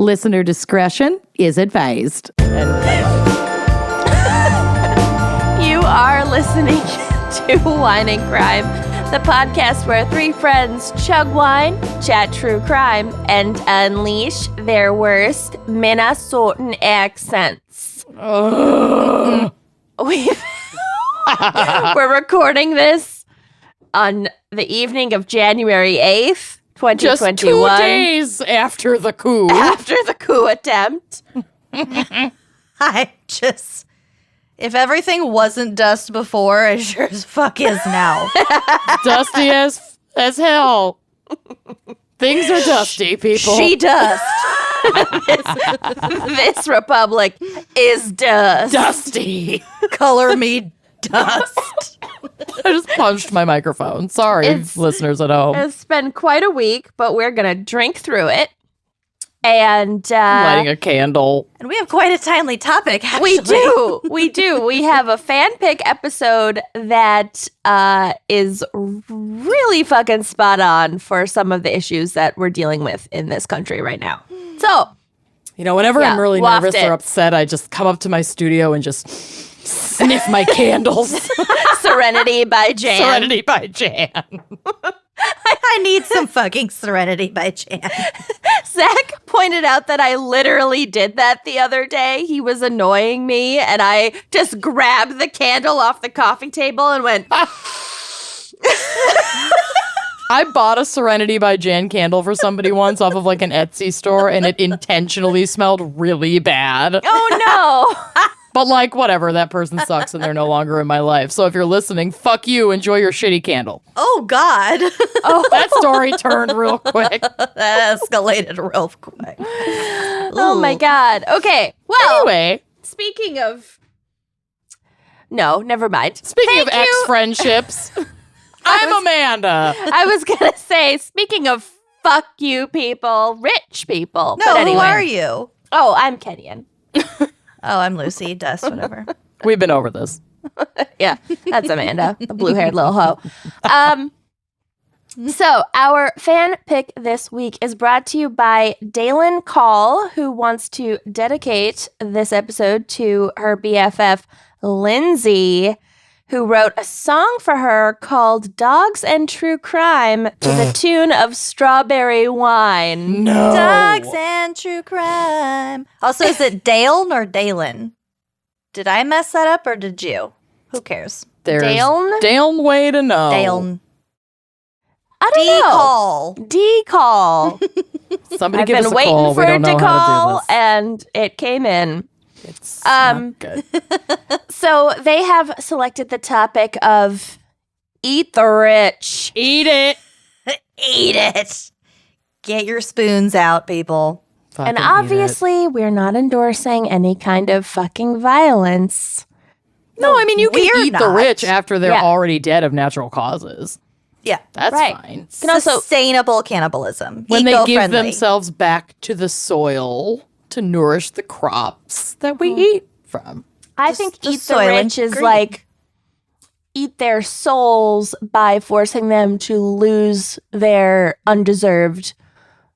Listener discretion is advised. You are listening to Wine and Crime, the podcast where three friends chug wine, chat true crime, and unleash their worst Minnesotan accents. We're recording this on the evening of January 8th, 2021. Just 2 days after the coup. After the coup attempt. If everything wasn't dust before, it sure as fuck is now. Dusty as hell. Things are dusty, people. She dust. this republic is dust. Dusty. Color me dust. I just punched my microphone. Sorry, listeners at home. It's been quite a week, but we're going to drink through it. And lighting a candle. And we have quite a timely topic, actually. We do. We have a fan pick episode that is really fucking spot on for some of the issues that we're dealing with in this country right now. So, whenever I'm really nervous or upset, I just come up to my studio and just sniff my candles. Serenity by Jan. Serenity by Jan. I need some fucking Serenity by Jan. Zach pointed out that I literally did that the other day. He was annoying me, and I just grabbed the candle off the coffee table and went... I bought a Serenity by Jan candle for somebody once off of like an Etsy store, and it intentionally smelled really bad. Oh, no. But like, whatever, that person sucks and they're no longer in my life. So if you're listening, fuck you, enjoy your shitty candle. Oh, God. Oh, that story turned real quick. That escalated real quick. Oh, my God. Okay, well. Anyway. Speaking of... No, never mind. Speaking of ex-friendships, I'm Amanda. I was going to say, speaking of fuck you people, rich people. No, but anyway. who are you? Oh, I'm Kenyan. Oh, I'm Lucy. Dust, whatever. We've been over this. Yeah, that's Amanda, the blue-haired little hoe. So our fan pick this week is brought to you by Dalen Call, who wants to dedicate this episode to her BFF, Lindsay, who wrote a song for her called Dogs and True Crime to the tune of Strawberry Wine. No. Dogs and True Crime. Also, is it Dalen or Dalen? Did I mess that up or did you? Who cares? There's Dalen? Dalen way to know. Dalen. I don't know. D-call. Somebody I've give us been a waiting call. for We it don't to know how to do call, this. and it came in. It's not good. So they have selected the topic of eat the rich. Eat it. Eat it. Get your spoons out, people. And obviously, we're not endorsing any kind of fucking violence. No, I mean, you can we're eat the not. rich after they're Yeah. already dead of natural causes. Yeah. That's Right. fine. Can also Sustainable cannibalism. When they give Eco-friendly. themselves back to the soil to nourish the crops that we eat from. I think the eat the soil and rich is green. like eat their souls by forcing them to lose their undeserved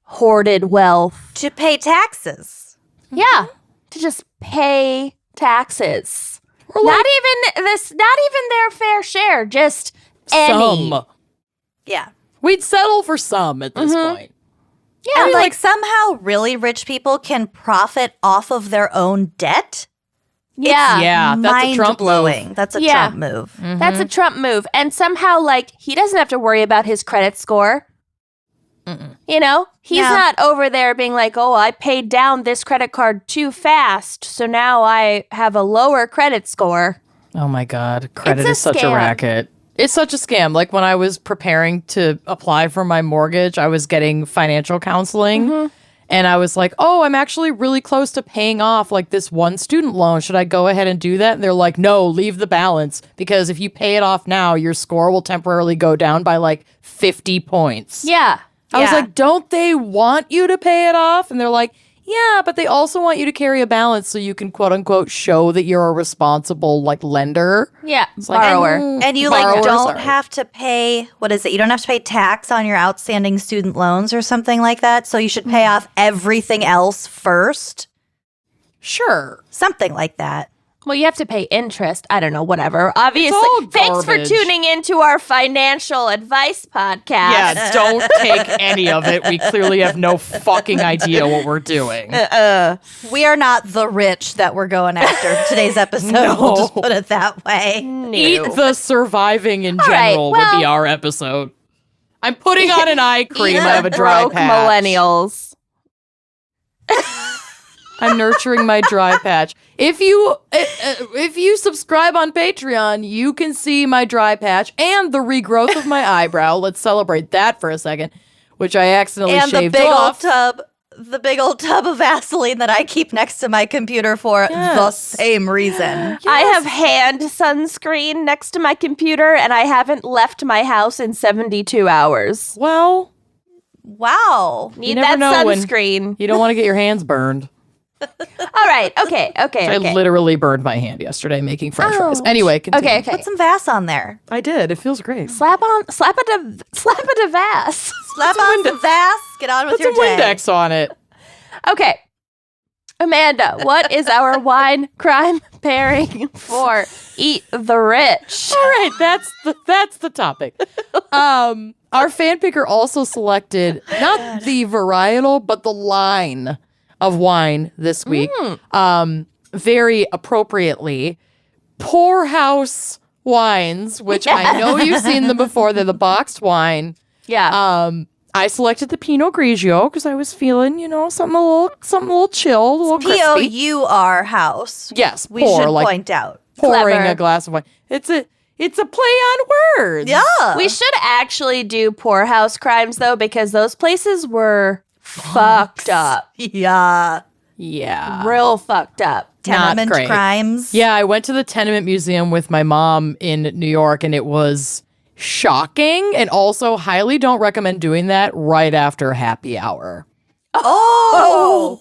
hoarded wealth. To pay taxes. Yeah, to just pay taxes. Or like Not even their fair share, just any. some. Yeah. We'd settle for some at this point. And like somehow really rich people can profit off of their own debt. Yeah. Yeah, that's a Trump Mind-blowing. move. That's a Yeah. Trump move. That's a Trump move. And somehow, like, he doesn't have to worry about his credit score. You know? He's Yeah. not over there being like, oh, I paid down this credit card too fast, so now I have a lower credit score. Oh my God. Credit It's a is such a scam. racket. It's such a scam. Like when I was preparing to apply for my mortgage, I was getting financial counseling. And I was like, oh, I'm actually really close to paying off like this one student loan. Should I go ahead and do that? And they're like, no, leave the balance. Because if you pay it off now, your score will temporarily go down by like 50 points. Yeah. I was Yeah. like, don't they want you to pay it off? And they're like, Yeah, but they also want you to carry a balance so you can quote unquote show that you're a responsible lender. Yeah, It's like, borrower. And you Borrowers, don't sorry. have to pay, what is it? You don't have to pay tax on your outstanding student loans or something like that. So you should pay off everything else first. Sure. Something like that. Well, you have to pay interest. I don't know, whatever. Obviously. all Thanks for garbage. tuning into our financial advice podcast. Yeah, don't take any of it. We clearly have no fucking idea what we're doing. We are not the rich that we're going after today's episode. No. We'll just put it that way. Eat the surviving in right, general would be well- our episode. I'm putting on an eye cream. Eat I have a dry broke patch. millennials. I'm nurturing my dry patch. If you subscribe on Patreon, you can see my dry patch and the regrowth of my eyebrow. Let's celebrate that for a second, which I accidentally And the shaved big off. old tub of Vaseline that I keep next to my computer for the Yes. same reason. I have hand sunscreen next to my computer, and I haven't left my house in 72 hours. Well, Wow. Need never that know when- sunscreen. you don't want to get your hands burned. All right. Okay. I literally burned my hand yesterday making French fries. Ouch. Anyway, continue. Okay. Put some Vass on there. I did. It feels great. Slap it a Vass. Slap on some Vass. Get on with Put your some day. Windex on it. Okay. Amanda, what is our wine crime pairing for Eat the Rich? All right, that's the topic. Our fan picker also selected not the varietal, but the line of wine this week. Very appropriately, Pour House wines, which I know you've seen them before. They're the boxed wine. Yeah. I selected the Pinot Grigio because I was feeling, something a little chilled, a little crispy. P-O-U-R house. Yes, We pour, should like point out. pouring Clever. a glass of wine. It's a play on words. Yeah. We should actually do Pour House crimes, though, because those places were fucked up. Yeah. Yeah. Real fucked up. Not Tenement great. crimes. Yeah, I went to the Tenement Museum with my mom in New York, and it was shocking, and also highly don't recommend doing that right after happy hour. Oh.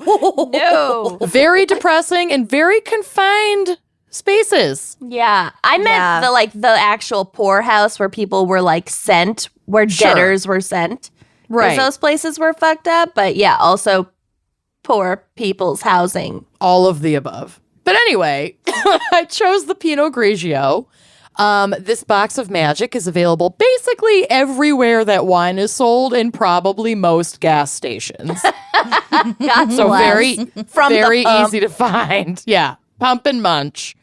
No. Very depressing and very confined spaces. Yeah. I meant Yeah. the actual poorhouse where people were sent, where Sure. debtors were sent. 'Cause Right. those places were fucked up, but yeah, also poor people's housing. All of the above. But anyway, I chose the Pinot Grigio. This box of magic is available basically everywhere that wine is sold and probably most gas stations. God So bless. very, From the very pump. easy to find. Yeah, pump and munch.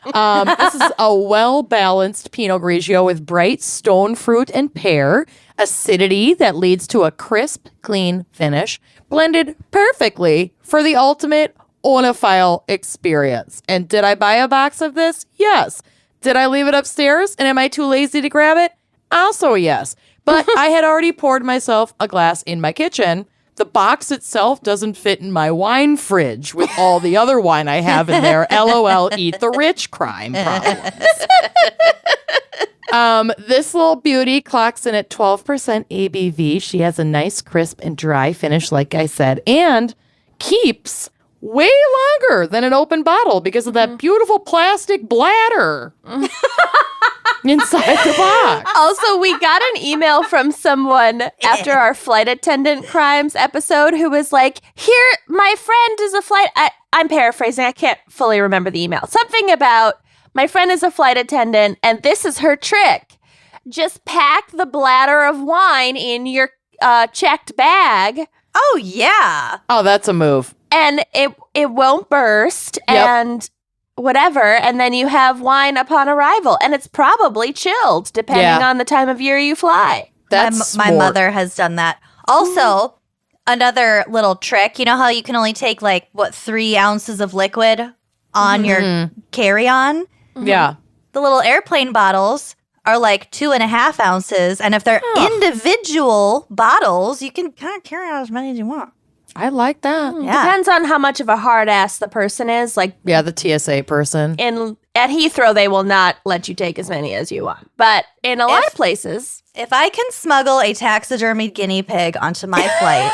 This is a well-balanced Pinot Grigio with bright stone fruit and pear, acidity that leads to a crisp, clean finish, blended perfectly for the ultimate oenophile experience. And did I buy a box of this? Yes. Did I leave it upstairs? And am I too lazy to grab it? Also yes. But I had already poured myself a glass in my kitchen. The box itself doesn't fit in my wine fridge with all the other wine I have in there. LOL, eat the rich crime problems. This little beauty clocks in at 12% ABV. She has a nice, crisp, and dry finish, like I said, and keeps way longer than an open bottle because of that beautiful plastic bladder inside the box. Also, we got an email from someone after our flight attendant crimes episode who was like, here, my friend is a flight... I'm paraphrasing. I can't fully remember the email. Something about, my friend is a flight attendant, and this is her trick. Just pack the bladder of wine in your checked bag, Oh, yeah. Oh, that's a move. and it won't burst, Yep. and whatever, and then you have wine upon arrival, and it's probably chilled, depending Yeah. on the time of year you fly. That's my smart. mother has done that. Also, another little trick. You know how you can only take 3 ounces of liquid on your carry-on? Yeah. The little airplane bottles are 2.5 ounces. And if they're individual bottles, you can kind of carry out as many as you want. I like that. Yeah. Depends on how much of a hard ass the person is. Yeah, the TSA person. In At Heathrow, they will not let you take as many as you want. But in a lot of places... If I can smuggle a taxidermied guinea pig onto my flight,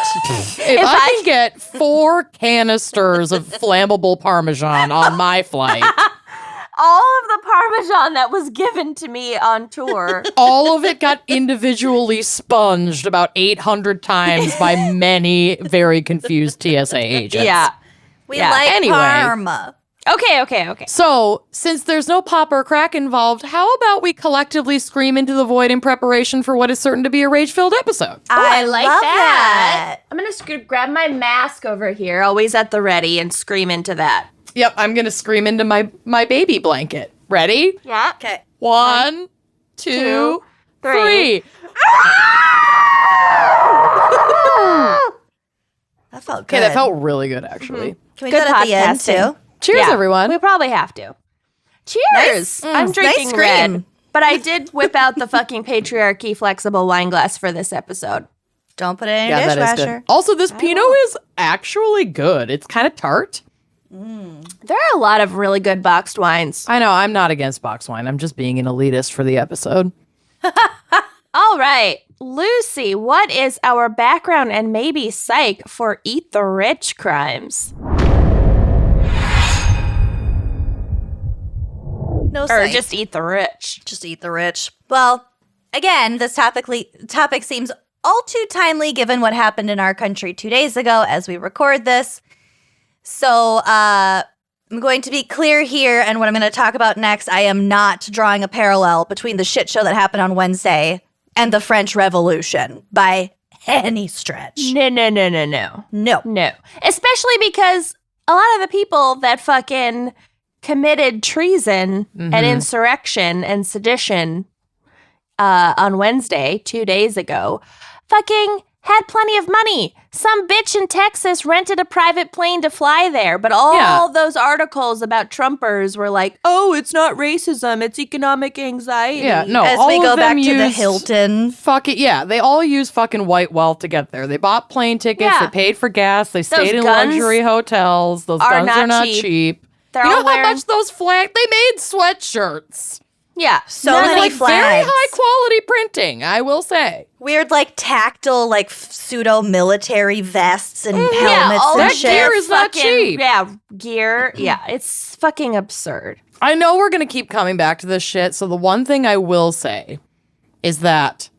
if I can get 4 canisters of flammable Parmesan on my flight, all of the Parmesan that was given to me on tour, all of it got individually sponged about 800 times by many very confused TSA agents. yeah. we like Anyway. Parma. Okay. So, since there's no pop or crack involved, how about we collectively scream into the void in preparation for what is certain to be a rage-filled episode? I like love that. I'm going to grab my mask over here, always at the ready, and scream into that. Yep, I'm going to scream into my baby blanket. Ready? Yeah. Okay. 1, 2, 3. That felt good. Okay, that felt really good, actually. Can we Good do that at the end, podcasting. too? Cheers, Yeah, everyone. We probably have to. Cheers. Nice. I'm drinking nice red. scream. But I did whip out the fucking patriarchy flexible wine glass for this episode. Don't put it in your that is dishwasher. good. Also, this Pinot is actually good. It's kind of tart. There are a lot of really good boxed wines. I know, I'm not against box wine. I'm just being an elitist for the episode. All right. Lucy, what is our background and maybe psych for Eat the Rich crimes? No Or psych. just Eat the Rich? Just eat the rich. Well, again, this topic seems all too timely given what happened in our country 2 days ago as we record this. So I'm going to be clear here, and what I'm going to talk about next, I am not drawing a parallel between the shit show that happened on Wednesday and the French Revolution by any stretch. No. No. Especially because a lot of the people that fucking committed treason and insurrection and sedition on Wednesday, 2 days ago, fucking had plenty of money. Some bitch in Texas rented a private plane to fly there, but all those articles about Trumpers were like, oh, it's not racism, it's economic anxiety. Yeah, no, As all we of go back them to the used Hilton. they all use fucking white wealth to get there. They bought plane tickets, Yeah. they paid for gas, they stayed in guns luxury hotels. Those are guns not are not cheap. cheap. They're You all know how wearing, much those flags, they made sweatshirts. yeah. So None of many Like them- flags. very high quality printing, I will say. Weird, like, tactile, like, pseudo-military vests and Yeah, helmets all and that shit. gear is not fucking, cheap. Yeah, gear. Yeah, it's fucking absurd. I know we're going to keep coming back to this shit, so the one thing I will say is that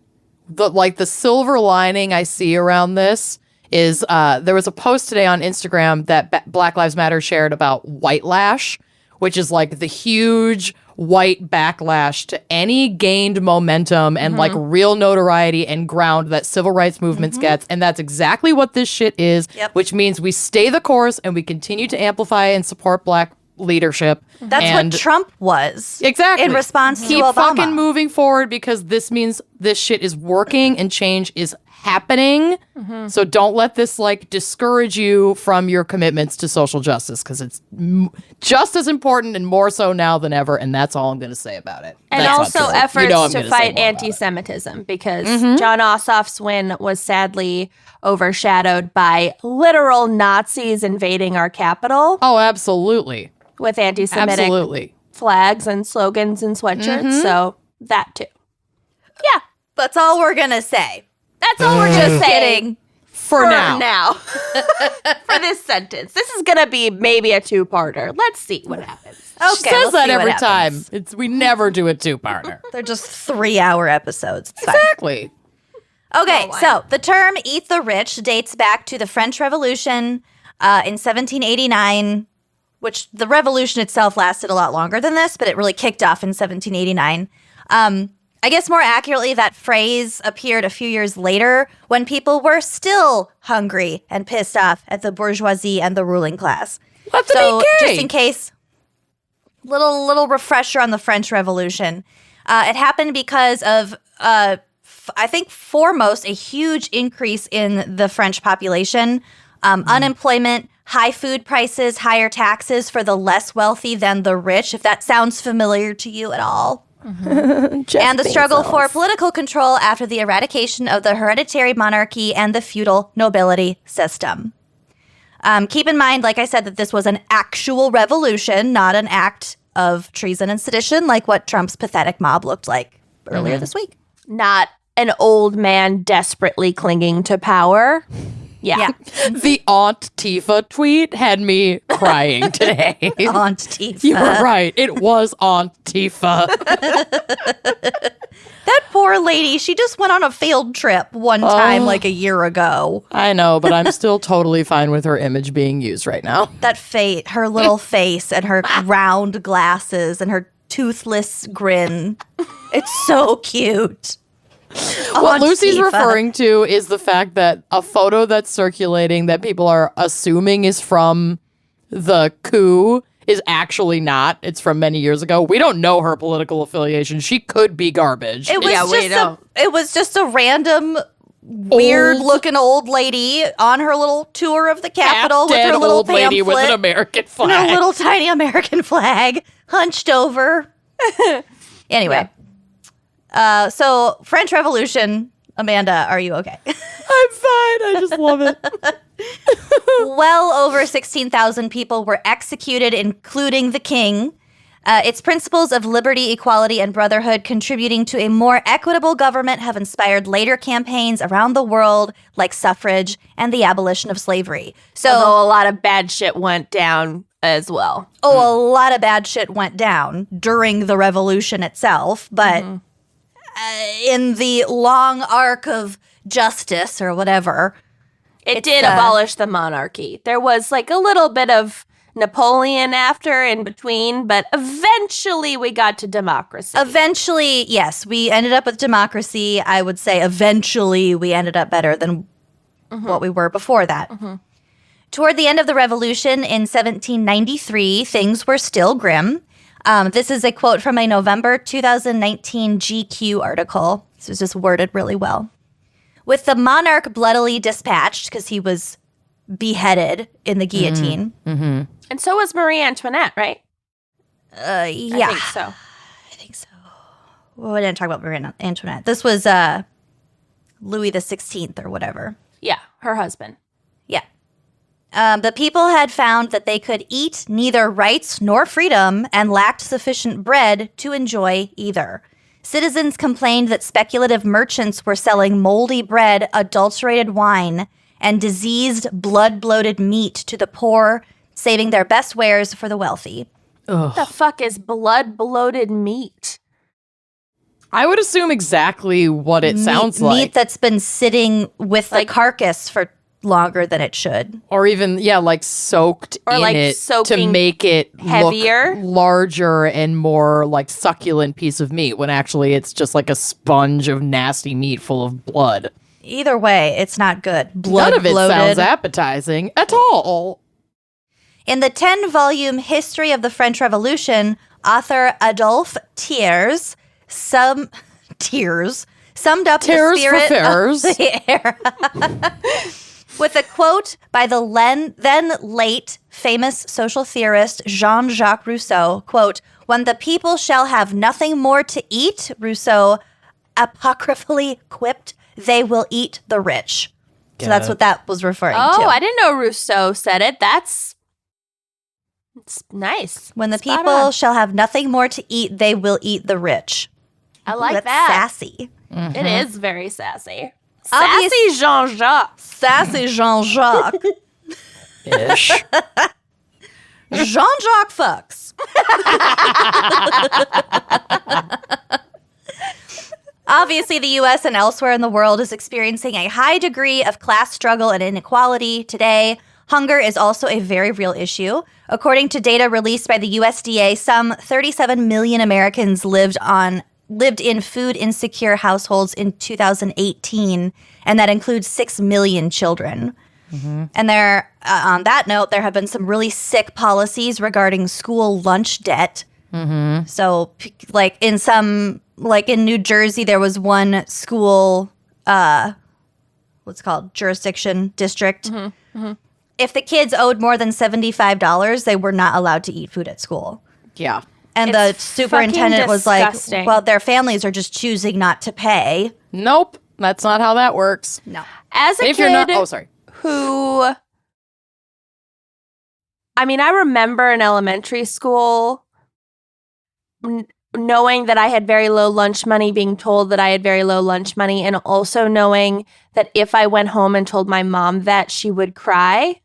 the silver lining I see around this is there was a post today on Instagram that Black Lives Matter shared about white lash, which is like the huge white backlash to any gained momentum and like real notoriety and ground that civil rights movements gets. And that's exactly what this shit is, which means we stay the course and we continue to amplify and support Black leadership. That's and what Trump was. Exactly. In response to Keep Obama. fucking moving forward because this means this shit is working and change is happening. So don't let this like discourage you from your commitments to social justice because it's just as important and more so now than ever. And that's all I'm going to say about it. And That's not also true. efforts You know I'm to gonna say fight more about it. anti-Semitism because John Ossoff's win was sadly overshadowed by literal Nazis invading our capital Oh, absolutely. with anti-Semitic Absolutely. flags and slogans and sweatshirts. So that too. Yeah, That's all we're gonna say. that's all we're just saying. Kidding. For now. For this sentence. This is going to be maybe a two-parter. Let's see what happens. Okay, She says we'll that see what every happens. time. We never do a two-parter. They're just 3-hour episodes. It's fine. Exactly. Okay, so the term "eat the rich" dates back to the French Revolution in 1789, which the revolution itself lasted a lot longer than this, but it really kicked off in 1789. I guess more accurately, that phrase appeared a few years later when people were still hungry and pissed off at the bourgeoisie and the ruling class. Let them So, be gay. just in case, little refresher on the French Revolution. It happened because of, I think, foremost, a huge increase in the French population, unemployment, high food prices, higher taxes for the less wealthy than the rich, if that sounds familiar to you at all. And the struggle for political control after the eradication of the hereditary monarchy and the feudal nobility system. Keep in mind, like I said, that this was an actual revolution, not an act of treason and sedition, like what Trump's pathetic mob looked like earlier this week. Not an old man desperately clinging to power. Yeah. The Aunt Tifa tweet had me crying today. Aunt Tifa. You were right. It was Aunt Tifa. That poor lady, she just went on a field trip one time like a year ago. I know, but I'm still totally fine with her image being used right now. That her little face and her round glasses and her toothless grin. It's so cute. What Lucy's Tifa. referring to is the fact that a photo that's circulating that people are assuming is from the coup is actually not. It's from many years ago. We don't know her political affiliation. She could be garbage. It was just a random weird-looking old lady on her little tour of the Capitol with her little old lady with an American flag. and her little tiny American flag hunched over. Anyway, so French Revolution. Amanda, are you okay? I'm fine. I just love it. Well over 16,000 people were executed, including the king. Its principles of liberty, equality, and brotherhood contributing to a more equitable government have inspired later campaigns around the world, like suffrage and the abolition of slavery. So, Although a lot of bad shit went down as well. a lot of bad shit went down during the revolution itself, but in the long arc of justice or whatever, It did abolish the monarchy. There was like a little bit of Napoleon after in between, but eventually we got to democracy. eventually, yes, we ended up with democracy. I would say eventually we ended up better than what we were before that. Toward the end of the revolution in 1793, things were still grim. This is a quote from a November 2019 GQ article. This was just worded really well. With the monarch bloodily dispatched, because he was beheaded in the guillotine. And so was Marie Antoinette, right? Yeah. I think so. Well, we didn't talk about Marie Antoinette. This was Louis the 16th or whatever. Yeah, her husband. Yeah. The people had found that they could eat neither rights nor freedom and lacked sufficient bread to enjoy either. Citizens complained that speculative merchants were selling moldy bread, adulterated wine, and diseased, blood-bloated meat to the poor, saving their best wares for the wealthy. What the fuck is blood-bloated meat? I would assume exactly what it sounds like. Meat that's been sitting with the carcass for longer than it should. Or even, like soaked Or, in like, it to soaking make it heavier? look larger and more like succulent piece of meat when actually it's just like a sponge of nasty meat full of blood. Either way, it's not good. None of it Blood-bloated. sounds appetizing at all. In the 10-volume History of the French Revolution, author Adolphe Thiers summed up Tears the for spirit fears. of the era with a quote by the then late famous social theorist Jean-Jacques Rousseau, quote, "When the people shall have nothing more to eat," Rousseau apocryphally quipped, "they will eat the rich." So that's what that was referring to. I didn't know Rousseau said it. It's nice. When the Spot people on. shall have nothing more to eat, they will eat the rich. I like That's that. sassy. It is very sassy. Obvious- Sassy Jean-Jacques. Sassy Jean-Jacques. Ish. Jean-Jacques fucks. Obviously, the U.S. and elsewhere in the world is experiencing a high degree of class struggle and inequality today. Hunger is also a very real issue. According to data released by the USDA, some 37 million Americans lived in food insecure households in 2018, and that includes 6 million children. And on that note, there have been some really sick policies regarding school lunch debt. So, like in New Jersey, there was one school, jurisdiction district. If the kids owed more than $75, they were not allowed to eat food at school. Yeah. And It's the superintendent was like, disgusting. well, their families are just choosing not to pay. Nope. That's not how that works. No. As a If kid you're not, oh, sorry. who, I mean, I remember in elementary school knowing that I had very low lunch money, being told that I had very low lunch money, and also knowing that if I went home and told my mom that, she would cry.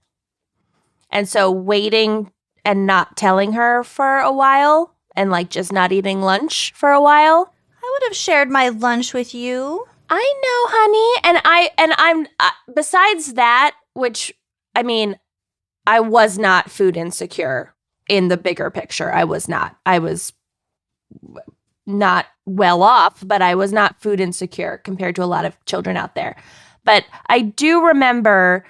And so waiting and not telling her for a while and like just not eating lunch for a while. I would have shared my lunch with you. I know, honey. And I'm besides that, which I mean, I was not food insecure in the bigger picture. I was not. I was not well off, but I was not food insecure compared to a lot of children out there. But I do remember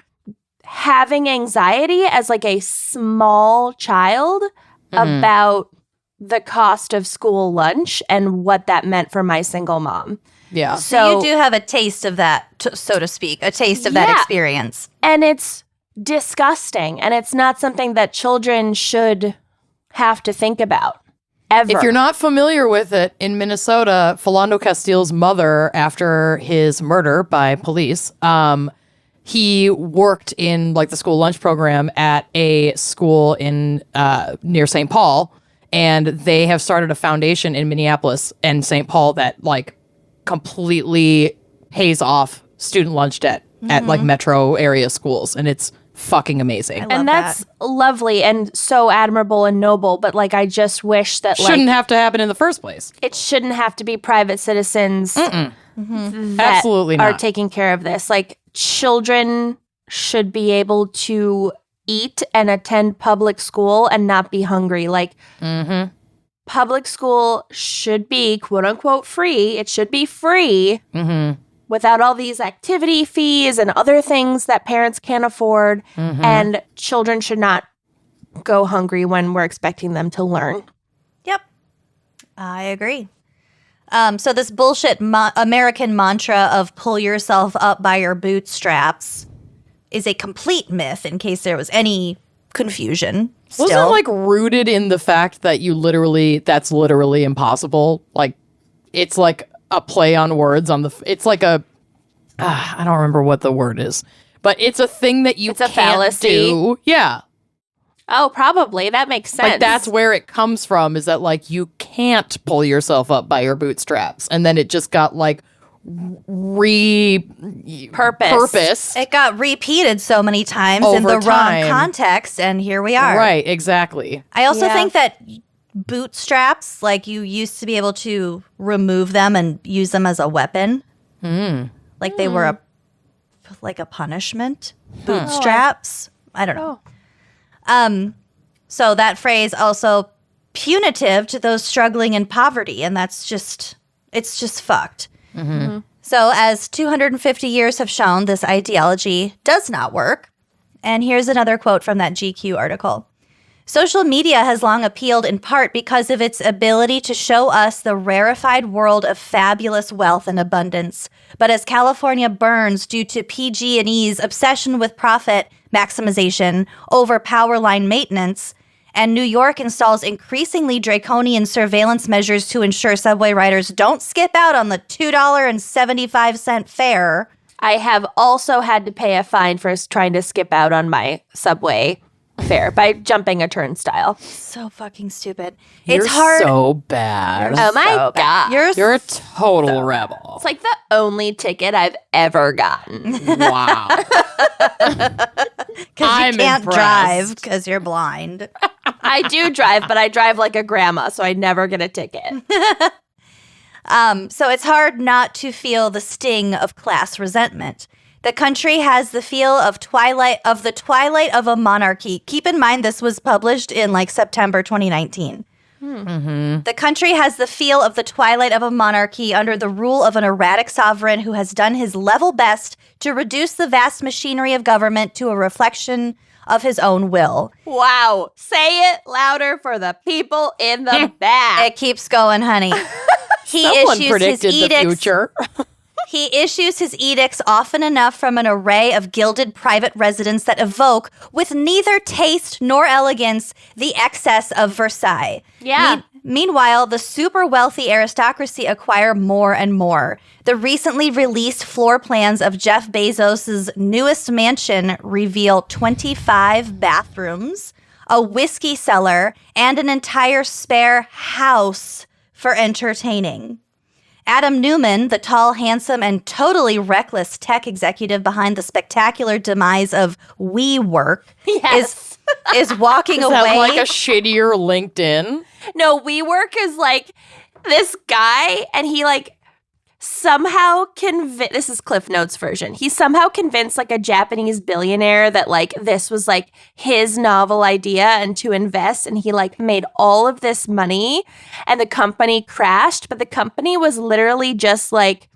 having anxiety as like a small child about the cost of school lunch and what that meant for my single mom. Yeah. So you do have a taste of that, so to speak, a taste of that experience. And it's disgusting. And it's not something that children should have to think about ever. If you're not familiar with it, in Minnesota, Philando Castile's mother, after his murder by police, he worked in like the school lunch program at a school in near St. Paul, and they have started a foundation in Minneapolis and St. Paul that like completely pays off student lunch debt at like metro area schools, and it's fucking amazing. And that's lovely and so admirable and noble, but like I just wish that shouldn't have to happen in the first place. It shouldn't have to be private citizens that Absolutely not. are taking care of this. Like children should be able to eat and attend public school and not be hungry. Like public school should be quote unquote free. It should be free without all these activity fees and other things that parents can't afford. And children should not go hungry when we're expecting them to learn. Yep. I agree. So this bullshit American mantra of pull yourself up by your bootstraps is a complete myth, in case there was any confusion. Wasn't it like rooted in the fact that that's literally impossible? Like, it's like a play on words on it's like a, I don't remember what the word is, but it's a thing that you can't fallacy. do. Yeah. Oh, probably. That makes sense. Like, that's where it comes from, is that like you can't pull yourself up by your bootstraps. And then it just got like purpose. It got repeated so many times in the wrong context, and here we are. Right, exactly. I also think that bootstraps, like you used to be able to remove them and use them as a weapon. Like they were a punishment. Bootstraps. I don't know. So that phrase also punitive to those struggling in poverty, and it's just fucked. So as 250 years have shown, this ideology does not work. And here's another quote from that GQ article. Social media has long appealed in part because of its ability to show us the rarefied world of fabulous wealth and abundance. But as California burns due to PG&E's obsession with profit maximization over power line maintenance, and New York installs increasingly draconian surveillance measures to ensure subway riders don't skip out on the $2.75 fare. I have also had to pay a fine for trying to skip out on my subway fare by jumping a turnstile. So fucking stupid. You're it's hard. so bad. Oh my God. You're a total rebel. It's like the only ticket I've ever gotten. Wow. Because you can't drive because you're blind. I do drive, but I drive like a grandma, so I never get a ticket. So it's hard not to feel the sting of class resentment. The country has the feel of the twilight of a monarchy. Keep in mind, this was published in like September 2019. The country has the feel of the twilight of a monarchy under the rule of an erratic sovereign who has done his level best to reduce the vast machinery of government to a reflection of his own will. Wow. Say it louder for the people in the back. It keeps going, honey. Someone predicted the future. He issues his edicts often enough from an array of gilded private residence that evoke, with neither taste nor elegance, the excess of Versailles. Yeah. Meanwhile, the super wealthy aristocracy acquire more and more. The recently released floor plans of Jeff Bezos' newest mansion reveal 25 bathrooms, a whiskey cellar, and an entire spare house for entertaining. Adam Newman, the tall, handsome, and totally reckless tech executive behind the spectacular demise of WeWork, is walking away. Is that like a shittier LinkedIn? No, WeWork is like this guy, and he like somehow this is Cliff Notes version. He somehow convinced like a Japanese billionaire that like this was like his novel idea and to invest, and he like made all of this money and the company crashed, but the company was literally just like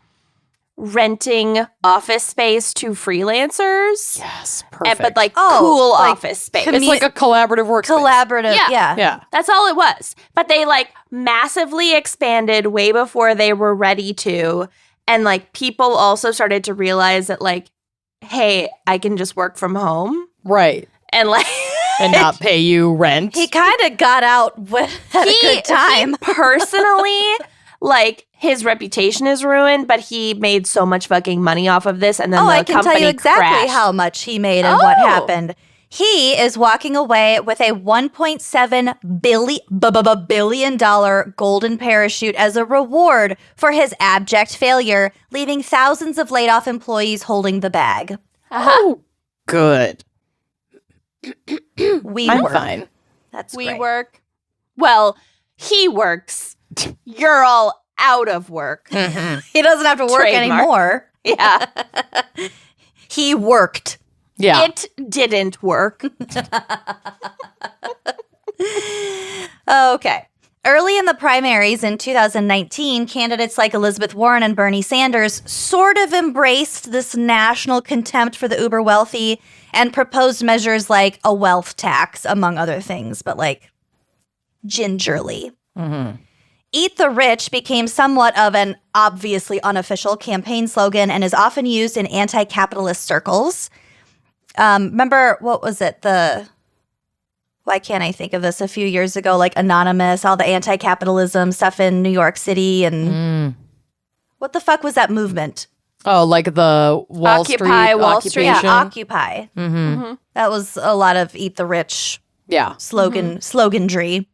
renting office space to freelancers. Yes, perfect. But like cool office space. It's like a collaborative workspace. Collaborative, yeah. Yeah. That's all it was. But they like massively expanded way before they were ready to. And like people also started to realize that like, hey, I can just work from home. Right. And like and not pay you rent. He kind of got out at a good time. Personally, like his reputation is ruined, but he made so much fucking money off of this, and then I can tell you exactly crashed. how much he made and what happened. He is walking away with a $1.7 billion golden parachute as a reward for his abject failure, leaving thousands of laid-off employees holding the bag. Oh, good. WeWork. I'm fine. That's We great. work. Well, he works. You're all out of work. He doesn't have to work Trademark. anymore. Yeah. He worked. Yeah. It didn't work. Okay. Early in the primaries in 2019, candidates like Elizabeth Warren and Bernie Sanders sort of embraced this national contempt for the uber wealthy and proposed measures like a wealth tax, among other things, but like gingerly. Mm-hmm. Eat the Rich became somewhat of an obviously unofficial campaign slogan and is often used in anti-capitalist circles. Remember, what was it? Why can't I think of this? A few years ago, like Anonymous, all the anti-capitalism stuff in New York City. And what the fuck was that movement? Oh, like the Wall Street Wall Street. occupation? Yeah, Occupy. Mm-hmm. That was a lot of Eat the Rich Yeah. sloganry.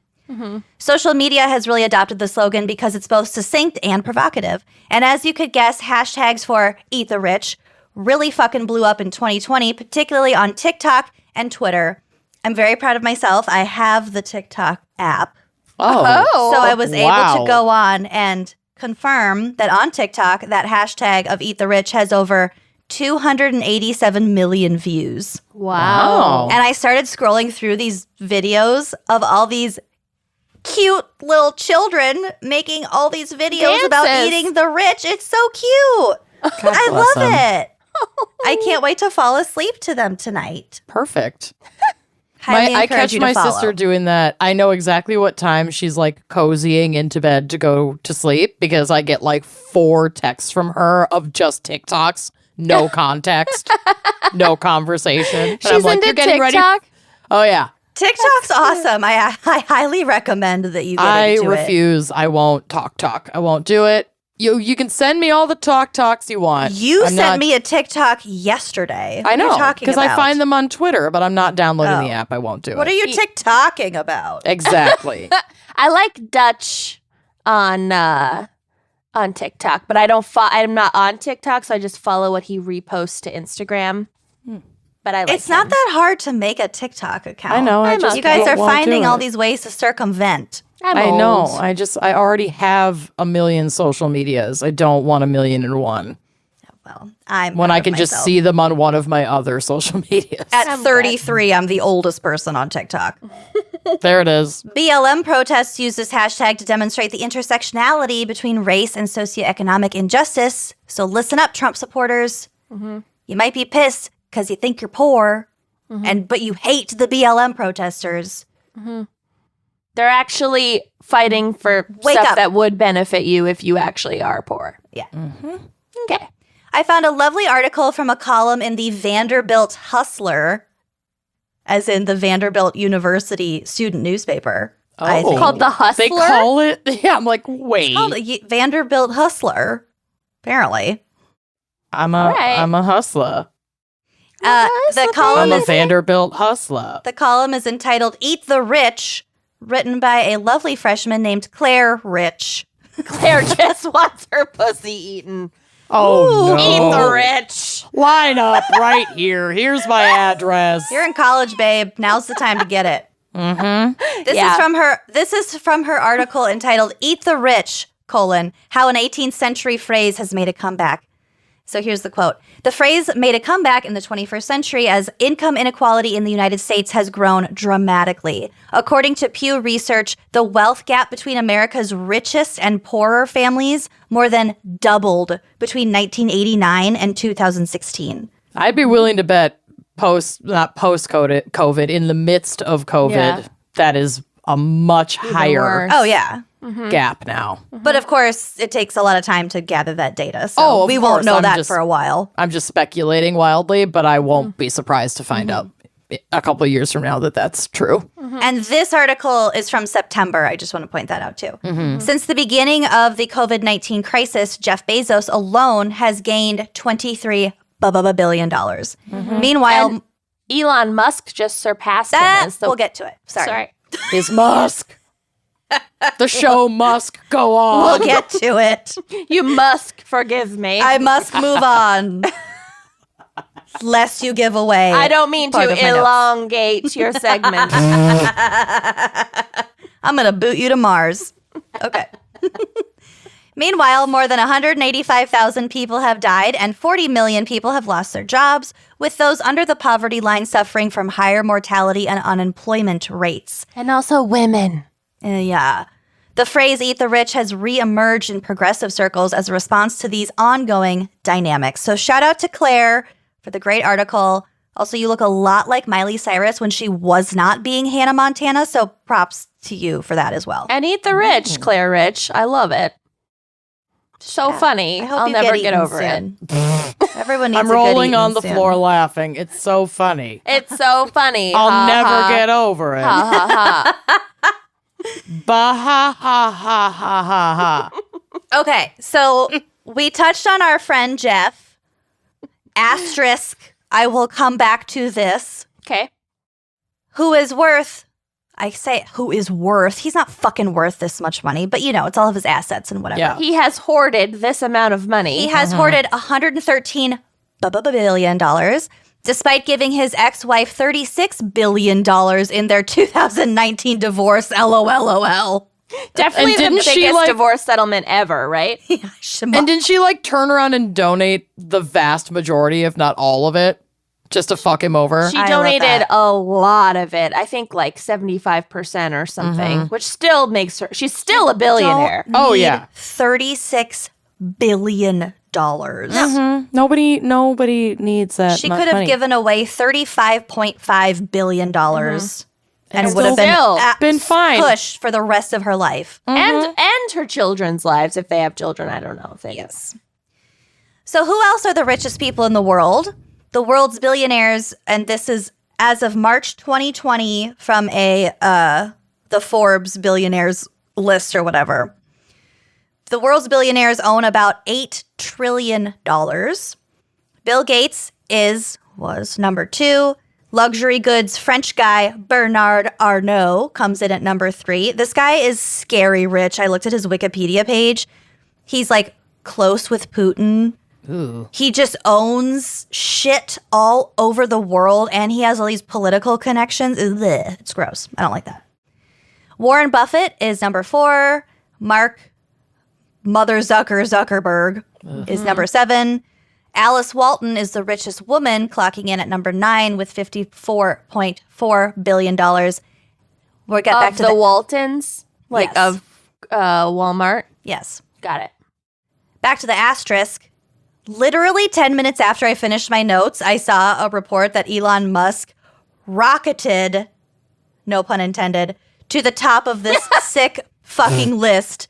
Social media has really adopted the slogan because it's both succinct and provocative. And as you could guess, hashtags for Eat the Rich really fucking blew up in 2020, particularly on TikTok and Twitter. I'm very proud of myself. I have the TikTok app. Oh. So I was able Wow. to go on and confirm that on TikTok, that hashtag of Eat the Rich has over 287 million views. Wow. And I started scrolling through these videos of all these cute little children making all these videos about Dances. eating the rich. It's so cute. I bless love them. it. I can't wait to fall asleep to them tonight. Perfect. Highly I encourage catch you to my follow. sister doing that. I know exactly what time she's like cozying into bed to go to sleep because I get like 4 texts from her of just TikToks, no context, no conversation. And She's I'm like, into you're getting TikTok. ready? Oh yeah. TikTok's awesome. I highly recommend that you get I into it. refuse. I won't talk. I won't do it. You can send me all the talks you want. You I'm sent not- me a TikTok yesterday. I know because because I find them on Twitter, but I'm not downloading the Oh. app. I won't do it. What are you TikToking about? Exactly. I like Dutch on TikTok, but I'm not on TikTok, so I just follow what he reposts to Instagram. But I like It's not him. that hard to make a TikTok account. I know. I I'm just You guys are won't do finding all it. these ways to circumvent. I'm I know. old. I already have a million social medias. I don't want 1,000,001 Well, I'm when proud I of can just myself. see them on one of my other social medias. At 33, I'm the oldest person on TikTok. There it is. BLM protests use this hashtag to demonstrate the intersectionality between race and socioeconomic injustice. So listen up, Trump supporters. You might be pissed because you think you're poor, but you hate the BLM protesters. They're actually fighting for Wake stuff up. that would benefit you if you actually are poor. Yeah. Okay. I found a lovely article from a column in the Vanderbilt Hustler, as in the Vanderbilt University student newspaper. I Oh. think. Called The Hustler? They call it. Yeah, I'm like, wait. Called Vanderbilt Hustler, apparently. I'm a All right. I'm a hustler. The column I'm a Vanderbilt hustler. The column is entitled "Eat the Rich," written by a lovely freshman named Claire Rich. Claire just wants her pussy eaten. Oh, no. Eat the rich. Line up right here. Here's my address. You're in college, babe. Now's the time to get it. Mm-hmm. This is from her article entitled "Eat the Rich: How an 18th Century Phrase Has Made a Comeback." So here's the quote. The phrase made a comeback in the 21st century as income inequality in the United States has grown dramatically. According to Pew Research, the wealth gap between America's richest and poorer families more than doubled between 1989 and 2016. I'd be willing to bet not post-COVID, in the midst of COVID, that is a much higher worse. Oh, yeah. gap now. But of course, it takes a lot of time to gather that data. So we won't know that for a while. I'm just speculating wildly, but I won't be surprised to find out a couple of years from now that that's true. And this article is from September. I just want to point that out too. Since the beginning of the COVID-19 crisis, Jeff Bezos alone has gained $23 billion. Meanwhile, And Elon Musk just surpassed him that as the... we'll get to it. Sorry. Is Musk. The show must go on. We'll get to it. You must forgive me. I must move on. Lest you give away. I don't mean to part of my notes. elongate your segment. I'm going to boot you to Mars. Okay. Meanwhile, more than 185,000 people have died and 40 million people have lost their jobs, with those under the poverty line suffering from higher mortality and unemployment rates. And also women. Yeah. The phrase "eat the rich" has re-emerged in progressive circles as a response to these ongoing dynamics. So shout out to Claire for the great article. Also, you look a lot like Miley Cyrus when she was not being Hannah Montana, so props to you for that as well. And eat the rich, Claire Rich. I love it. So funny. I hope I'll you never get get eaten over it. soon. Everyone needs I'm a good rolling eating on the soon. floor laughing. It's so funny. It's so funny. I'll Ha, never ha. get over it. Ha ha ha. Bah ha ha ha ha ha ha. Okay, so we touched on our friend Jeff. Asterisk, I will come back to this. Okay. Who is worth, he's not fucking worth this much money, but you know, it's all of his assets and whatever. Yeah. He has hoarded this amount of money. He has hoarded $113 billion, despite giving his ex-wife $36 billion in their 2019 divorce. LOL. Definitely And the didn't she, biggest like- divorce settlement ever, right? And didn't she turn around and donate the vast majority, if not all of it, just to fuck him over? She I love donated that. a lot of it. I think 75% or something, which still makes her, she's still a billionaire. Oh, yeah. $36 billion. Nobody needs that She much could have money. given away $35.5 billion and And would have still been fine. pushed for the rest of her life. And her children's lives, if they have children. I don't know if they Yes. So who else are the richest people in the world? The world's billionaires, and this is as of March 2020 from the Forbes billionaires list or whatever. The world's billionaires own about $8 trillion. Bill Gates was number 2. Luxury goods French guy Bernard Arnault comes in at number 3. This guy is scary rich. I looked at his Wikipedia page. He's close with Putin. Ooh. He just owns shit all over the world, and he has all these political connections. Ugh, it's gross. I don't like that. Warren Buffett is number 4. Mark Mother Zuckerberg is number 7. Alice Walton is the richest woman, clocking in at number 9 with $54.4 billion. We'll get back Of to the Waltons, Yes. of Walmart. Yes. Got it. Back to the asterisk. Literally 10 minutes after I finished my notes, I saw a report that Elon Musk rocketed, no pun intended, to the top of this sick fucking list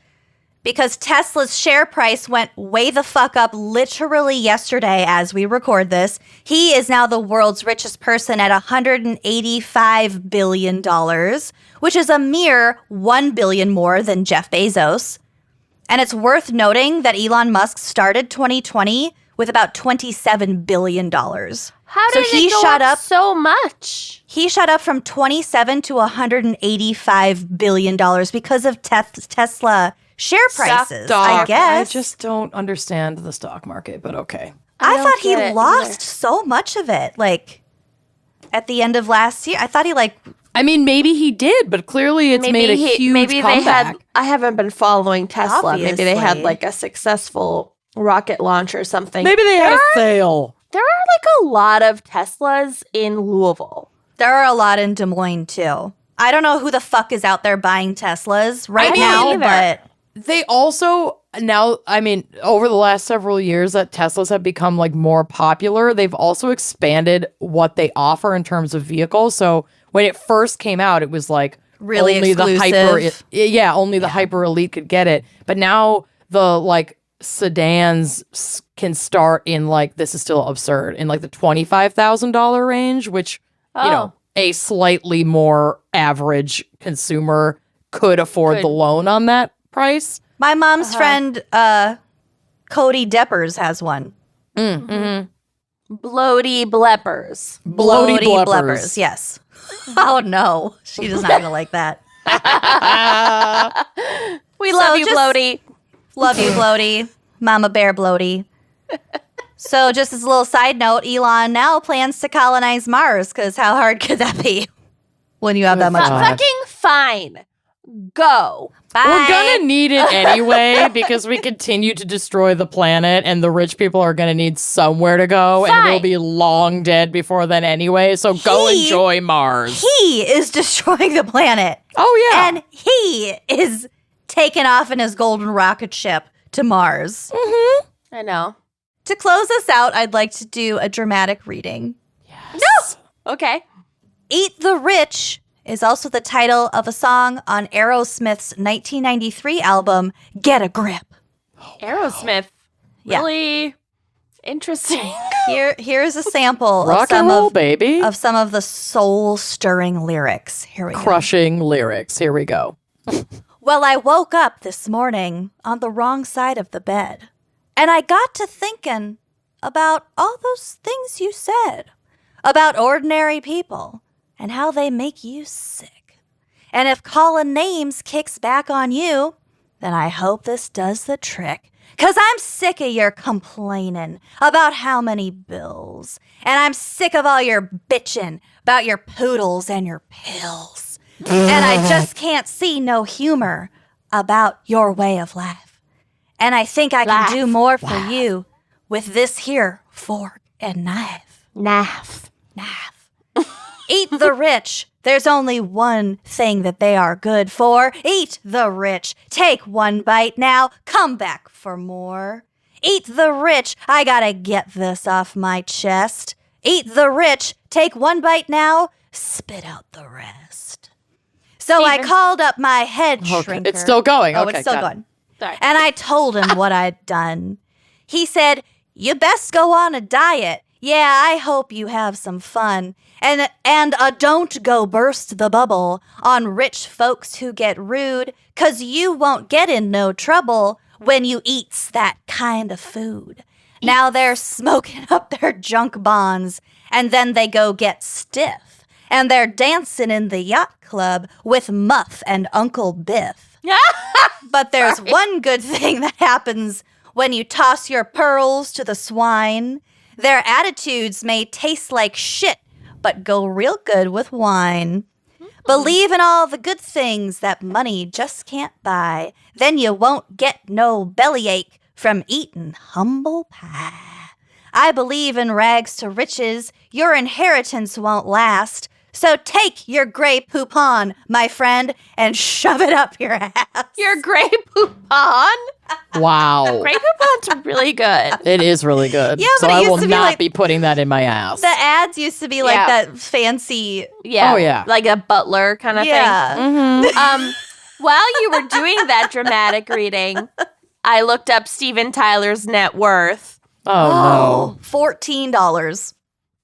because Tesla's share price went way the fuck up literally yesterday as we record this. He is now the world's richest person at $185 billion, which is a mere $1 billion more than Jeff Bezos. And it's worth noting that Elon Musk started 2020 with about $27 billion. How did it go up so much? He shot up from 27 to $185 billion because of Tesla share prices, I guess. I just don't understand the stock market, but okay. I thought he lost so much of it, like, at the end of last year. I thought he, like... I mean, maybe he did, but clearly it's made a huge comeback. I haven't been following Tesla. Obviously. Maybe they had, like, a successful rocket launch or something. Maybe they had a sale. There are, like, a lot of Teslas in Louisville. There are a lot in Des Moines, too. I don't know who the fuck is out there buying Teslas right now, but... They also, now, I mean, over the last several years that Teslas have become, like, more popular, they've also expanded what they offer in terms of vehicles. So when it first came out, it was, like, really only exclusive. The hyper elite could get it. But now the, like, sedans can start in, like, this is still absurd, in, like, the $25,000 range, which, you know, a slightly more average consumer could afford the loan on that price. My mom's friend, Cody Deppers, has one. Bloaty bleppers. Bloaty bleppers. Yes. Oh, no. She does not going to like that. We love you, Bloaty. Love you, Bloaty. Mama Bear Bloaty. So just as a little side note, Elon now plans to colonize Mars, because how hard could that be when you have that much money? Fucking fine. Go. Bye. We're gonna need it anyway because we continue to destroy the planet and the rich people are gonna need somewhere to go and we'll be long dead before then anyway. So go enjoy Mars. He is destroying the planet. Oh, yeah. And he is taking off in his golden rocket ship to Mars. Mm-hmm. I know. To close us out, I'd like to do a dramatic reading. Yes. No. Okay. Eat the Rich is also the title of a song on Aerosmith's 1993 album, Get a Grip. Aerosmith. Really interesting. Here's a sample Rock and roll, baby. of some of the soul-stirring lyrics. Here we go. Crushing lyrics. Here we go. Well, I woke up this morning on the wrong side of the bed, and I got to thinking about all those things you said about ordinary people and how they make you sick. And if calling names kicks back on you, then I hope this does the trick. 'Cause I'm sick of your complaining about how many bills. And I'm sick of all your bitching about your poodles and your pills. And I just can't see no humor about your way of life. And I think I can do more for you with this here fork and knife. Knife. Eat the rich. There's only one thing that they are good for. Eat the rich. Take one bite now. Come back for more. Eat the rich. I gotta get this off my chest. Eat the rich. Take one bite now. Spit out the rest. So I called up my head shrinker. It's still going. Oh, Okay, it's still got it. going. Sorry. And I told him what I'd done. He said, you best go on a diet. Yeah, I hope you have some fun. And don't go burst the bubble on rich folks who get rude, 'cause you won't get in no trouble when you eats that kind of food. Now they're smoking up their junk bonds, and then they go get stiff. And they're dancing in the yacht club with Muff and Uncle Biff. But there's one good thing that happens when you toss your pearls to the swine. Their attitudes may taste like shit, but go real good with wine. Believe in all the good things that money just can't buy. Then you won't get no bellyache from eating humble pie. I believe in rags to riches. Your inheritance won't last. So take your gray poupon, my friend, and shove it up your ass. Your gray poupon? Wow. Gray poupon's really good. It is really good. Yeah, so but it I used will to be not like- be putting that in my ass. The ads used to be like that fancy. Yeah. Oh, yeah. Like a butler kind of Yeah. thing. While you were doing that dramatic reading, I looked up Steven Tyler's net worth. Oh, $14.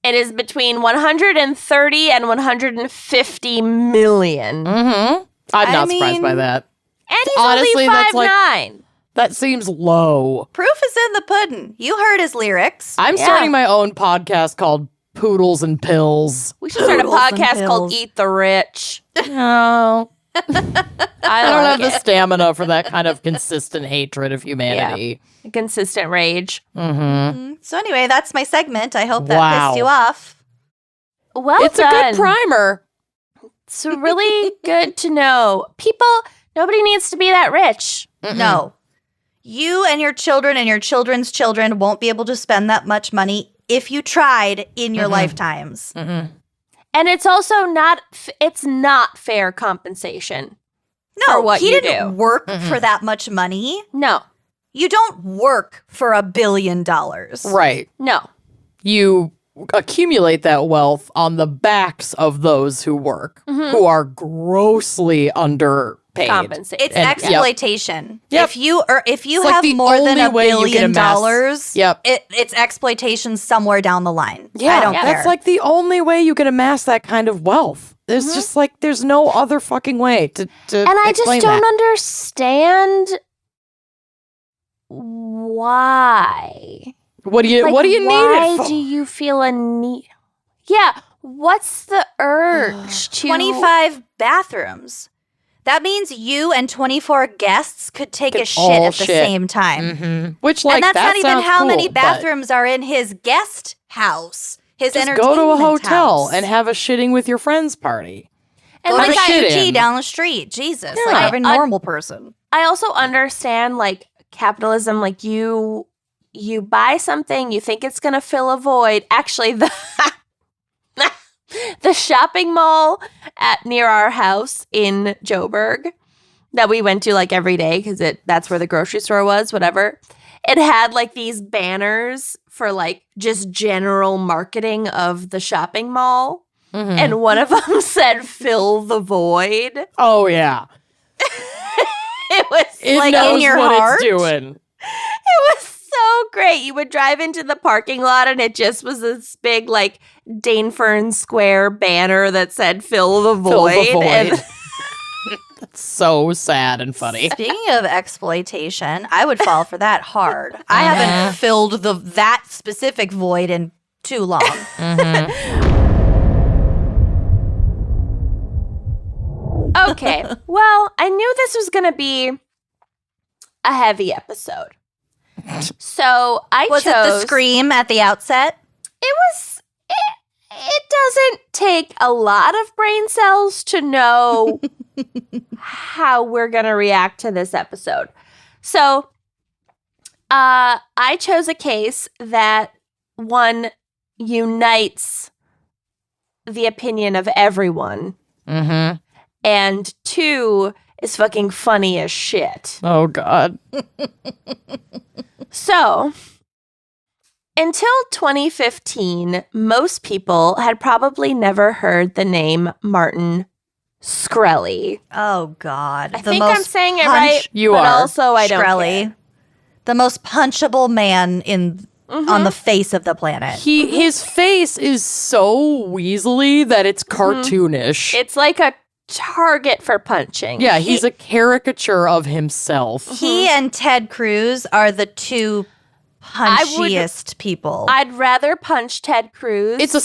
It is between 130 and 150 million. no. I'm not surprised by mean- that. And he's Honestly, only that's 5'9". That seems low. Proof is in the pudding. You heard his lyrics. I'm starting my own podcast called Poodles and Pills. We should start a Poodles and podcast called pills. Eat the Rich. No. I I don't have the like stamina for that kind of consistent hatred of humanity. it. Consistent rage. So anyway, that's my segment. I hope that Wow. pissed you off. Well It's done. a good primer. It's really good to know. People, nobody needs to be that rich. No. You and your children's children won't be able to spend that much money if you tried in your lifetimes. And it's also not, it's not fair compensation. No, For what he you didn't do. work for that much money. No, You don't work for $1 billion. Right. no. You accumulate that wealth on the backs of those who work, who are grossly underpaid. Compensation. It's And- exploitation. Yep. If you It's like have the more than only $1 way you can billion amass- Yep. it's exploitation somewhere down the line. Yeah, I don't care. that's like the only way you can amass that kind of wealth. There's just like, there's no other fucking way to And I just explain don't that. understand why. What do you Like, need it why for? do you feel a need? Yeah, what's the urge to 25 bathrooms. That means you and 24 guests could take Could a shit all at the shit. same time. Which, like, and that's that not even sounds how cool, many but bathrooms are in his guest house, his Just entertainment go to a hotel house. and have a shitting with your friends party. and Go Have to a shit QT in. down the street. Jesus, Yeah. like every normal person. I also understand like capitalism, like you buy something, you think it's gonna fill a void. Actually, the the shopping mall near our house in Joburg that we went to like every day because that's where the grocery store was, whatever. It had like these banners for like just general marketing of the shopping mall. And one of them said, "Fill the void." Oh, yeah. It was It Like knows in your what heart? it's doing. It was so great. You would drive into the parking lot and it just was this big, like, Danefern Square banner that said, "Fill the Fill void." the void. And That's so sad and funny. Speaking of exploitation, I would fall for that hard. I haven't filled that specific void in too long. okay. Well, I knew this was going to be a heavy episode. So I Was chose. it the scream at the outset? It doesn't take a lot of brain cells to know how we're going to react to this episode. So, I chose a case that one unites the opinion of everyone, and two is fucking funny as shit. Oh, God. So, until 2015, most people had probably never heard the name Martin Shkreli. Oh, God. I think I'm saying it right, You but are. also I don't Shkreli. care. The most punchable man on the face of the planet. His face is so weaselly that it's cartoonish. It's like a target for punching. Yeah, he's a caricature of himself. He and Ted Cruz are the two punchiest people. I'd rather punch Ted Cruz. It's a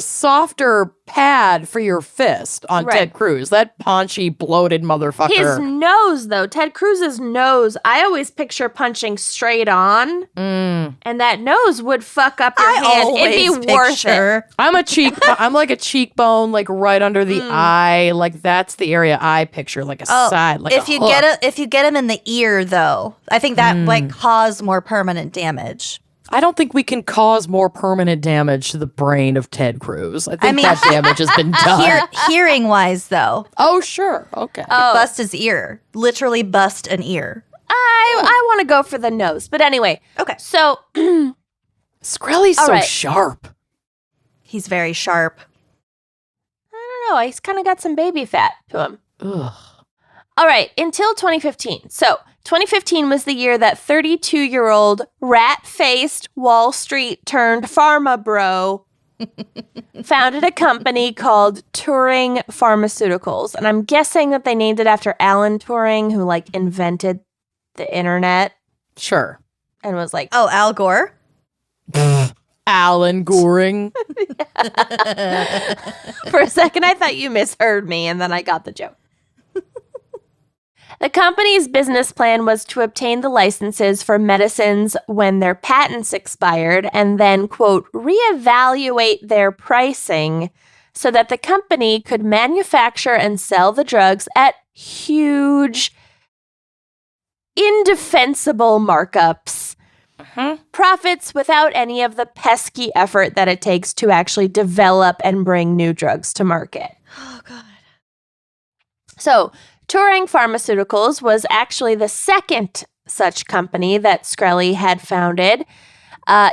softer pad for your fist on Right. Ted Cruz. That paunchy, bloated motherfucker. His nose, though. Ted Cruz's nose. I always picture punching straight on, and that nose would fuck up your hand. It'd be worth it. I'm like a cheekbone, like right under the eye. Like that's the area I picture, like a side. Like if a you hook. if you get him in the ear, though, I think that might cause more permanent damage. I don't think we can cause more permanent damage to the brain of Ted Cruz. I think mean- that damage has been done. Hearing wise, though, Oh, sure. Okay. bust his ear, literally bust an ear. I want to go for the nose. But anyway. Okay. So, Shkreli's All so right. sharp. He's very sharp. I don't know. He's kind of got some baby fat to him. Ugh. All right, until 2015. So 2015 was the year that 32-year-old rat-faced Wall Street turned pharma bro founded a company called Turing Pharmaceuticals. And I'm guessing that they named it after Alan Turing, who like invented the internet Sure. and was like, Oh, Al Gore? Alan Goring. for a second, I thought you misheard me, and then I got the joke. The company's business plan was to obtain the licenses for medicines when their patents expired and then, quote, reevaluate their pricing so that the company could manufacture and sell the drugs at huge, indefensible markups. Profits without any of the pesky effort that it takes to actually develop and bring new drugs to market. Oh, God. So, Turing Pharmaceuticals was actually the second such company that Shkreli had founded.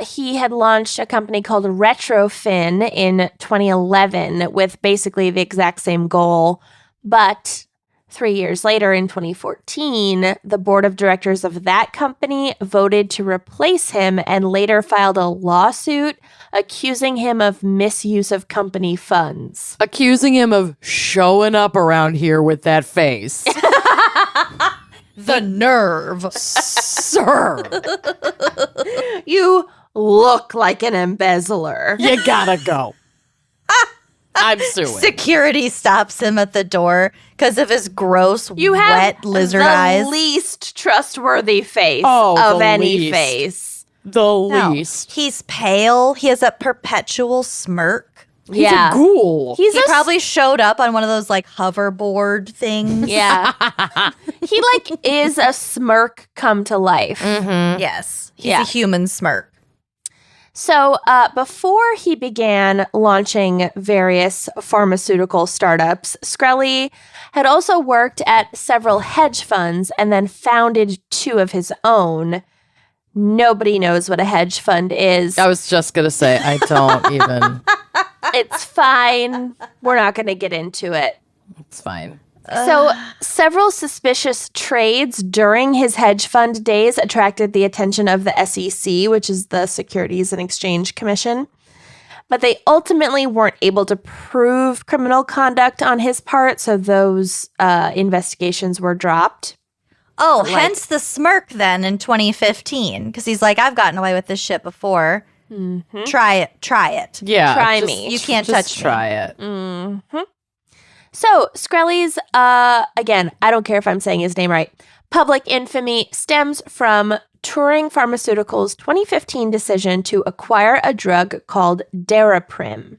He had launched a company called Retrofin in 2011 with basically the exact same goal. But 3 years later, in 2014, the board of directors of that company voted to replace him and later filed a lawsuit accusing him of misuse of company funds. Accusing him of showing up around here with that face. The nerve. Sir, You look like an embezzler. you gotta go. I'm suing. Security stops him at the door because of his gross, You have wet lizard the eyes. least trustworthy face Oh, of the any least. face. The No, least. he's pale. He has a perpetual smirk. He's a ghoul. He's He a probably showed up on one of those like hoverboard things. yeah. He like is a smirk come to life. Yes. He's Yeah. a human smirk. So before he began launching various pharmaceutical startups, Shkreli had also worked at several hedge funds and then founded 2 of his own. Nobody knows what a hedge fund is. I was just gonna say, I don't even. It's fine. We're not going to get into it. It's fine. So, several suspicious trades during his hedge fund days attracted the attention of the SEC, which is the Securities and Exchange Commission. But they ultimately weren't able to prove criminal conduct on his part, so those investigations were dropped. Oh, hence the smirk then in 2015. Because he's like, I've gotten away with this shit before. Try it. Try it. Yeah. Try just- me. You can't Just touch try it. So, Shkreli's, again, I don't care if I'm saying his name right, public infamy stems from Turing Pharmaceuticals' 2015 decision to acquire a drug called Daraprim.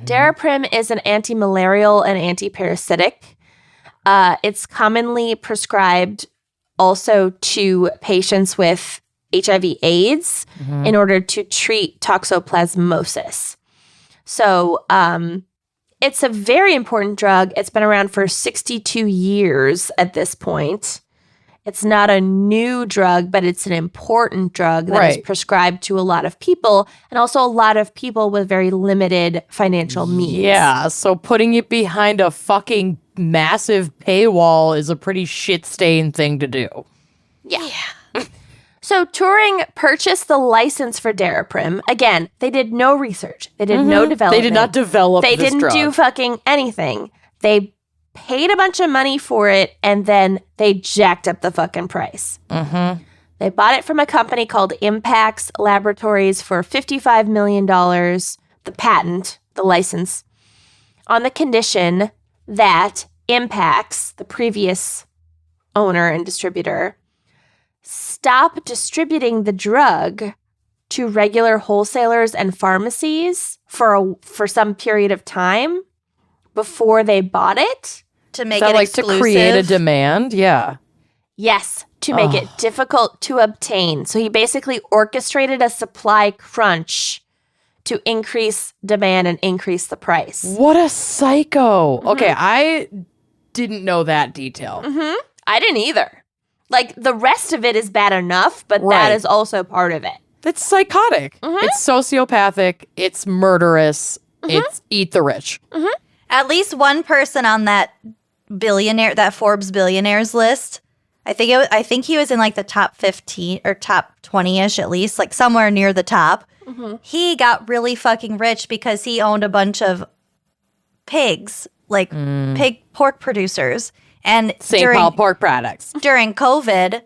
Daraprim is an anti-malarial and anti-parasitic. It's commonly prescribed also to patients with HIV/AIDS in order to treat toxoplasmosis. So it's a very important drug. It's been around for 62 years at this point. It's not a new drug, but it's an important drug that is Right. prescribed to a lot of people and also a lot of people with very limited financial means. Yeah. So putting it behind a fucking massive paywall is a pretty shit-stained thing to do. Yeah. So Turing purchased the license for Daraprim. Again, they did no research. They did no development. They did not develop They this didn't drug. do fucking anything. They paid a bunch of money for it, and then they jacked up the fucking price. They bought it from a company called Impax Laboratories for $55 million, the patent, the license, on the condition that Impax, the previous owner and distributor, stop distributing the drug to regular wholesalers and pharmacies for some period of time before they bought it. To make Is that it like exclusive. to create a demand? Yeah. Yes, to make it difficult to obtain. So he basically orchestrated a supply crunch to increase demand and increase the price. What a psycho. Okay, I didn't know that detail. I didn't either. Like, the rest of it is bad enough, but that Right. is also part of it. It's psychotic. It's sociopathic. It's murderous. It's eat the rich. At least one person on that billionaire, that Forbes billionaires list. I think he was in like the top 15 or top 20-ish at least, like somewhere near the top. He got really fucking rich because he owned a bunch of pigs, like pork producers And St. Paul pork products. during COVID,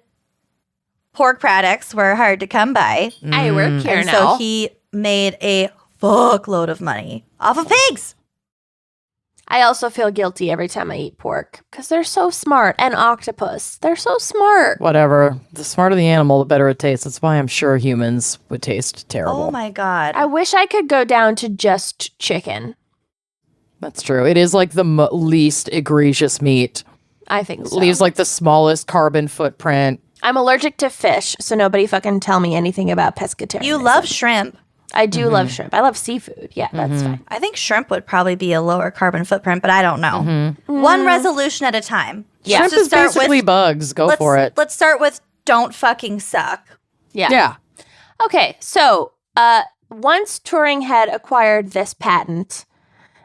pork products were hard to come by. I work here And now. so he made a fuckload of money off of pigs. I also feel guilty every time I eat pork because they're so smart. And octopus. They're so smart. Whatever. The smarter the animal, the better it tastes. That's why I'm sure humans would taste terrible. Oh my God. I wish I could go down to just chicken. That's true. It is like the least egregious meat. I think so. Leaves like the smallest carbon footprint. I'm allergic to fish, so nobody fucking tell me anything about pescatarianism. You love shrimp. I do love shrimp. I love seafood. Yeah, that's fine. I think shrimp would probably be a lower carbon footprint, but I don't know. One resolution at a time. Yeah. Shrimp Let's is start basically with- bugs. Go for it. Let's start with don't fucking suck. Yeah. Yeah. Okay, so once Turing had acquired this patent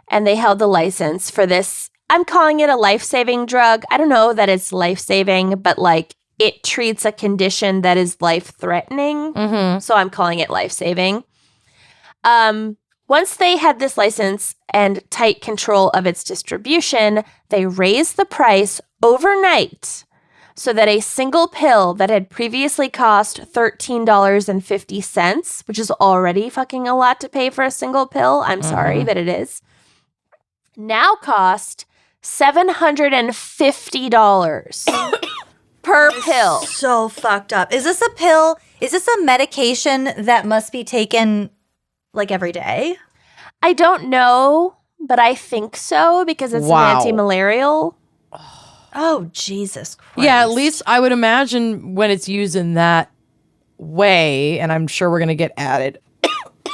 and they held the license for this, I'm calling it a life-saving drug. I don't know that it's life-saving, but like it treats a condition that is life-threatening. So I'm calling it life-saving. Once they had this license and tight control of its distribution, they raised the price overnight so that a single pill that had previously cost $13.50, which is already fucking a lot to pay for a single pill, I'm sorry, but it is, now cost $750 per pill. So fucked up. Is this a pill? Is this a medication that must be taken like every day? I don't know, but I think so because it's Wow. an anti-malarial. Oh, Jesus Christ. Yeah, at least I would imagine when it's used in that way, and I'm sure we're going to get added.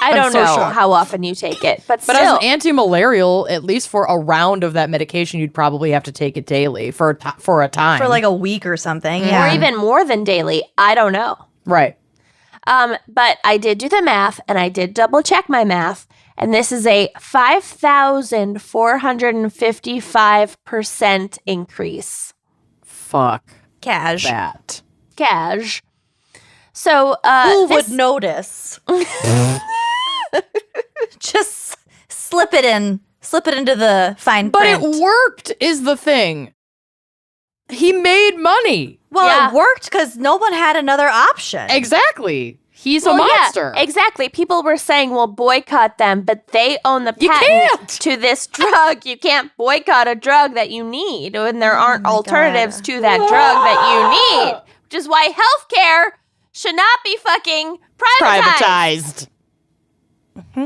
I don't so know shocked. how often you take it, but But still. as an anti-malarial, at least for a round of that medication, you'd probably have to take it daily for a time. For like a week or something. or Yeah. even more than daily. I don't know. Right. But I did do the math and I did double check my math. And this is a 5,455% increase. Fuck Cash. that. Cash. So, Who this- would notice? Just slip it in. Slip it into the fine But print. it worked is the thing. He made money. Well, Yeah. it worked because no one had another option. Exactly. He's a Well, yeah, monster. exactly. People were saying, well, boycott them, but they own the You patent can't. to this drug. You can't boycott a drug that you need when there aren't my alternatives God. to that drug that you need, which is why healthcare should not be fucking privatized.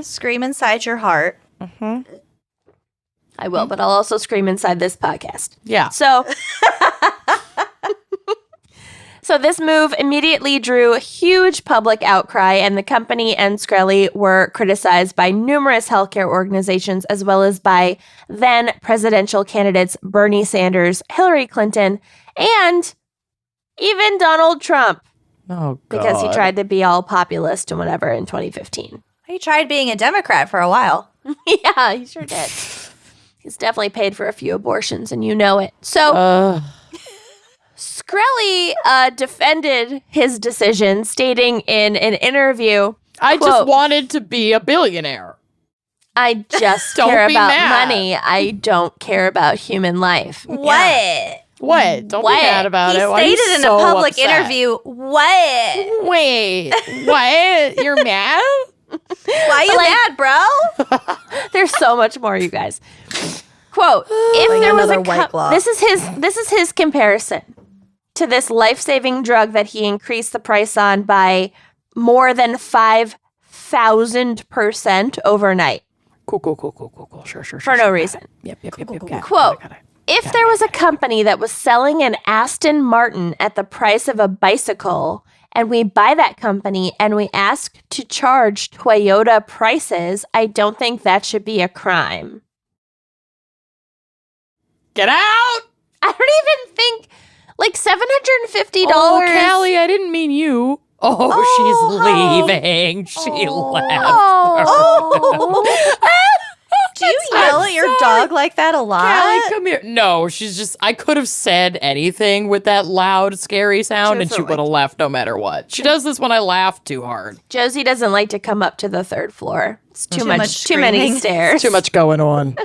Scream inside your heart. I will, but I'll also scream inside this podcast. Yeah. So, so this move immediately drew a huge public outcry, and the company and Shkreli were criticized by numerous healthcare organizations, as well as by then presidential candidates Bernie Sanders, Hillary Clinton, and even Donald Trump, Oh, God. because he tried to be all populist and whatever in 2015. He tried being a Democrat for a while. Yeah, he sure did. He's definitely paid for a few abortions, and you know it. So, Shkreli defended his decision, stating in an interview, I just quote, wanted to be a billionaire. I just Don't care be about mad. money. I don't care about human life. What? What? Don't What? be mad about He it. Why are you stated in so a public upset? interview, what? Wait, what? You're mad? Why you Like- mad, bro? There's so much more, you guys. Quote, if Like there was a another White Claw. this is his comparison to this life-saving drug that he increased the price on by more than 5,000% overnight Cool. Sure. for no reason. Yep. Quote, if there was a company that was selling an Aston Martin at the price of a bicycle, and we buy that company and we ask to charge Toyota prices, I don't think that should be a crime. Get out! I don't even think, like, $750. Oh, Callie, I didn't mean you. Oh, she's leaving. She left. Oh. Do you yell at your dog like that a lot? Callie, come here. No, she's just, I could have said anything with that loud, scary sound, and she Truthfully. would have left no matter what. She does this when I laugh too hard. Josie doesn't like to come up to the third floor. It's too much too many screaming. stairs. Too much going on.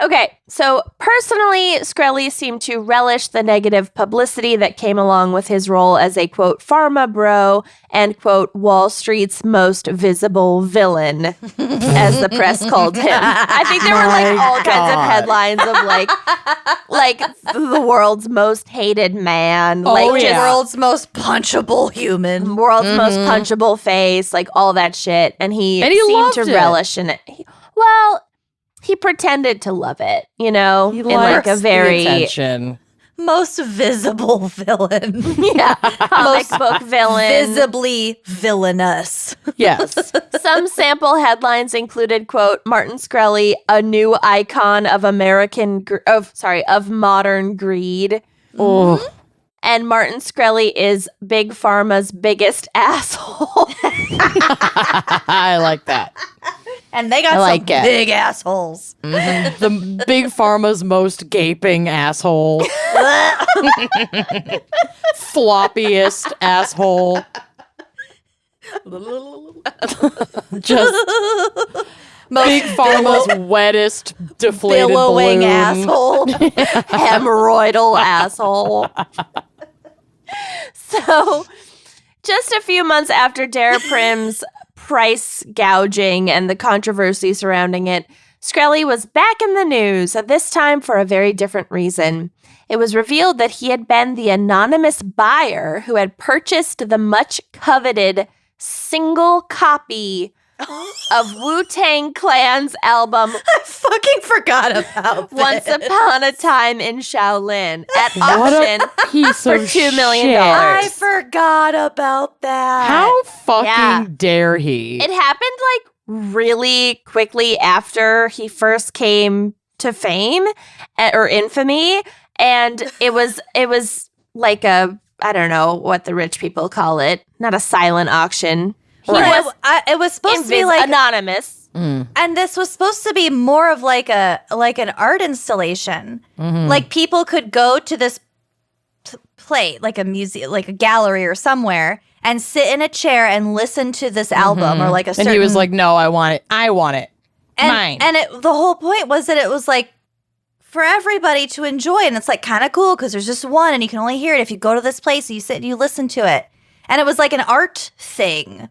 Okay. So personally, Shkreli seemed to relish the negative publicity that came along with his role as a, quote, pharma bro and, quote, Wall Street's most visible villain, as the press called him. I think there were like all kinds of headlines of like the world's most hated man, world's most punchable human, world's most punchable face, like all that shit. And he seemed loved to it. relish in it. He pretended to love it, you know, He in like a likes the very attention. most visible villain. comic book villain. Visibly villainous. Yes. Some sample headlines included, quote, Martin Shkreli, a new icon of of modern greed. Oh. And Martin Shkreli is Big Pharma's biggest asshole. I like that. And they got some big assholes. The Big Pharma's most gaping asshole. Floppiest asshole. Just Big Pharma's wettest deflated Billowing balloon. asshole. Hemorrhoidal asshole. So, just a few months after Daraprim's price gouging and the controversy surrounding it, Shkreli was back in the news, this time for a very different reason. It was revealed that he had been the anonymous buyer who had purchased the much-coveted single copy of Wu-Tang Clan's album I fucking forgot about this. Once Upon a Time in Shaolin at What auction a piece for of $2 million. shit. I forgot about that. How fucking Yeah. dare he? It happened like really quickly after he first came to fame or infamy, and it was like a, I don't know what the rich people call it, not a silent auction. It was supposed to be like anonymous. And this was supposed to be more of like an art installation. Like people could go to this play, like a museum, like a gallery or somewhere, and sit in a chair and listen to this album or like a certain. And he was like, "No, I want it. I want it. Mine." And the whole point was that it was like for everybody to enjoy, and it's like kind of cool because there's just one, and you can only hear it if you go to this place and you sit and you listen to it, and it was like an art thing.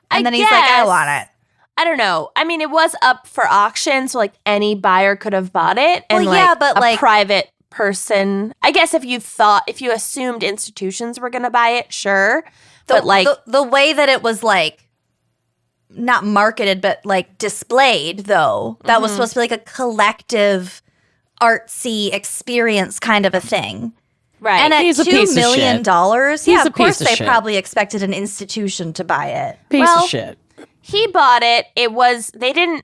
And then he's like, I want it. I don't know. I mean, it was up for auction, so like any buyer could have bought it. And Well, yeah, but a like private person. I guess if you assumed institutions were going to buy it, sure. But like the way that it was like not marketed, but like displayed, though, that was supposed to be like a collective artsy experience kind of a thing. right. And at He's a $2 piece of million, shit. yeah, a of course piece of they shit. probably expected an institution to buy it. Piece of shit. He bought it.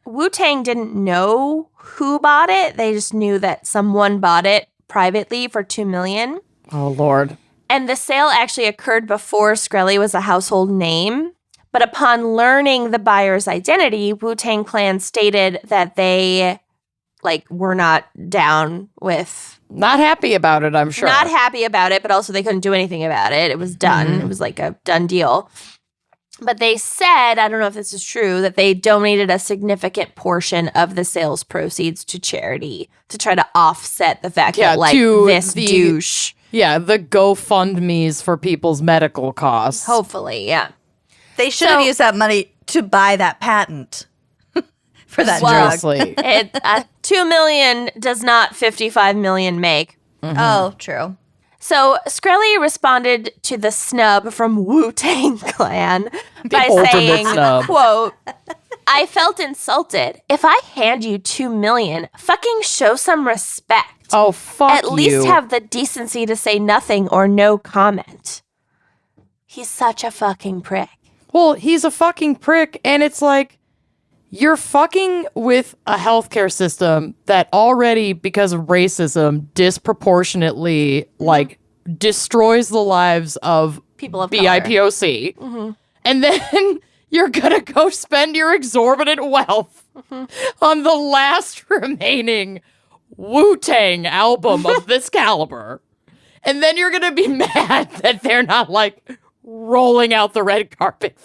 Wu-Tang didn't know who bought it. They just knew that someone bought it privately for $2 million. Oh Lord. And the sale actually occurred before Shkreli was a household name. But upon learning the buyer's identity, Wu-Tang Clan stated that they were not down with, Not happy about it, I'm sure. not happy about it, but also they couldn't do anything about it. It was done. It was like a done deal. But they said, I don't know if this is true, that they donated a significant portion of the sales proceeds to charity to try to offset the fact that to this the- douche. Yeah, the GoFundMe's for people's medical costs. Hopefully, yeah. They should have used that money to buy that patent for that drug. Seriously. 2 million does not 55 million make. Oh, true. So Shkreli responded to the snub from Wu-Tang Clan by ultimate saying, snub. quote, I felt insulted. If I hand you 2 million, fucking show some respect. Oh, fuck At least you. have the decency to say nothing or no comment. He's such a fucking prick. Well, he's a fucking prick, and it's like, you're fucking with a healthcare system that already, because of racism, disproportionately, destroys the lives of People of color. BIPOC. And then you're gonna go spend your exorbitant wealth on the last remaining Wu-Tang album of this caliber. And then you're gonna be mad that they're not, rolling out the red carpet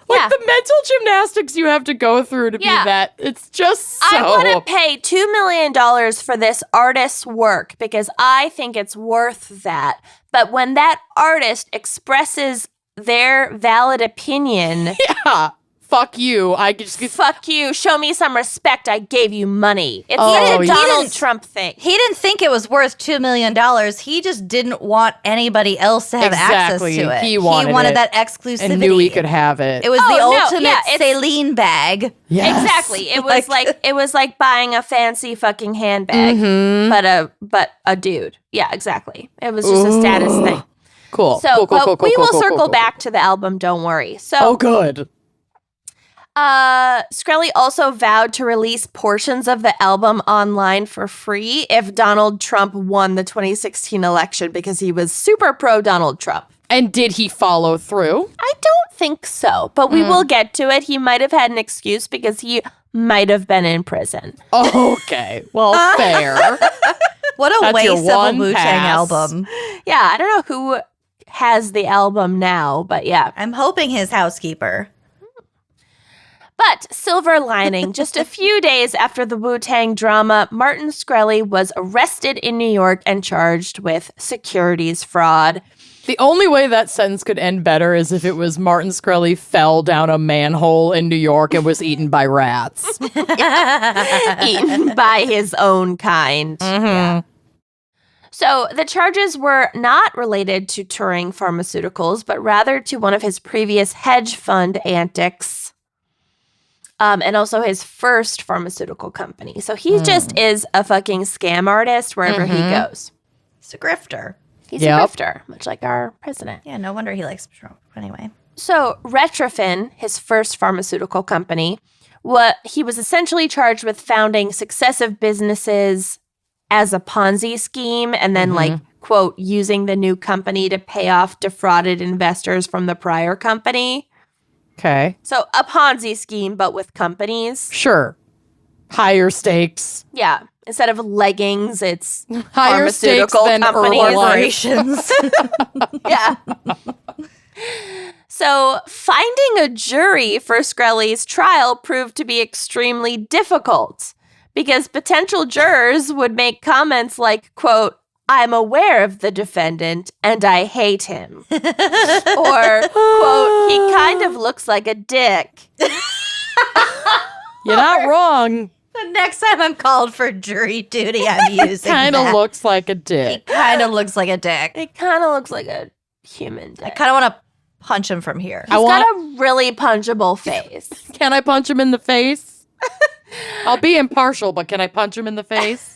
Like the mental gymnastics you have to go through to be that. It's just so. I want to pay $2 million for this artist's work because I think it's worth that. But when that artist expresses their valid opinion. Yeah. Fuck you. I just fuck you. Show me some respect. I gave you money. It's a Donald Trump thing. He didn't think it was worth $2 million. He just didn't want anybody else to have access to it. He wanted that exclusivity. And knew he could have it. It was the ultimate saline bag. Yes. Exactly. It was it was like buying a fancy fucking handbag, but a dude. Yeah, exactly. It was just a status thing. Cool. So, cool, we will circle back to the album. Don't worry. So, good. Shkreli also vowed to release portions of the album online for free if Donald Trump won the 2016 election because he was super pro Donald Trump. And did he follow through? I don't think so, but we will get to it. He might have had an excuse because he might have been in prison. Okay. Well, fair. What a waste of a Wu-Tang album. Yeah, I don't know who has the album now, but yeah. I'm hoping his housekeeper. But silver lining, just a few days after the Wu-Tang drama, Martin Shkreli was arrested in New York and charged with securities fraud. The only way that sentence could end better is if it was Martin Shkreli fell down a manhole in New York and was eaten by rats. Eaten by his own kind. Mm-hmm. Yeah. So the charges were not related to Turing Pharmaceuticals, but rather to one of his previous hedge fund antics. And also his first pharmaceutical company. So he just is a fucking scam artist wherever he goes. He's a grifter. He's a grifter, much like our president. Yeah, no wonder he likes Trump. Anyway. So Retrofin, his first pharmaceutical company, he was essentially charged with founding successive businesses as a Ponzi scheme and then quote, using the new company to pay off defrauded investors from the prior company. Okay. So a Ponzi scheme, but with companies. Sure. Higher stakes. Yeah. Instead of leggings, it's higher pharmaceutical stakes than companies. Corporations. Yeah. So finding a jury for Shkreli's trial proved to be extremely difficult because potential jurors would make comments like, quote, I'm aware of the defendant and I hate him. Or, quote, he kind of looks like a dick. You're not wrong. The next time I'm called for jury duty, I'm using Kind of looks like a dick. He kind of looks like a dick. It kind of looks like a human dick. I kind of want to punch him from here. He's got a really punchable face. Can I punch him in the face? I'll be impartial, but can I punch him in the face?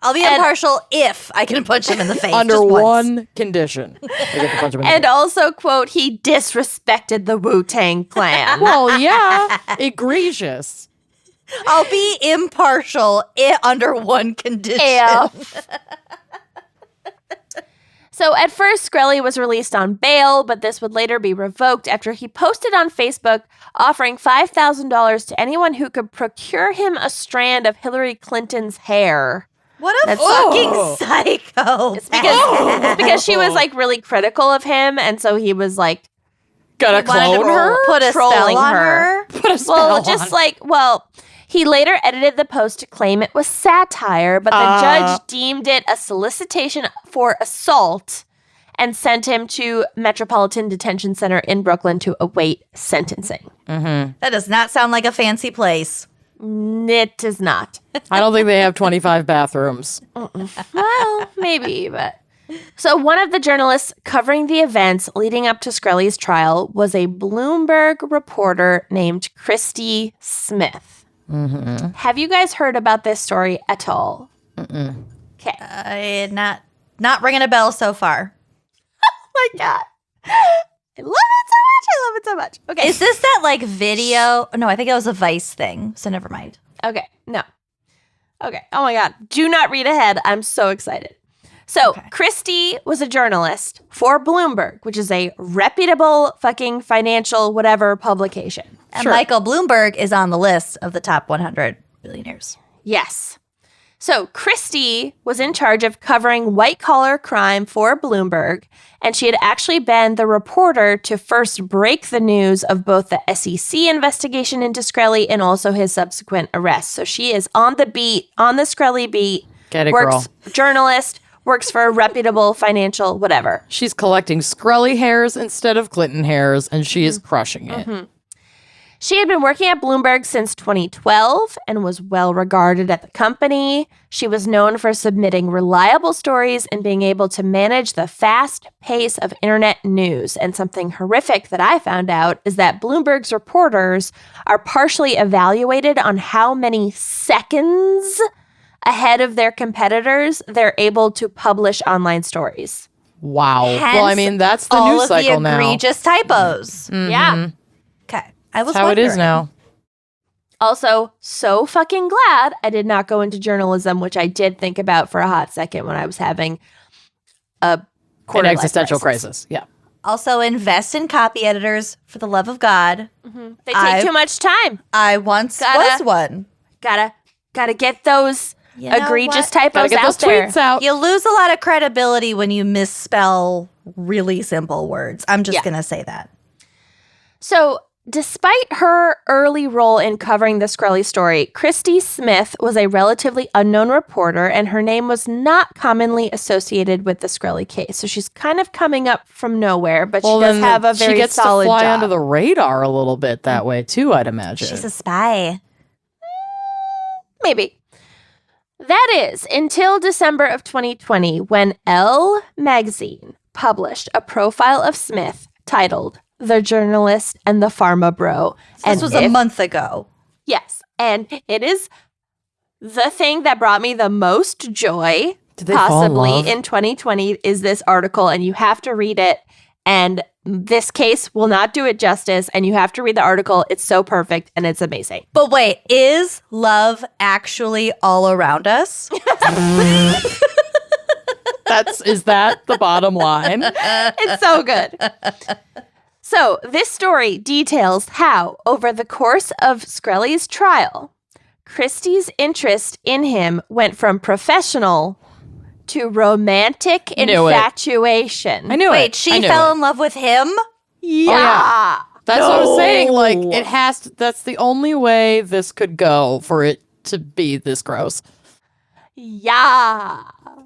I'll be impartial if I can punch him in the face. Under just one condition. I get to punch him in the And face. also, quote, he disrespected the Wu-Tang Clan. Well, yeah. Egregious. I'll be impartial under one condition. So at first, Shkreli was released on bail, but this would later be revoked after he posted on Facebook offering $5,000 to anyone who could procure him a strand of Hillary Clinton's hair. What a fucking psycho. Because she was like really critical of him, and so he was like, Gotta clone her? Put a spell on her. Put a spell on he later edited the post to claim it was satire, but the judge deemed it a solicitation for assault and sent him to Metropolitan Detention Center in Brooklyn to await sentencing. Mm-hmm. That does not sound like a fancy place. It is not. I don't think they have 25 bathrooms. Well, maybe, but... So one of the journalists covering the events leading up to Shkreli's trial was a Bloomberg reporter named Christy Smith. Mm-hmm. Have you guys heard about this story at all? Okay. Not ringing a bell so far. Oh my God. I love it so much. Okay. Is this that like video? No, I think it was a Vice thing. So never mind. Okay. No. Okay. Oh my God. Do not read ahead. I'm so excited. So Christy was a journalist for Bloomberg, which is a reputable fucking financial whatever publication. And Michael Bloomberg is on the list of the top 100 billionaires. Yes. So Christie was in charge of covering white-collar crime for Bloomberg, and she had actually been the reporter to first break the news of both the SEC investigation into Shkreli and also his subsequent arrest. So she is on the beat, on the Shkreli beat. Get it, works, girl. Journalist, works for a reputable financial whatever. She's collecting Shkreli hairs instead of Clinton hairs, and she is crushing it. She had been working at Bloomberg since 2012 and was well regarded at the company. She was known for submitting reliable stories and being able to manage the fast pace of internet news. And something horrific that I found out is that Bloomberg's reporters are partially evaluated on how many seconds ahead of their competitors they're able to publish online stories. Wow. Hence, well, I mean, that's the all news of cycle the now. egregious typos. Yeah. Okay. I was That's how it is wondering. now. Also, so fucking glad I did not go into journalism, which I did think about for a hot second when I was having a An quarter-life existential crisis. Yeah. Also, invest in copy editors for the love of God. They take too much time. I once Gotta- was one. Gotta get those You know egregious what? Gotta typos get out those there. tweets out. You lose a lot of credibility when you misspell really simple words. I'm just going to say that. So, despite her early role in covering the Shkreli story, Christy Smith was a relatively unknown reporter, and her name was not commonly associated with the Shkreli case. So she's kind of coming up from nowhere, but she does then have a very she gets solid to fly job. under the radar a little bit that way too, I'd imagine. She's a spy. Maybe. That is until December of 2020 when Elle magazine published a profile of Smith titled The Journalist and the Pharma Bro. This was a month ago. Yes. And it is the thing that brought me the most joy Did they fall in possibly love? in 2020 is this article, and you have to read it. And this case will not do it justice, and you have to read the article. It's so perfect, and it's amazing. But wait, is love actually all around us? Is that the bottom line? It's so good. So, this story details how, over the course of Shkreli's trial, Christie's interest in him went from professional to romantic Knew it. infatuation. I knew it. Wait, she fell in love with him? Yeah. That's what I'm saying. Like, it has to, that's the only way this could go for it to be this gross. Yeah.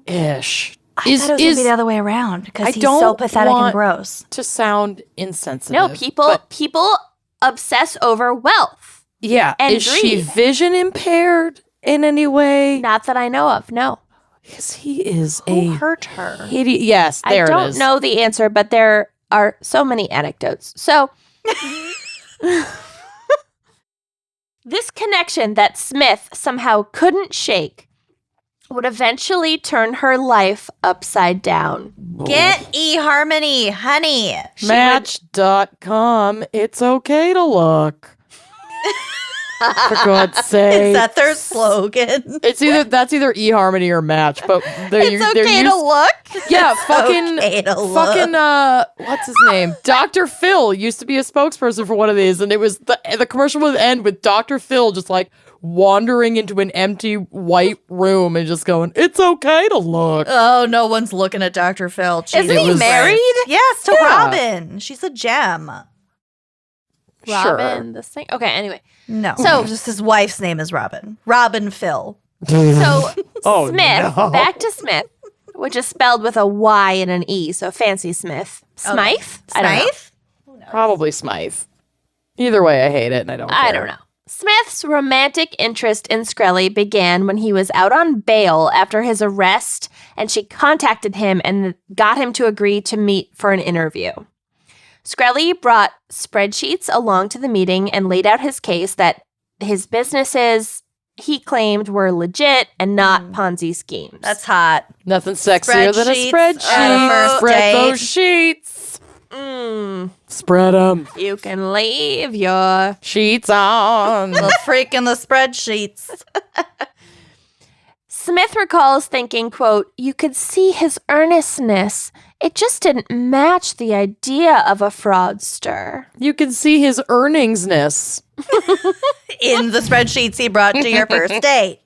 Ish. I thought it was going to be the other way around because he's so don't pathetic and want- gross. To sound insensitive. No, people obsess over wealth. Yeah. and Is she greed. vision impaired in any way? Not that I know of, no. Because he is Who a hurt her? hideous. Yes, there I it don't is. know the answer, but there are so many anecdotes. So, this connection that Smith somehow couldn't shake would eventually turn her life upside down. Get eHarmony, honey. Match.com. It's okay to look. For God's sake. Is that their slogan? That's either eHarmony or Match, but It's okay to look. Yeah, fucking okay to look. what's his name? Dr. Phil used to be a spokesperson for one of these, and it was the commercial would end with Dr. Phil just like wandering into an empty white room and just going, "It's okay to look." Oh, no one's looking at Dr. Phil. Isn't he Jesus married? Christ. Yes, to Yeah. Robin. She's a gem. Robin, this thing. Okay, anyway. No. So- just his wife's name is Robin. Robin Phil. So, Oh, Smith, no. back to Smith, which is spelled with a Y and an E, so fancy Smith. Smythe? I don't know. Smythe? Probably Smythe. Either way, I hate it and I don't care. I don't know. Smith's romantic interest in Shkreli began when he was out on bail after his arrest, and she contacted him and got him to agree to meet for an interview. Shkreli brought spreadsheets along to the meeting and laid out his case that his businesses, he claimed, were legit and not Ponzi schemes. That's hot. Nothing sexier than a Spreadsheets spreadsheet. on a first Spread date. those sheets. Mm, Spread them. you can leave your... Sheets on. The freak in the spreadsheets. Smith recalls thinking, quote, "You could see his earnestness. It just didn't match the idea of a fraudster." You can see his earningsness. In the spreadsheets he brought to your first date.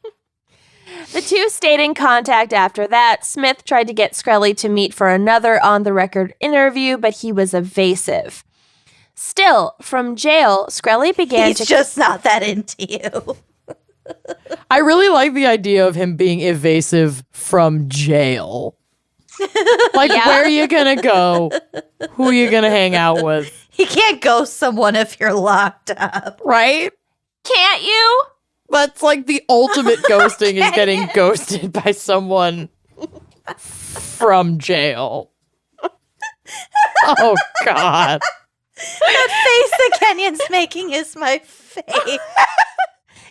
The two stayed in contact after that. Smith tried to get Shkreli to meet for another on-the-record interview, but he was evasive. Still, from jail, Shkreli began He's just not that into you. I really like the idea of him being evasive from jail. Like, where are you gonna go? Who are you gonna hang out with? You can't ghost someone if you're locked up. Right? Can't you? That's like the ultimate ghosting is getting ghosted by someone from jail. Oh, God. That face that Kenyon's making is my face.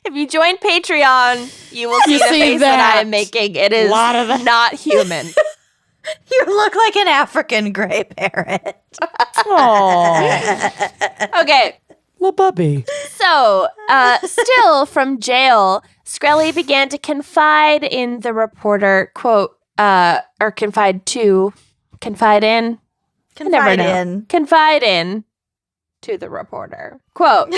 If you join Patreon, you will see You the see face that that. I am making. It is Lot of that. not human. You look like an African gray parrot. Aww. Okay. Little puppy. So, still from jail, Shkreli began to confide in the reporter, quote, or confide in. I never know. Confide in to the reporter. Quote,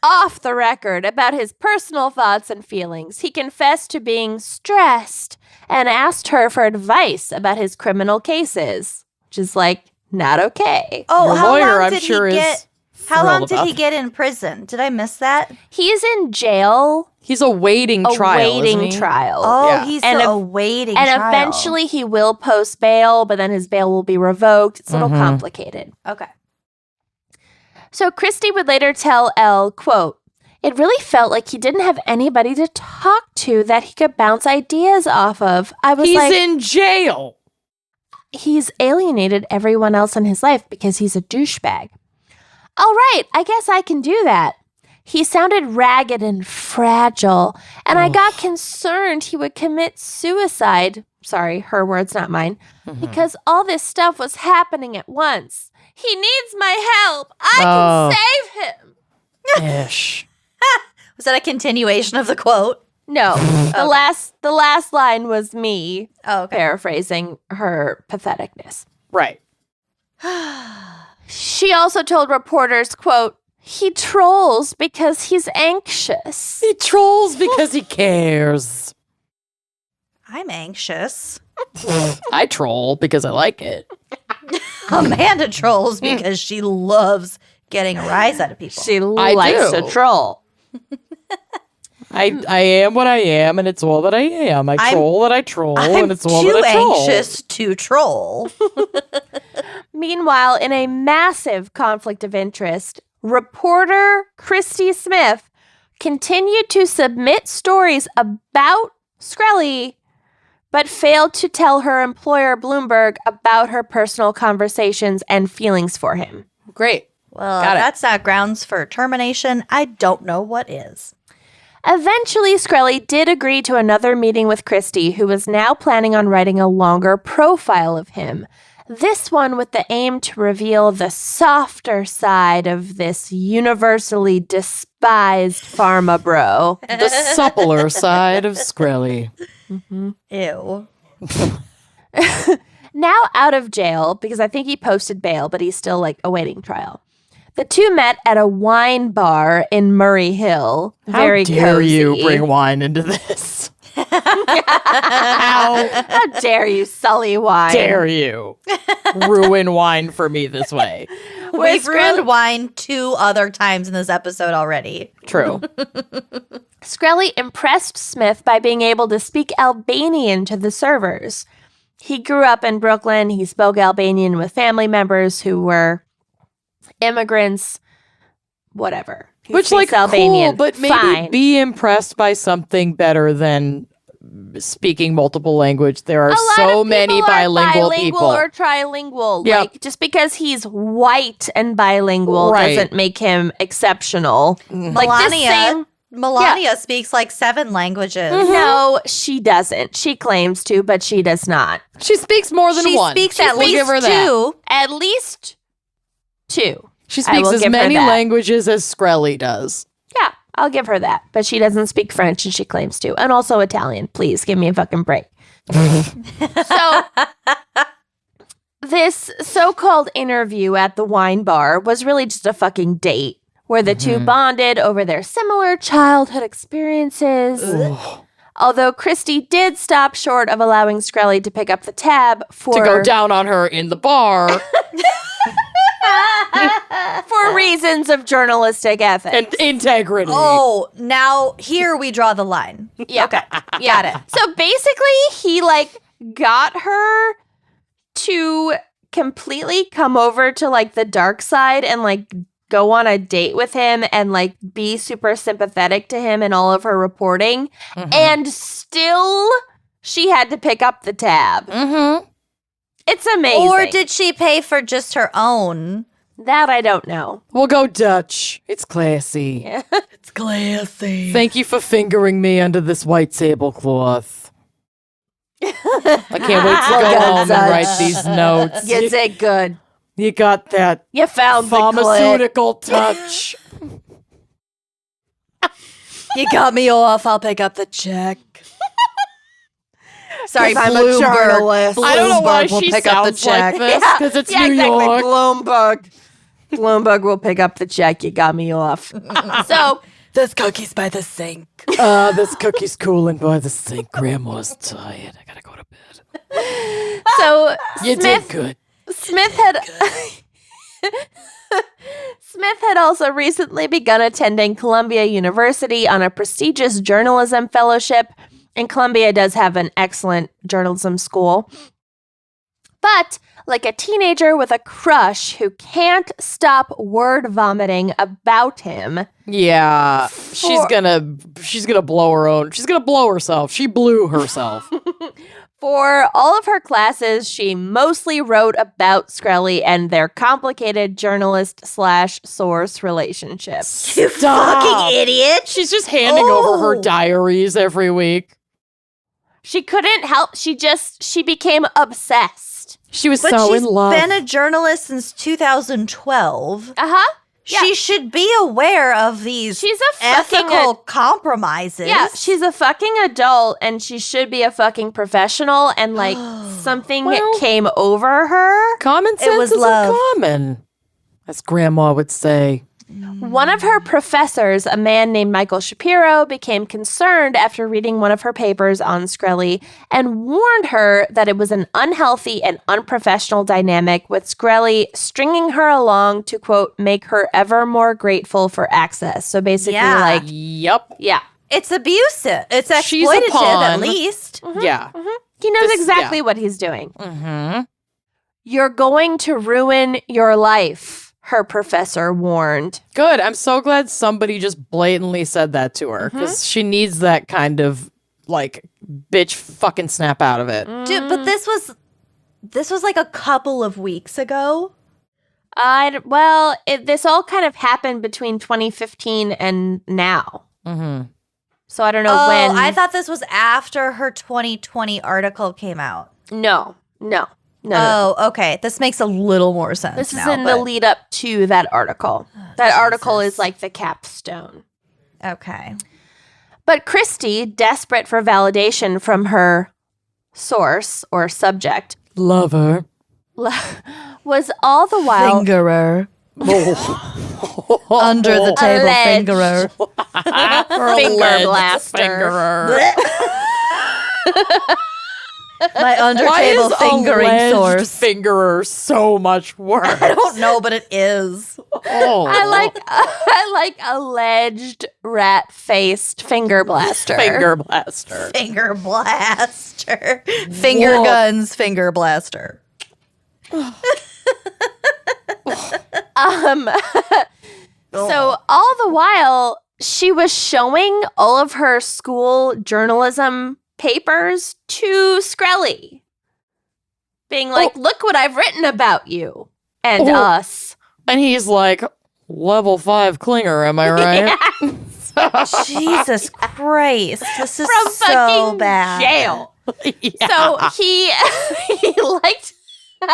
off the record about his personal thoughts and feelings, he confessed to being stressed and asked her for advice about his criminal cases, which is like not okay. Oh, Your how lawyer, long I'm did sure, he is get? How long thrilled did about he that. get in prison? Did I miss that? He's in jail He's awaiting trial. awaiting Isn't he? trial. Oh, Yeah. he's And still ev- awaiting And trial. eventually he will post bail, but then his bail will be revoked. It's a little complicated. Okay. So Christy would later tell Elle, quote, it really felt like he didn't have anybody to talk to that he could bounce ideas off of. I was He's like, in jail. he's alienated everyone else in his life because he's a douchebag. All right, I guess I can do that. He sounded ragged and fragile, and I got concerned he would commit suicide. Sorry, her words, not mine. Because all this stuff was happening at once. He needs my help. I can save him. Ish. Was that a continuation of the quote? No, the last line was me Oh, okay. paraphrasing her patheticness. Right. She also told reporters, quote, he trolls because he's anxious. He trolls because he cares. I'm anxious. I troll because I like it. Amanda trolls because she loves getting a rise out of people. She I likes do. to troll. I am what I am, and it's all that I am. I troll that I troll, I'm and it's all too that I troll. anxious to troll. Meanwhile, in a massive conflict of interest, reporter Christy Smith continued to submit stories about Shkreli, but failed to tell her employer Bloomberg about her personal conversations and feelings for him. Great. Well, Got it. if that's not grounds for termination, I don't know what is. Eventually, Shkreli did agree to another meeting with Christy, who was now planning on writing a longer profile of him. This one with the aim to reveal the softer side of this universally despised pharma bro. The suppler side of Shkreli. Ew. Now out of jail, because I think he posted bail, but he's still like awaiting trial. The two met at a wine bar in Murray Hill. Very How dare cozy. you bring wine into this? How dare you sully wine? Dare you ruin wine for me this way? We've ruined wine 2 other times in this episode already. True. Shkreli impressed Smith by being able to speak Albanian to the servers. He grew up in Brooklyn. He spoke Albanian with family members who were immigrants, whatever. He Which, speaks like, Albanian. cool, but maybe Fine. be impressed by something better than speaking multiple language. There are A lot so of many people are bilingual people. or trilingual. Yep. Like, just because he's white and bilingual Right. doesn't make him exceptional. Like this Melania speaks like 7 languages. No, she doesn't. She claims to, but she does not. She speaks more than She one. speaks We'll at least give her that. 2. At least 2. She I speaks will as give her many that. languages as Shkreli does. Yeah, I'll give her that. But she doesn't speak French and she claims to. And also Italian. Please give me a fucking break. So, this so-called interview at the wine bar was really just a fucking date where the two bonded over their similar childhood experiences. Although Christy did stop short of allowing Shkreli to pick up the tab for To go down on her in the bar. for reasons of journalistic ethics. And integrity. Oh, now here we draw the line. Yeah. Okay. Yeah. Got it. So basically, he like got her to completely come over to like the dark side and like go on a date with him and like be super sympathetic to him in all of her reporting. Mhm. And still, she had to pick up the tab. Mm-hmm. It's amazing. Or did she pay for just her own? That I don't know. We'll go Dutch. It's classy. Yeah. It's classy. Thank you for fingering me under this white tablecloth. I can't wait to go home and write these notes. You did good. You got that You found the clip. pharmaceutical touch. You got me off. I'll pick up the check. Sorry, 'Cause I'm a Bloomberg. journalist. I don't know why Bloomberg will she pick up the sounds like check. this, because it's Yeah, New exactly. York. Bloomberg will pick up the check. You got me off. So There's cookies by the sink. This cookie's cooling by the sink. Grandma's tired. I gotta go to bed. you Did good. Smith had also recently begun attending Columbia University on a prestigious journalism fellowship, and Columbia does have an excellent journalism school. But like a teenager with a crush who can't stop word vomiting about him, Yeah, she's gonna blow her own. She's gonna blow herself. She blew herself. for all of her classes, she mostly wrote about Shkreli and their complicated journalist/source relationship. You fucking idiot. She's just handing over her Oh. diaries every week. She couldn't help. She became obsessed. She was But so she's in love. been a journalist since 2012. Uh-huh. Yeah. She should be aware of these She's a fucking ethical compromises. Yeah, she's a fucking adult and she should be a fucking professional, and like something Well- came over her. Common sense was is love. common, as Grandma would say. One of her professors, a man named Michael Shapiro, became concerned after reading one of her papers on Shkreli and warned her that it was an unhealthy and unprofessional dynamic, with Shkreli stringing her along to, quote, make her ever more grateful for access. So basically, Yeah. like, Yep. yeah. It's abusive. It's She's a exploitative, at pawn. least. Yeah. He knows This- exactly what he's doing. Mm-hmm. You're going to ruin your life, her professor warned. Good. I'm so glad somebody just blatantly said that to her, because she needs that kind of like bitch fucking snap out of it. Dude, but this was like a couple of weeks ago. This all kind of happened between 2015 and now. Mm-hmm. So I don't know when. I thought this was after her 2020 article came out. No. Oh, okay. This makes a little more sense. This is now, in the but- lead up to that article. That article is like the capstone. Okay. But Christy, desperate for validation from her source or subject, Lover. was all the while Fingerer. Oh. Under the table Alleged. fingerer. finger Alleged blaster. fingerer. My under Why table is fingering alleged source. fingerer so much worse? I don't know, but it is. Oh. I like alleged rat-faced finger blaster. finger blaster. Finger blaster. Finger Whoa. guns, finger blaster. So all the while, she was showing all of her school journalism papers to Shkreli, being like, "Look what I've written about you and Oh. us." And he's like, level 5 clinger, am I right? Jesus Christ. This is From so fucking bad. jail. Yeah. So he liked. This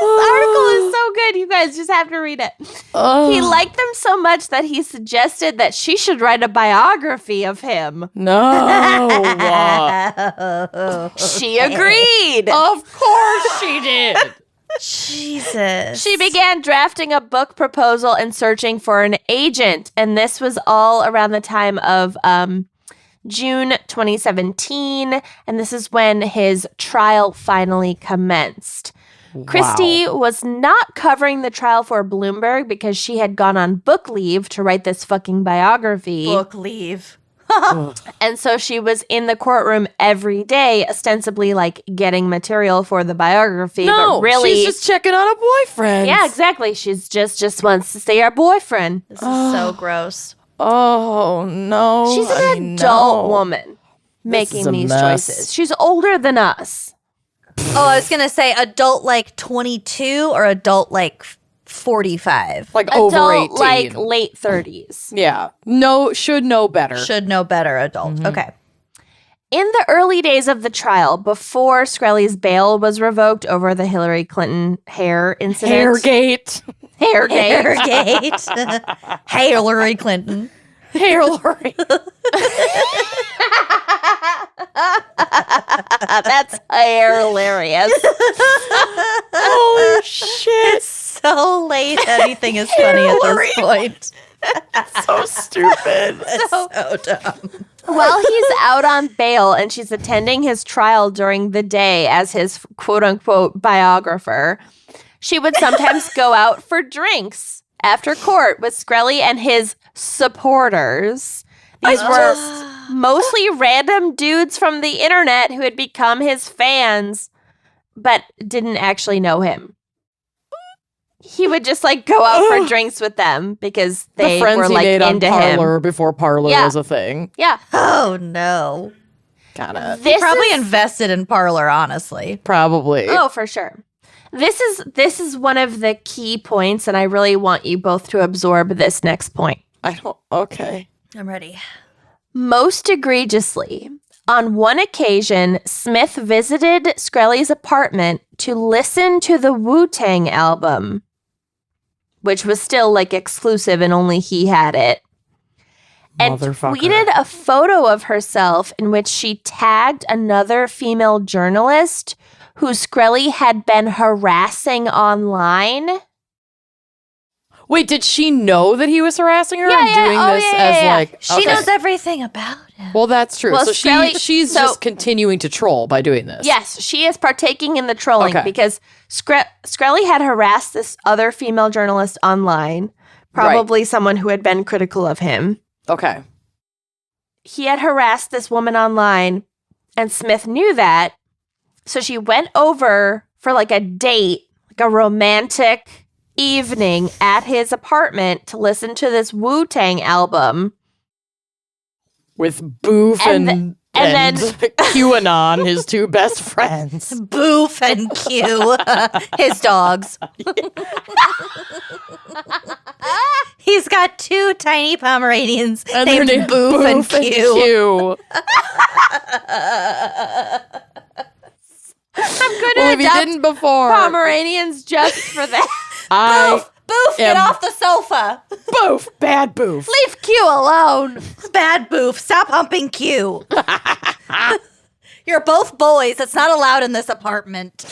article is so good. You guys just have to read it. Oh. He liked them so much that he suggested that she should write a biography of him. No. She agreed. Of course she did. Jesus. She began drafting a book proposal and searching for an agent. And this was all around the time of June 2017, and this is when his trial finally commenced. Christie was not covering the trial for Bloomberg because she had gone on book leave to write this fucking biography. Book leave. And so she was in the courtroom every day, ostensibly like getting material for the biography. No, but really, she's just checking on a boyfriend. yeah, exactly. She's just wants to see our boyfriend. This is so gross. Oh, no. She's I an adult know. woman making is a these mess. choices. She's older than us. Oh, I was going to say adult like 22 or adult like 45. Like over 18. Adult, like late 30s. Yeah. No, should know better. Should know better adult. Okay. In the early days of the trial, before Shkreli's bail was revoked over the Hillary Clinton hair incident. Hairgate. Hairgate. Hairgate. Hillary Clinton. Hillary. That's hilarious. Holy shit. So late. Anything is funny at this point. So stupid. It's so dumb. While he's out on bail and she's attending his trial during the day as his quote-unquote biographer, she would sometimes go out for drinks after court with Shkreli and his supporters. These were mostly random dudes from the internet who had become his fans, but didn't actually know him. He would just like go out for drinks with them because they The friends were he like made on into Parler him. before Parler Yeah. was a thing. Yeah. Oh, no. Got it. This Probably is- invested in Parlor, honestly. Probably. Oh, for sure. This is one of the key points, and I really want you both to absorb this next point. I don't. Okay. I'm ready. Most egregiously, on one occasion, Smith visited Shkreli's apartment to listen to the Wu-Tang album, which was still like exclusive and only he had it. And Motherfucker. tweeted a photo of herself in which she tagged another female journalist who Shkreli had been harassing online. Wait, did she know that he was harassing her and doing this as like? She okay. knows everything about him. Well, that's true. Well, so Shkreli- she's so- just continuing to troll by doing this. Yes, she is partaking in the trolling Okay. because Shkreli had harassed this other female journalist online, probably someone who had been critical of him. Okay. He had harassed this woman online, and Smith knew that. So she went over for like a date, like a romantic evening at his apartment to listen to this Wu-Tang album. With Boof And and then- QAnon, his two best friends. Boof and Q, his dogs. He's got two tiny Pomeranians And they're named Boof and Q. I'm going Well, to if you adopt didn't before, Pomeranians just for that. Boof, get am- off the sofa. Boof, bad Boof. Leave Q alone. Bad Boof, stop humping Q. You're both boys. It's not allowed in this apartment.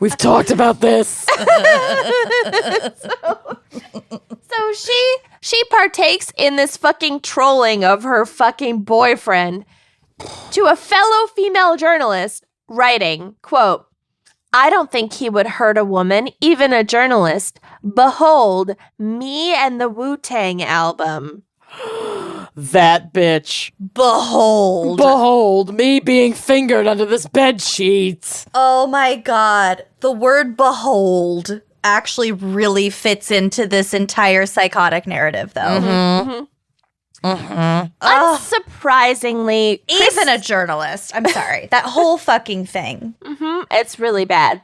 We've talked about this. So she partakes in this fucking trolling of her fucking boyfriend to a fellow female journalist writing, quote, "I don't think he would hurt a woman, even a journalist. Behold, me and the Wu-Tang album." That bitch. Behold me being fingered under this bed sheet. Oh my God. The word behold actually really fits into this entire psychotic narrative, though. Unsurprisingly, Even a journalist. I'm sorry. That whole fucking thing. it's really bad.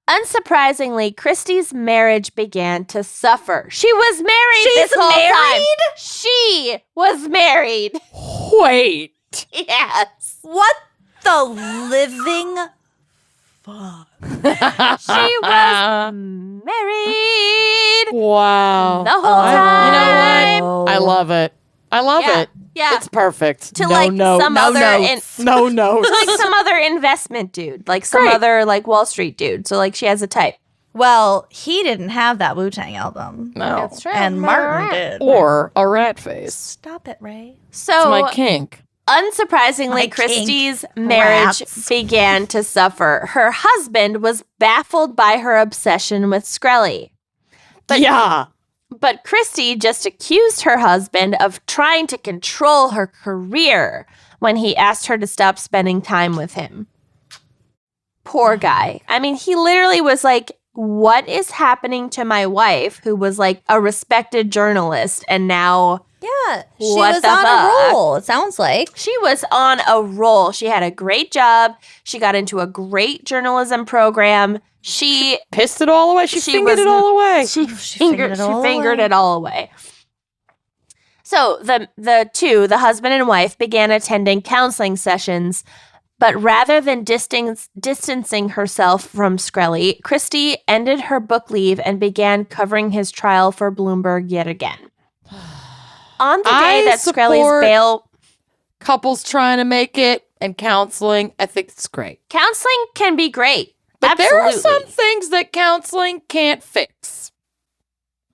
Unsurprisingly, Christie's marriage began to suffer. She was married She's this whole time. married? She was married. Wait. Yes. What the living? She was married Wow. the whole time. You know what? I love it. I love Yeah. it. Yeah. It's perfect. To no like notes. some no other notes. No notes. like some other investment dude, like some Great. other like Wall Street dude. So like she has a type. Well, he didn't have that Wu-Tang album. No. That's true. And Martin did. Or a rat face. Stop it, Ray. So It's my kink. Unsurprisingly, My Christy's kink. marriage Rats. began to suffer. Her husband was baffled by her obsession with Shkreli. But Christy just accused her husband of trying to control her career when he asked her to stop spending time with him. Poor guy. I mean, he literally was like, what is happening to my wife, who was like a respected journalist, and now... Yeah, she What was the on fuck? a roll, it sounds like. She was on a roll. She had a great job. She got into a great journalism program. She Pissed it all away. She fingered it all away. She fingered it all away. it all away. So the husband and wife, began attending counseling sessions, but rather than distancing herself from Shkreli, Christy ended her book leave and began covering his trial for Bloomberg yet again. On the day that Shkreli's bail... Couples trying to make it and counseling, I think it's great. Counseling can be great. But Absolutely. there are some things that counseling can't fix.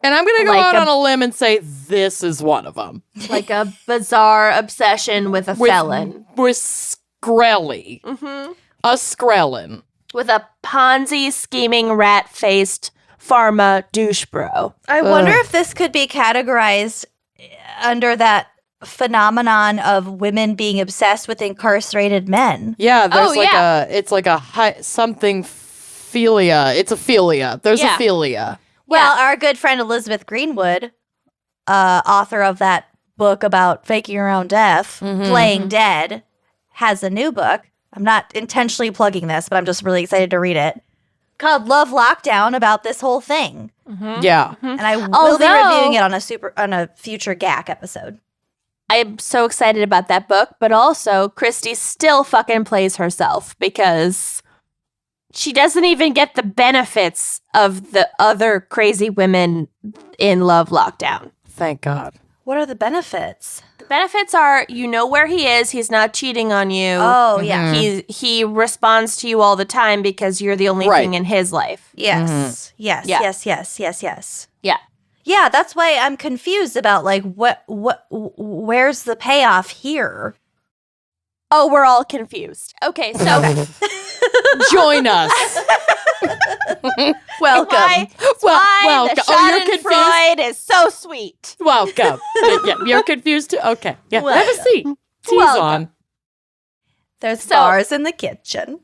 And I'm going to go Like out on a limb and say this is one of them. Like a bizarre obsession with a felon. With Shkreli. Mm-hmm. A Shkrelin. With a Ponzi scheming rat-faced pharma douche bro. I wonder if this could be categorized under that phenomenon of women being obsessed with incarcerated men. Yeah, there's it's like a something philia. It's a philia. There's a philia. Well, our good friend Elizabeth Greenwood, author of that book about faking your own death, playing dead, has a new book. I'm not intentionally plugging this, but I'm just really excited to read it, called Love Lockdown, about this whole thing. Yeah. And I will be reviewing it on a future GAC episode. I'm so excited about that book, but also Christy still fucking plays herself because she doesn't even get the benefits of the other crazy women in Love Lockdown. Thank God. What are the benefits? The benefits are, you know where he is. He's not cheating on you. Oh, yeah. He responds to you all the time because you're the only thing in his life. Yes. Yes. Yeah. Yes. Yeah. Yeah, that's why I'm confused about like where's the payoff here? Oh, we're all confused. Okay, so Join us. Welcome. why welcome. the Oh, you're Schadenfreude is so sweet. Welcome. Yeah, you're confused too? Okay. Yeah. Have a seat. Tea's Welcome. on. There's bars in the kitchen.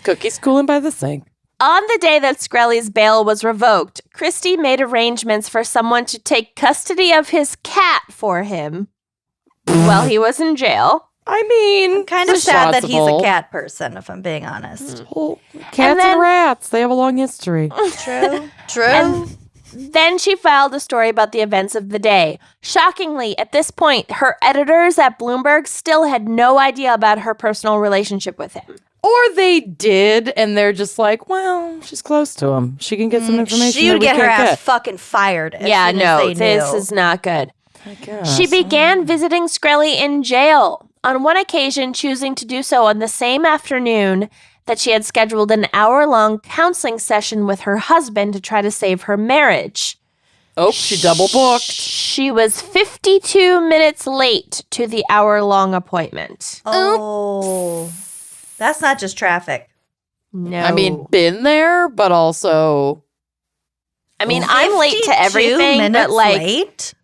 Cookies cooling by the sink. On the day that Shkreli's bail was revoked, Christy made arrangements for someone to take custody of his cat for him while he was in jail. I mean, Kind of sad that he's a cat person, if I'm being honest. Cats and rats, they have a long history. True. And then she filed a story about the events of the day. Shockingly, at this point, her editors at Bloomberg still had no idea about her personal relationship with him. Or they did, and they're just like, well, she's close to him. She can get some information. She would get her ass fucking fired. As soon as they this knew. is not good. I guess. She began visiting Shkreli in jail, on one occasion choosing to do so on the same afternoon that she had scheduled an hour-long counseling session with her husband to try to save her marriage. Oh, she double booked. She was 52 minutes late to the hour-long appointment. Oh. That's not just traffic. No. I mean, been there, but also... I mean, I'm late to everything, but like... late?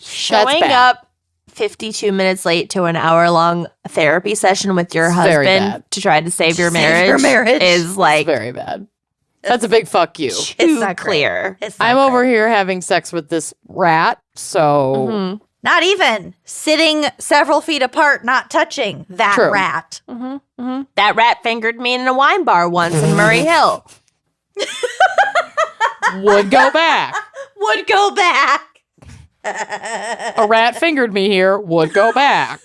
Showing up 52 minutes late to an hour-long therapy session with your very husband bad. to try to save your Save marriage, is It's like very bad. That's a big fuck you. It's too not great. clear. It's not I'm great. over here having sex with this rat, so... Mhm. Not even sitting several feet apart, not touching that True. rat. That rat fingered me in a wine bar once in Murray Hill. Would go back. Would go back. A rat fingered me here, would go back.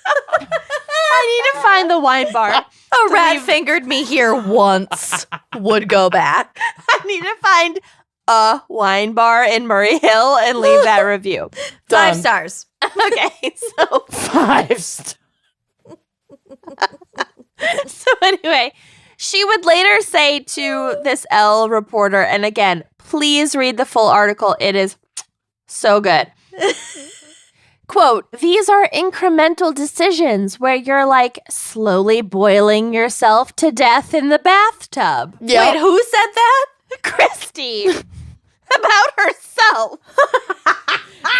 I need to find the wine bar. A rat fingered me here once. Would go back. I need to find a wine bar in Murray Hill and leave that review. 5 Done. stars. Okay, so 5 stars. So anyway, she would later say to this Elle reporter, and again, please read the full article. It is so good. Quote, these are incremental decisions where you're like slowly boiling yourself to death in the bathtub. Wait, who said that? Christy. About herself.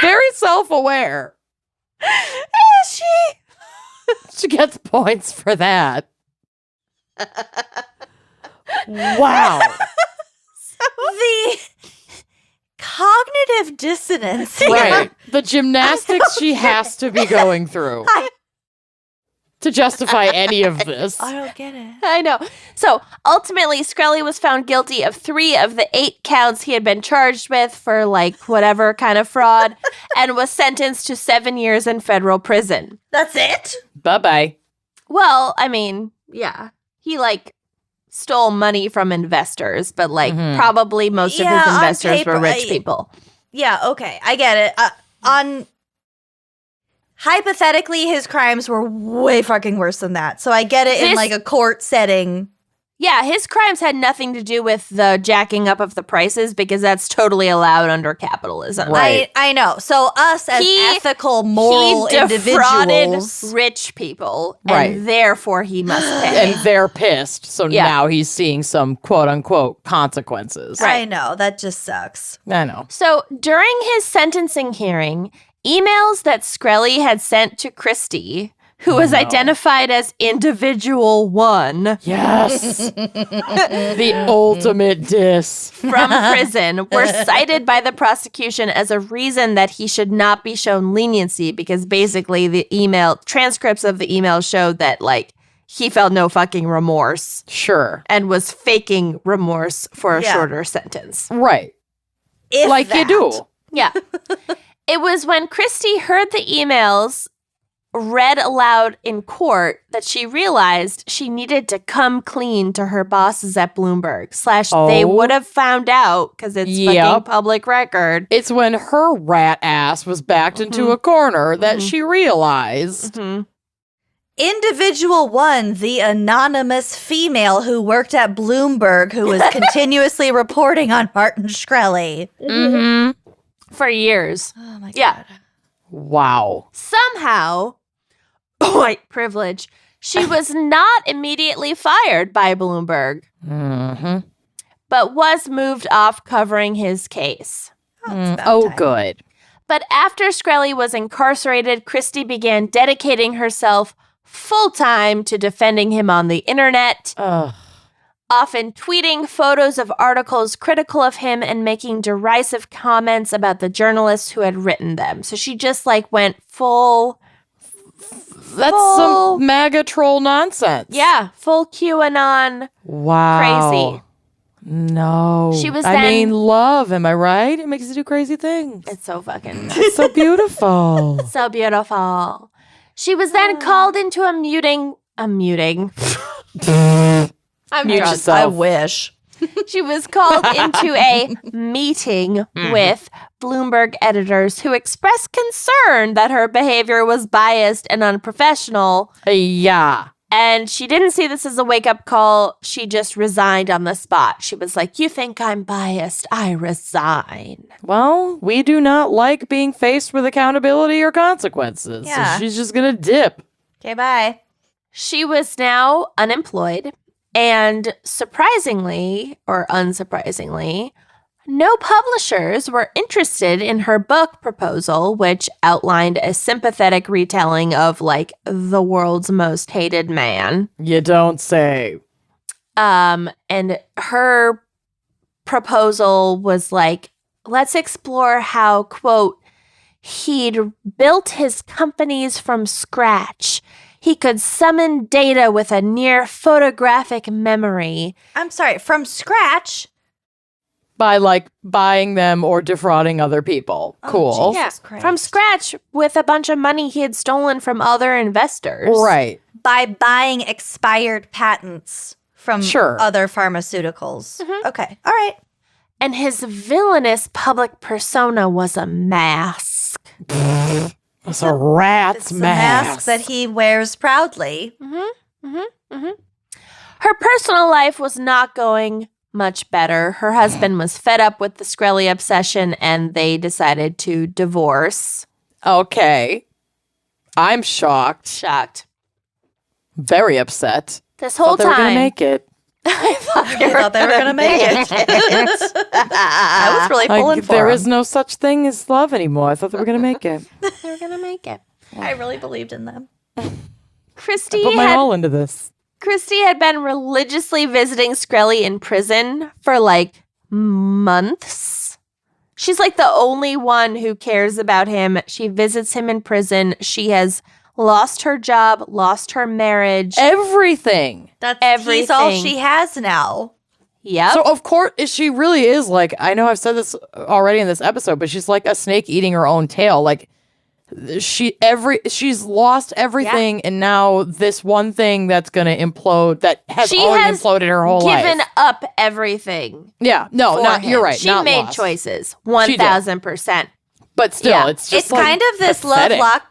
Very self-aware. Is she? She gets points for that. Wow. The cognitive dissonance. Right. The gymnastics she has to be going through to justify any of this. I don't get it. I know. So ultimately, Shkreli was found guilty of 3 of the 8 counts he had been charged with for like whatever kind of fraud and was sentenced to 7 years in federal prison. That's it? Bye-bye. Well, I mean, yeah. He like stole money from investors, but like probably most of his on investors paper, were rich people. Yeah, okay. I get it. Hypothetically, his crimes were way fucking worse than that. So I get it in like a court setting. Yeah, his crimes had nothing to do with the jacking up of the prices because that's totally allowed under capitalism. Right. I know. So us as ethical, moral he defrauded individuals. rich people, Right. and therefore he must pay. And they're pissed. So Yeah. now he's seeing some quote-unquote consequences. I know. That just sucks. I know. So during his sentencing hearing, emails that Shkreli had sent to Christy, who was identified as Individual 1 Yes. The ultimate diss. from prison, were cited by the prosecution as a reason that he should not be shown leniency because basically the email transcripts of the email showed that like he felt no fucking remorse Sure. and was faking remorse for a Yeah. shorter sentence. Right. If Like you that. do. Yeah. It was when Christy heard the emails read aloud in court that she realized she needed to come clean to her bosses at Bloomberg. They Oh. would have found out because it's fucking Yep. public record. It's when her rat ass was backed into a corner that she realized. Individual 1, the anonymous female who worked at Bloomberg, who was continuously reporting on Martin Shkreli. For years. Oh my God. Yeah. Wow. Somehow, white privilege, she was not immediately fired by Bloomberg, but was moved off covering his case. Oh, good. But after Shkreli was incarcerated, Christy began dedicating herself full-time to defending him on the internet, Ugh. often tweeting photos of articles critical of him and making derisive comments about the journalists who had written them. So she just like went full... That's Full- some MAGA troll nonsense. Yeah, full QAnon. Wow. Crazy. No. She was I then- mean, love, am I right? It makes you do crazy things. It's so fucking... It's so beautiful. so beautiful. She was then called into a muting. I'm Mute drunk. yourself. I wish. She was called into a meeting with Bloomberg editors who expressed concern that her behavior was biased and unprofessional. Yeah. And she didn't see this as a wake-up call. She just resigned on the spot. She was like, you think I'm biased? I resign. Well, we do not like being faced with accountability or consequences. Yeah. So she's just going to dip. Okay, bye. She was now unemployed. And surprisingly, or unsurprisingly, no publishers were interested in her book proposal, which outlined a sympathetic retelling of like the world's most hated man. You don't say. And her proposal was like, let's explore how, quote, he'd built his companies from scratch. He could summon data with a near photographic memory. I'm sorry, from scratch? By like buying them or defrauding other people. Cool. Jesus Christ. From scratch with a bunch of money he had stolen from other investors. Right. By buying expired patents from Sure. other pharmaceuticals. Okay, all right. And his villainous public persona was a mask. It's a rat's It's the mask. mask that he wears proudly. Her personal life was not going much better. Her husband was fed up with the Shkreli obsession and they decided to divorce. Okay. I'm shocked. Shocked. Very upset. This whole Thought they were time. gonna make it. I thought they were going to make it. I was really pulling for there them. is no such thing as love anymore. I thought they were gonna make it. They're going to make it. I really believed in them. Christy Put my had all into this. been religiously visiting Shkreli in prison for like months. She's like the only one who cares about him. She visits him in prison. She has lost her job, lost her marriage. Everything. He's all Everything. she has now. Yep. So of course she really is like, I know I've said this already in this episode, but she's like a snake eating her own tail. Like she's lost everything, and now this one thing that's gonna implode that has She already has imploded her whole life. given up everything. Yeah, no, for not him. you're right. She not made lost. choices. She did. 1,000%. But still, Yeah. it's just It's like kind of this pathetic. love lock.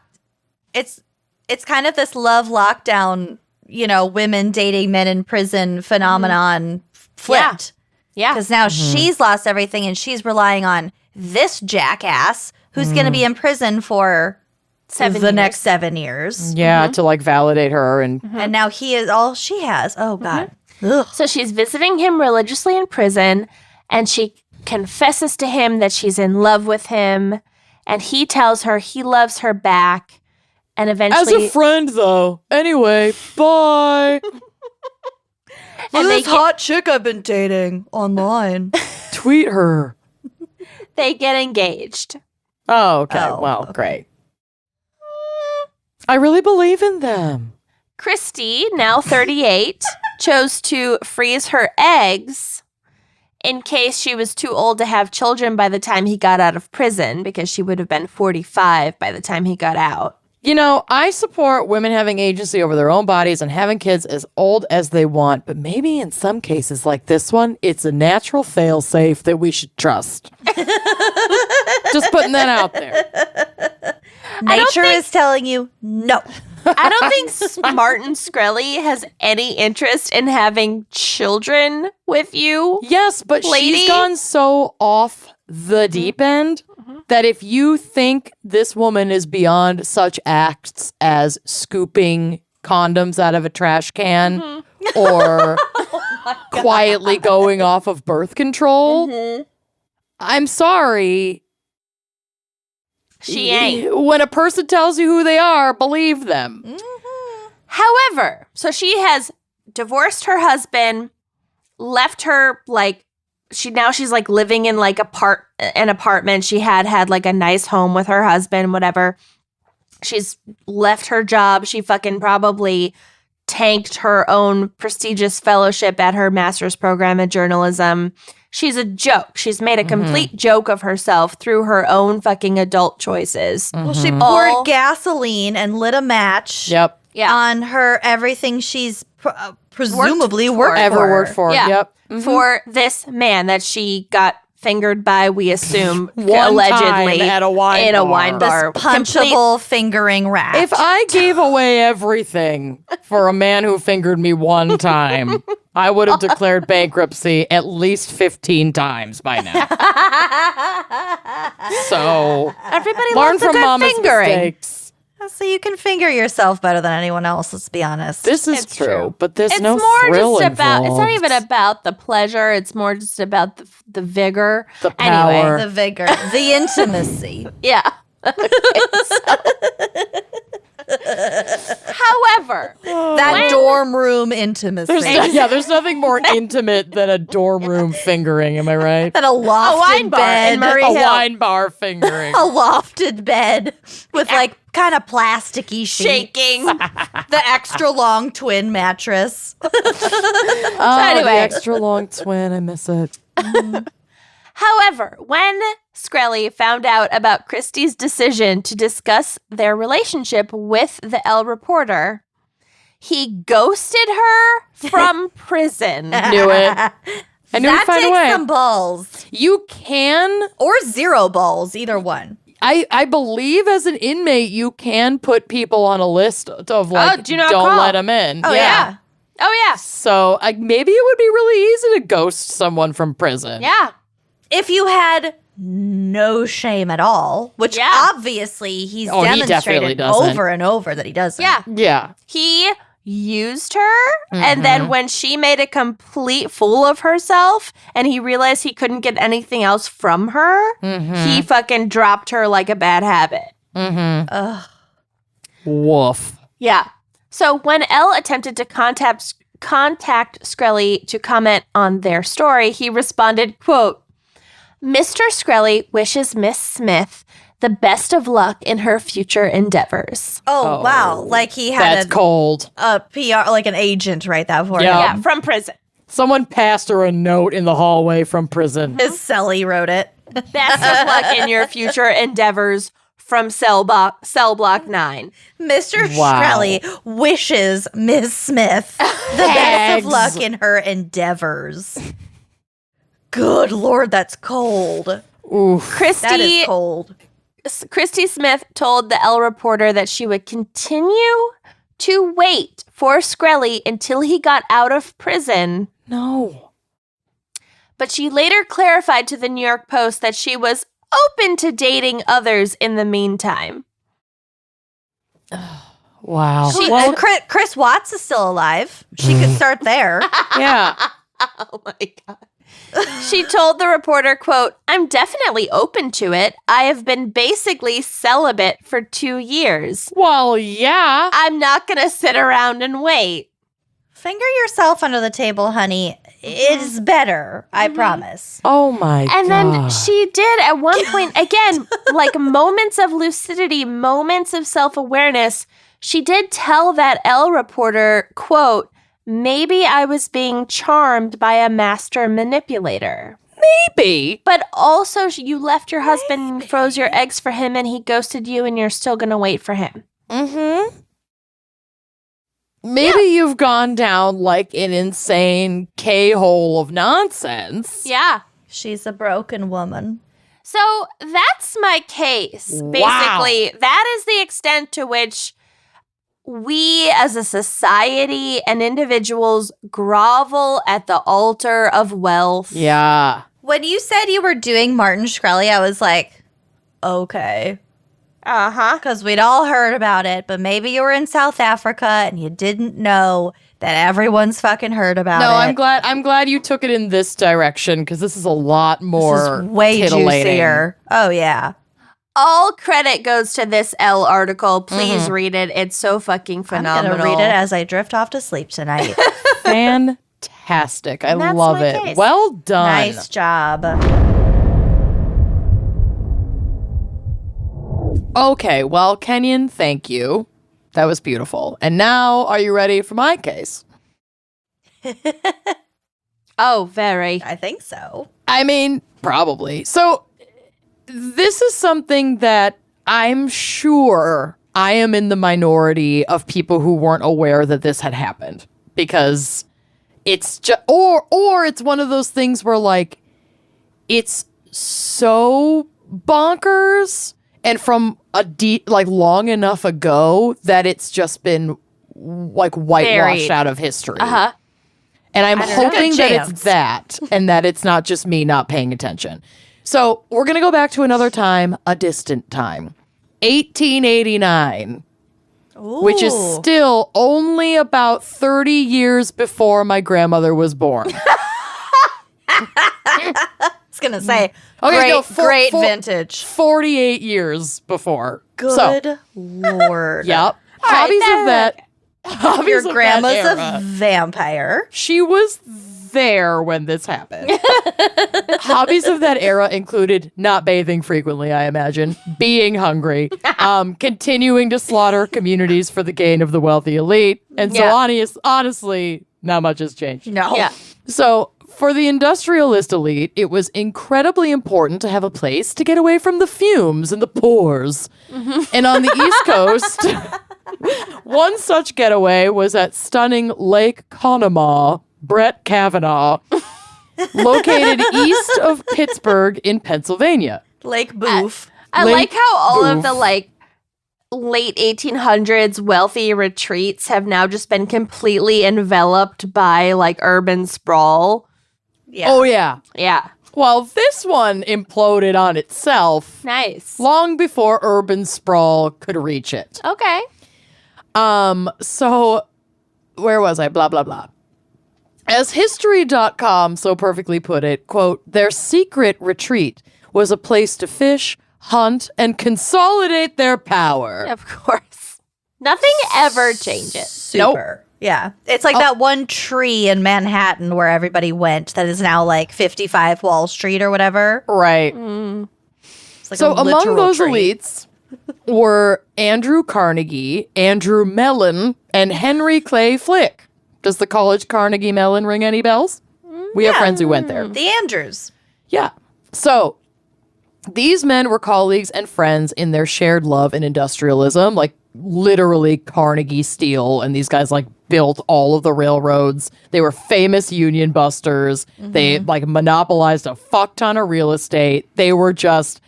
It's kind of this love lockdown, women dating men in prison phenomenon flipped. Yeah. Because now she's lost everything and she's relying on this jackass who's going to be in prison for 7 the years. next 7 years. Yeah, to like validate her and And now he is all she has. Oh, God. Ugh. So she's visiting him religiously in prison, and she confesses to him that she's in love with him, and he tells her he loves her back, and as eventually a friend though. Anyway, bye. and they hot chick I've been dating online. Tweet her. they get engaged. Oh, okay. Oh, well, okay. great. I really believe in them. Christy, now 38, chose to freeze her eggs in case she was too old to have children by the time he got out of prison, because she would have been 45 by the time he got out. I support women having agency over their own bodies and having kids as old as they want, but maybe in some cases like this one, it's a natural fail-safe that we should trust. Just putting that out there. Nature is telling you no. I don't think Martin Shkreli has any interest in having children with you. Yes, but Lady? she's gone so off the deep end that if you think this woman is beyond such acts as scooping condoms out of a trash can or quietly going off of birth control, I'm sorry. She ain't. When a person tells you who they are, believe them. However, so she has divorced her husband, left her she's like living in like an apartment. She had like a nice home with her husband, whatever. She's left her job. She fucking probably tanked her own prestigious fellowship at her master's program in journalism. She's a joke. She's made a complete joke of herself through her own fucking adult choices. Well, she poured All- gasoline and lit a match Yep. Yeah. on her everything she's presumably Worked worked for. Ever worked for. Yeah. Yep. For this man that she got fingered by, we assume, One allegedly time at a wine in a bar. wine This bar. punchable fingering rat. If I gave away everything for a man who fingered me one time, I would have declared bankruptcy at least 15 times by now. So Everybody learn loves a from good mama's fingering. mistakes. So you can finger yourself better than anyone else, let's be honest. This is It's true, true. but there's It's no more thrill just about. It's not involved. even about the pleasure. It's more just about the vigor. The Anyway, power. The vigor, the intimacy. yeah. However, That dorm room intimacy. There's nothing more intimate than a dorm room fingering, am I right? And a lofted wine bar bed. in Murray A Hill. wine bar fingering. A lofted bed with like kind of plasticky sheets. shaking. The extra long twin mattress. Oh, anyway. the extra long twin, I miss it. However, when Shkreli found out about Christie's decision to discuss their relationship with the Elle reporter, he ghosted her from prison. Knew it. I knew That he'd find a takes way. some balls. You can, Or 0 balls, either one. I believe as an inmate, you can put people on a list of like, do not don't call. let them in. Oh, yeah. Oh, yeah. So maybe it would be really easy to ghost someone from prison. Yeah. If you had no shame at all, which obviously he's he definitely demonstrated doesn't. over and over that he doesn't. Yeah. Yeah. He used her, and then when she made a complete fool of herself and he realized he couldn't get anything else from her, he fucking dropped her like a bad habit. Ugh. Woof. Yeah. So when Elle attempted to contact Shkreli to comment on their story, he responded, quote, Mr. Shkreli wishes Miss Smith the best of luck in her future endeavors. Oh, wow. Like he had That's cold. a PR, like an agent write that for him. Yeah, from prison. Someone passed her a note in the hallway from prison. His cellie wrote it. Best of luck in your future endeavors from Cell Block 9. Mr. Wow. Shkreli wishes Miss Smith the best of luck in her endeavors. Good Lord, that's cold. Oof. That is cold. Christy Smith told the Elle reporter that she would continue to wait for Shkreli until he got out of prison. No. But she later clarified to the New York Post that she was open to dating others in the meantime. Wow. Well, Chris Watts is still alive. She could start there. Yeah. Oh my God. She told the reporter, quote, I'm definitely open to it. I have been basically celibate for 2 years. Well, yeah. I'm not going to sit around and wait. Finger yourself under the table, honey. It is better, I promise. Oh my God. And then she did at one point, again, like moments of lucidity, moments of self-awareness. She did tell that Elle reporter, quote, maybe I was being charmed by a master manipulator. Maybe. But also, you left your husband and froze your eggs for him, and he ghosted you, and you're still going to wait for him. Mm-hmm. Maybe you've gone down like an insane K-hole of nonsense. Yeah. She's a broken woman. So that's my case. Wow. Basically, that is the extent to which we as a society and individuals grovel at the altar of wealth. Yeah. When you said you were doing Martin Shkreli, I was like, okay. Uh-huh. Because we'd all heard about it, but maybe you were in South Africa and you didn't know that everyone's fucking heard about it. No, I'm glad you took it in this direction because this is a lot more This is way titillating. juicier. Oh, yeah. All credit goes to this Elle article. Please read it. It's so fucking phenomenal. I'm going to read it as I drift off to sleep tonight. Fantastic. I That's love my it. case. Well done. Nice job. Okay, well, Kenyon, thank you. That was beautiful. And now, are you ready for my case? Oh, very. I think so. I mean, probably. So, this is something that I'm sure I am in the minority of people who weren't aware that this had happened. Because it's just, or it's one of those things where, like, it's so bonkers and from long enough ago that it's just been like whitewashed Buried. out of history. Uh-huh. And I'm hoping Good that chance. it's that and that it's not just me not paying attention. So we're going to go back to another time, a distant time. 1889, which is Ooh. still only about 30 years before my grandmother was born. I was going to say, Okay, great, no, great vintage. 48 years before. Good Lord. Yep. Hobbies of that. Hobbies Your of that grandma's era. a vampire. She was there when this happened. Hobbies of that era included not bathing frequently, I imagine, being hungry, continuing to slaughter communities for the gain of the wealthy elite, and so honestly, not much has changed. No. Yeah. So, for the industrialist elite, it was incredibly important to have a place to get away from the fumes and the pores. And on the East Coast, one such getaway was at stunning Lake Conemaugh, Brett Kavanaugh, located east of Pittsburgh in Pennsylvania. Lake Boof. I Lake like how all of Boof. the like late 1800s wealthy retreats have now just been completely enveloped by like urban sprawl. Yeah. Oh, yeah. Yeah. Well, this one imploded on itself Nice. long before urban sprawl could reach it. Okay. So where was I? Blah, blah, blah. As History.com so perfectly put it, quote, their secret retreat was a place to fish, hunt, and consolidate their power. Of course. Nothing ever changes. Super. Yeah. It's like that one tree in Manhattan where everybody went that is now like 55 Wall Street or whatever. Right. It's like So a among literal those tree. elites were Andrew Carnegie, Andrew Mellon, and Henry Clay Flick. Does the college Carnegie Mellon ring any bells? We have friends who went there. The Andrews. Yeah. So these men were colleagues and friends in their shared love and industrialism, like literally Carnegie Steel, and these guys like built all of the railroads. They were famous union busters. They like monopolized a fuck ton of real estate. They were just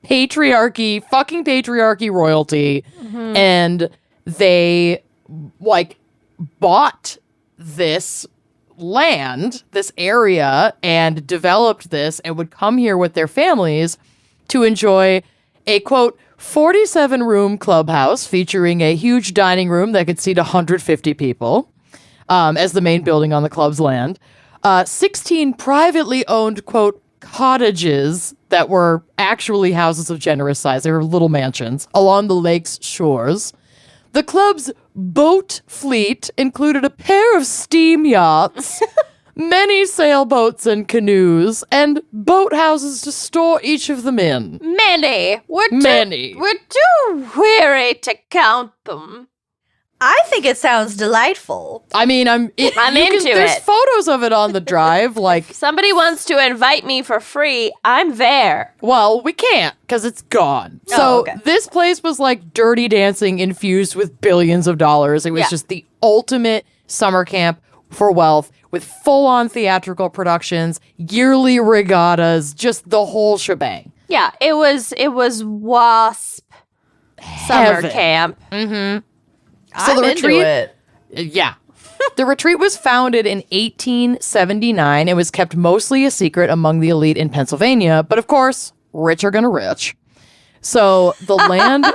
fucking patriarchy royalty. And they like bought this land, this area, and developed this and would come here with their families to enjoy a, quote, 47-room clubhouse featuring a huge dining room that could seat 150 people as the main building on the club's land. 16 privately owned, quote, cottages that were actually houses of generous size. They were little mansions along the lake's shores. The club's boat fleet included a pair of steam yachts, many sailboats and canoes, and boathouses to store each of them in. Many. We're too weary to count them. I think it sounds delightful. I mean, I'm into there's it. photos of it on the drive. Like, Somebody wants to invite me for free. I'm there. well, we can't because it's gone. So okay. this place was like Dirty Dancing infused with billions of dollars. It was Yeah. just the ultimate summer camp for wealth with full-on theatrical productions, yearly regattas, just the whole shebang. Yeah, it was WASP summer Heaven. camp. So the retreat, it. yeah. The retreat was founded in 1879 and was kept mostly a secret among the elite in Pennsylvania, but of course, rich are gonna rich. So the land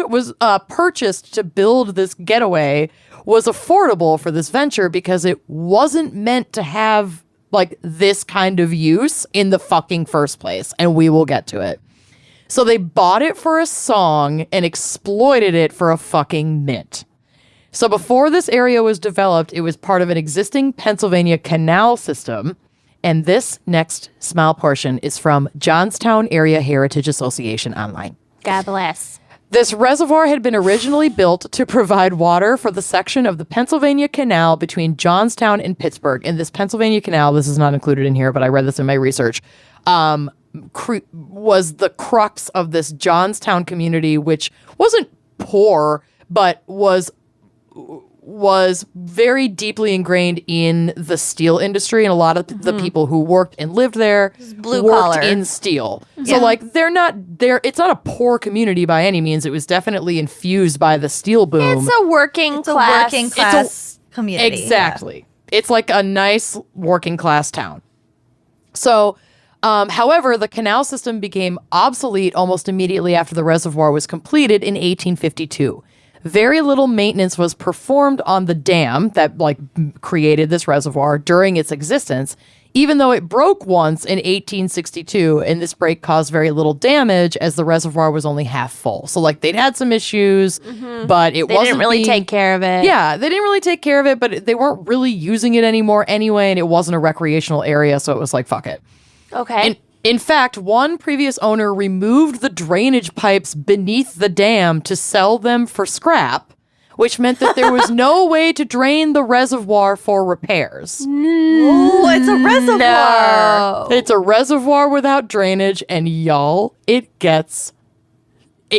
was purchased to build this getaway was affordable for this venture because it wasn't meant to have like this kind of use in the fucking first place, and we will get to it. So they bought it for a song and exploited it for a fucking mint. So before this area was developed, it was part of an existing Pennsylvania canal system. And this next small portion is from Johnstown Area Heritage Association online. God bless. This reservoir had been originally built to provide water for the section of the Pennsylvania Canal between Johnstown and Pittsburgh. And this Pennsylvania Canal, this is not included in here, but I read this in my research, was the crux of this Johnstown community, which wasn't poor, but was very deeply ingrained in the steel industry, and a lot of the people who worked and lived there Blue worked collar. in steel. So like it's not a poor community by any means. It was definitely infused by the steel boom. It's a working class. Community. Exactly. It's like a nice working class town. So, however, the canal system became obsolete almost immediately after the reservoir was completed in 1852. Very little maintenance was performed on the dam that created this reservoir during its existence, even though it broke once in 1862, and this break caused very little damage as the reservoir was only half full. So they'd had some issues, but it wasn't. They didn't really take care of it. Yeah, they didn't really take care of it, but they weren't really using it anymore anyway, and it wasn't a recreational area, so it was like, fuck it. Okay. In fact, one previous owner removed the drainage pipes beneath the dam to sell them for scrap, which meant that there was no way to drain the reservoir for repairs. Ooh, it's a reservoir. No. It's a reservoir without drainage, and y'all,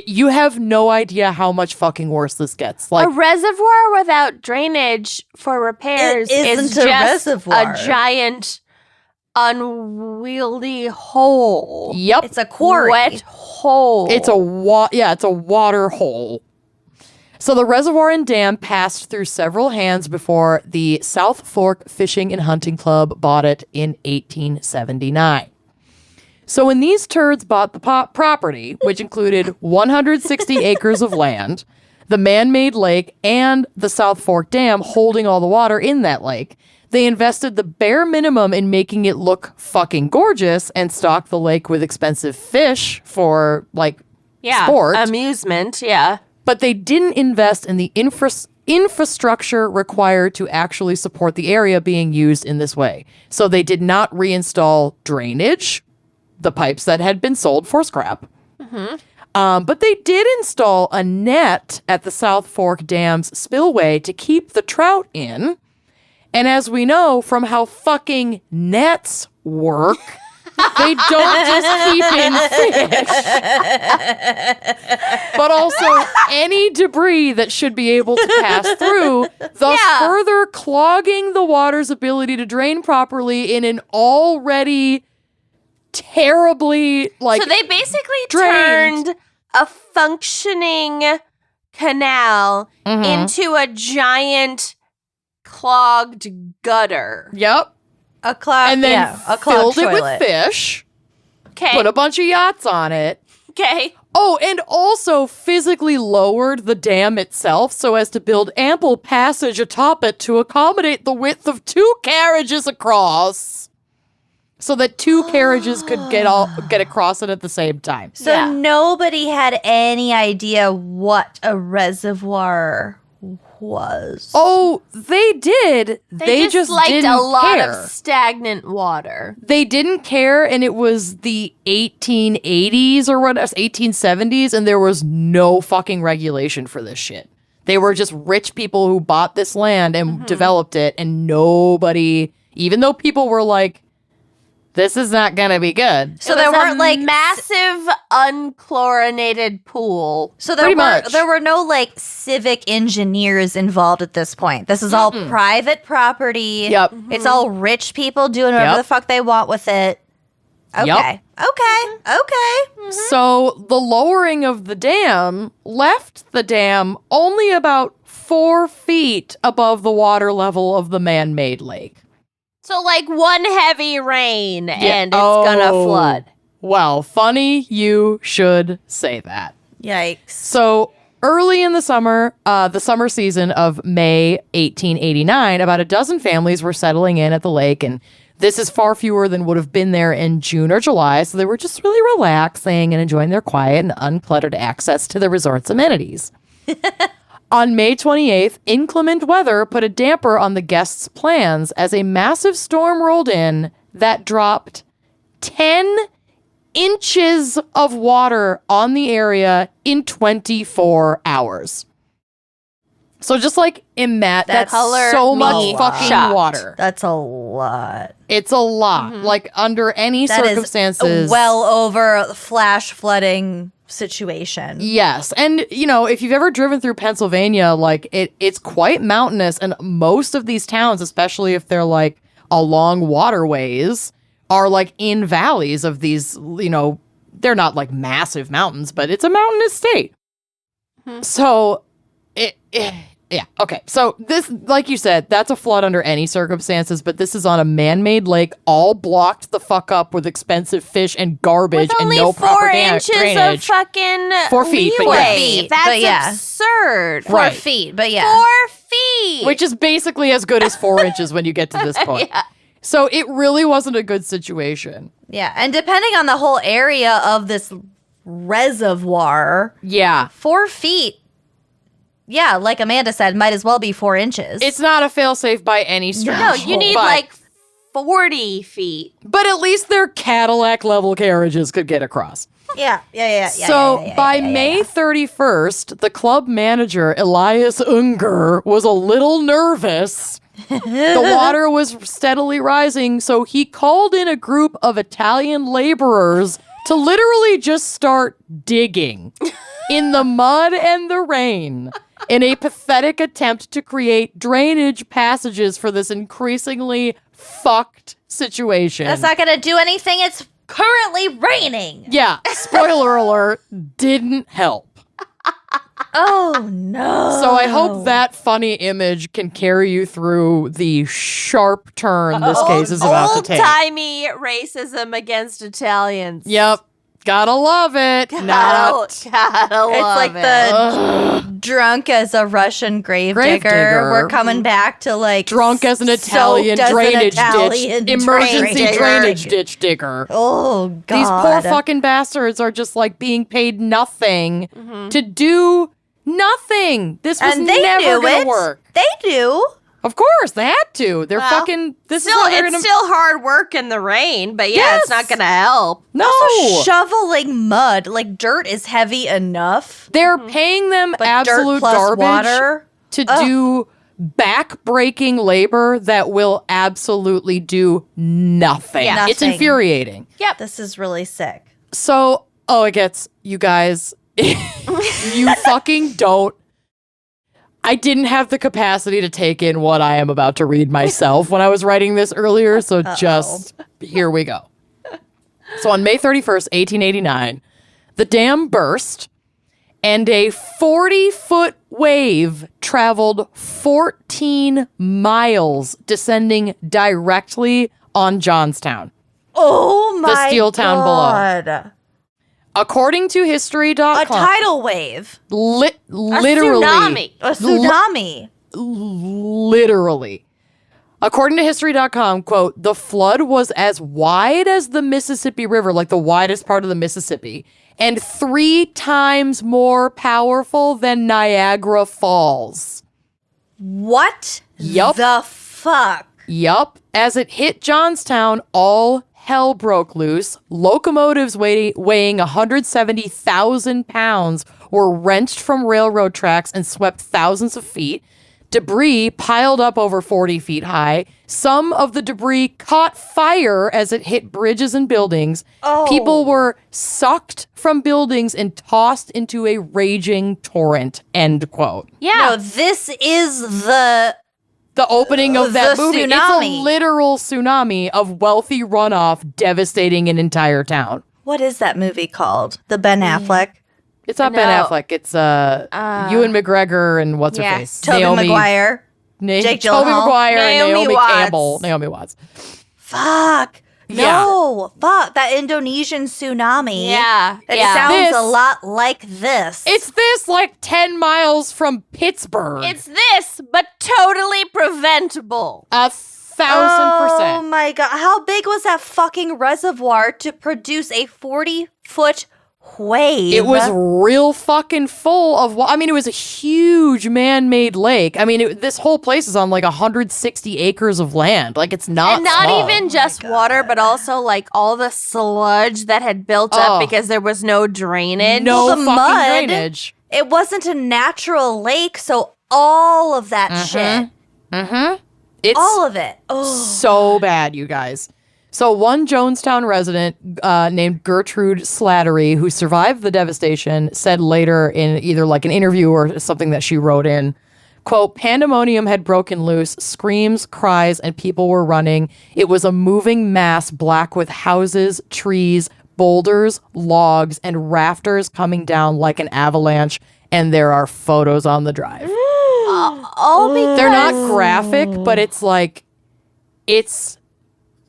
you have no idea how much fucking worse this gets. A reservoir without drainage for repairs It isn't is a just reservoir. a giant unwieldy hole. Yep. It's a quarry. Wet hole. It's a water hole. So the reservoir and dam passed through several hands before the South Fork Fishing and Hunting Club bought it in 1879. So when these turds bought the property, which included 160 acres of land, the man-made lake, and the South Fork Dam holding all the water in that lake, they invested the bare minimum in making it look fucking gorgeous and stocked the lake with expensive fish for, like, sport. Amusement, yeah. But they didn't invest in the infrastructure required to actually support the area being used in this way. So they did not reinstall drainage, the pipes that had been sold for scrap. But they did install a net at the South Fork Dam's spillway to keep the trout in. And as we know from how fucking nets work, they don't just keep in fish, but also any debris that should be able to pass through, thus further clogging the water's ability to drain properly in an already terribly, like, so they basically drained. turned a functioning canal into a giant clogged gutter. Yep. A clogged, And then a clogged filled it toilet. with fish, Okay. put a bunch of yachts on it. Okay. Oh, and also physically lowered the dam itself so as to build ample passage atop it to accommodate the width of 2 carriages across, so that 2 carriages could get across it at the same time. So nobody had any idea what a reservoir was. Oh, they did. They just liked didn't a lot care. of stagnant water. They didn't care, and it was the 1880s or what, 1870s, and there was no fucking regulation for this shit. They were just rich people who bought this land and developed it, and nobody, even though people were like, this is not gonna be good. So there weren't like massive unchlorinated pool. So Pretty much. there were no like civic engineers involved at this point. This is all private property. Yep. It's all rich people doing whatever Yep. the fuck they want with it. Okay. Yep. Okay. So the lowering of the dam left the dam only about 4 feet above the water level of the man-made lake. So like one heavy rain and it's gonna flood. Well, funny you should say that. Yikes. So early in the summer season of May 1889, about a dozen families were settling in at the lake, and this is far fewer than would have been there in June or July, so they were just really relaxing and enjoying their quiet and uncluttered access to the resort's amenities. On May 28th, inclement weather put a damper on the guests' plans as a massive storm rolled in that dropped 10 inches of water on the area in 24 hours. So just like in that's so much fucking water. That's a lot. It's a lot. Like under any That circumstances. is well over flash flooding situation. Yes. And, you know, if you've ever driven through Pennsylvania, like it's quite mountainous. And most of these towns, especially if they're like along waterways, are like in valleys of these, you know, they're not like massive mountains, but it's a mountainous state. So yeah. Okay. So this, like you said, that's a flood under any circumstances, but this is on a man-made lake, all blocked the fuck up with expensive fish and garbage With only and no 4 proper inches drainage. of fucking 4 feet, but leeway. yeah. 4 feet, That's but yeah. absurd. 4 Right. feet, but yeah. 4 feet. Which is basically as good as 4 inches when you get to this point. So it really wasn't a good situation. Yeah. And depending on the whole area of this reservoir, Yeah. 4 feet, yeah, like Amanda said, might as well be 4 inches. It's not a failsafe by any stretch. No, you need but, like 40 feet. But at least their Cadillac level carriages could get across. yeah. So by May 31st, the club manager, Elias Unger, was a little nervous. The water was steadily rising, so he called in a group of Italian laborers to literally just start digging in the mud and the rain in a pathetic attempt to create drainage passages for this increasingly fucked situation. That's not going to do anything. It's currently raining. Yeah, spoiler alert, didn't help. Oh, no. So I hope that funny image can carry you through the sharp turn this case is about to take. Old-timey racism against Italians. Yep. Gotta love it. Gotta love It's like the drunk as a Russian gravedigger. We're coming back to like drunk as an Italian drainage ditch. Emergency drainage ditch digger. Oh, God. These poor fucking bastards are just like being paid nothing to do nothing. This was never gonna work. They do. Of course, they had to. They're fucking. This still, is how they're it's gonna. still hard work in the rain, but yeah, it's not gonna help. No, Also, shoveling mud, like dirt, is heavy enough. they're paying them But absolute dirt plus garbage water. to do back-breaking labor that will absolutely do nothing. Yeah. It's Nothing. infuriating. Yep. This is really sick. So, it gets you guys. You fucking don't. I didn't have the capacity to take in what I am about to read myself when I was writing this earlier, so just here we go. So on May 31st, 1889, the dam burst and a 40-foot wave traveled 14 miles, descending directly on Johnstown. Oh, my steel town below. God. According to history.com, A tidal wave. literally. A tsunami. Literally. According to history.com, quote, the flood was as wide as the Mississippi River, like the widest part of the Mississippi, and 3 times more powerful than Niagara Falls. What Yup. the fuck? Yup. As it hit Johnstown, all hell broke loose. Locomotives weighing 170,000 pounds were wrenched from railroad tracks and swept thousands of feet. Debris piled up over 40 feet high. Some of the debris caught fire as it hit bridges and buildings. Oh. People were sucked from buildings and tossed into a raging torrent. End quote. No, this is the opening of that movie. It's tsunami. a literal tsunami of wealthy runoff devastating an entire town. What is that movie called? The Ben Affleck? It's not Ben Affleck. It's Ewan McGregor and what's her face? Tobey Maguire. Jake Tobey Gyllenhaal. Maguire and Naomi Naomi Watts. Campbell. Naomi Watts. Fuck. Yeah. No. Fuck. That Indonesian tsunami. Yeah. It yeah. sounds This- a lot like this. It's this like 10 miles from Pittsburgh. It's this, but totally preventable. 1,000%. Oh my God. How big was that fucking reservoir to produce a 40-foot wave? It was real fucking full of I mean, it was a huge man-made lake. I mean, this whole place is on like 160 acres of land. Like, it's not And not small. even just water, but also like all the sludge that had built Oh. up because there was no drainage. No the fucking mud. drainage. It wasn't a natural lake, so all of that shit. It's All of it. Oh. so bad, you guys. So one Johnstown resident named Gertrude Slattery, who survived the devastation, said later in either like an interview or something that she wrote in, quote, pandemonium had broken loose, screams, cries, and people were running. It was a moving mass black with houses, trees, boulders, logs, and rafters coming down like an avalanche. And there are photos on the drive. All because They're not graphic, but it's like, it's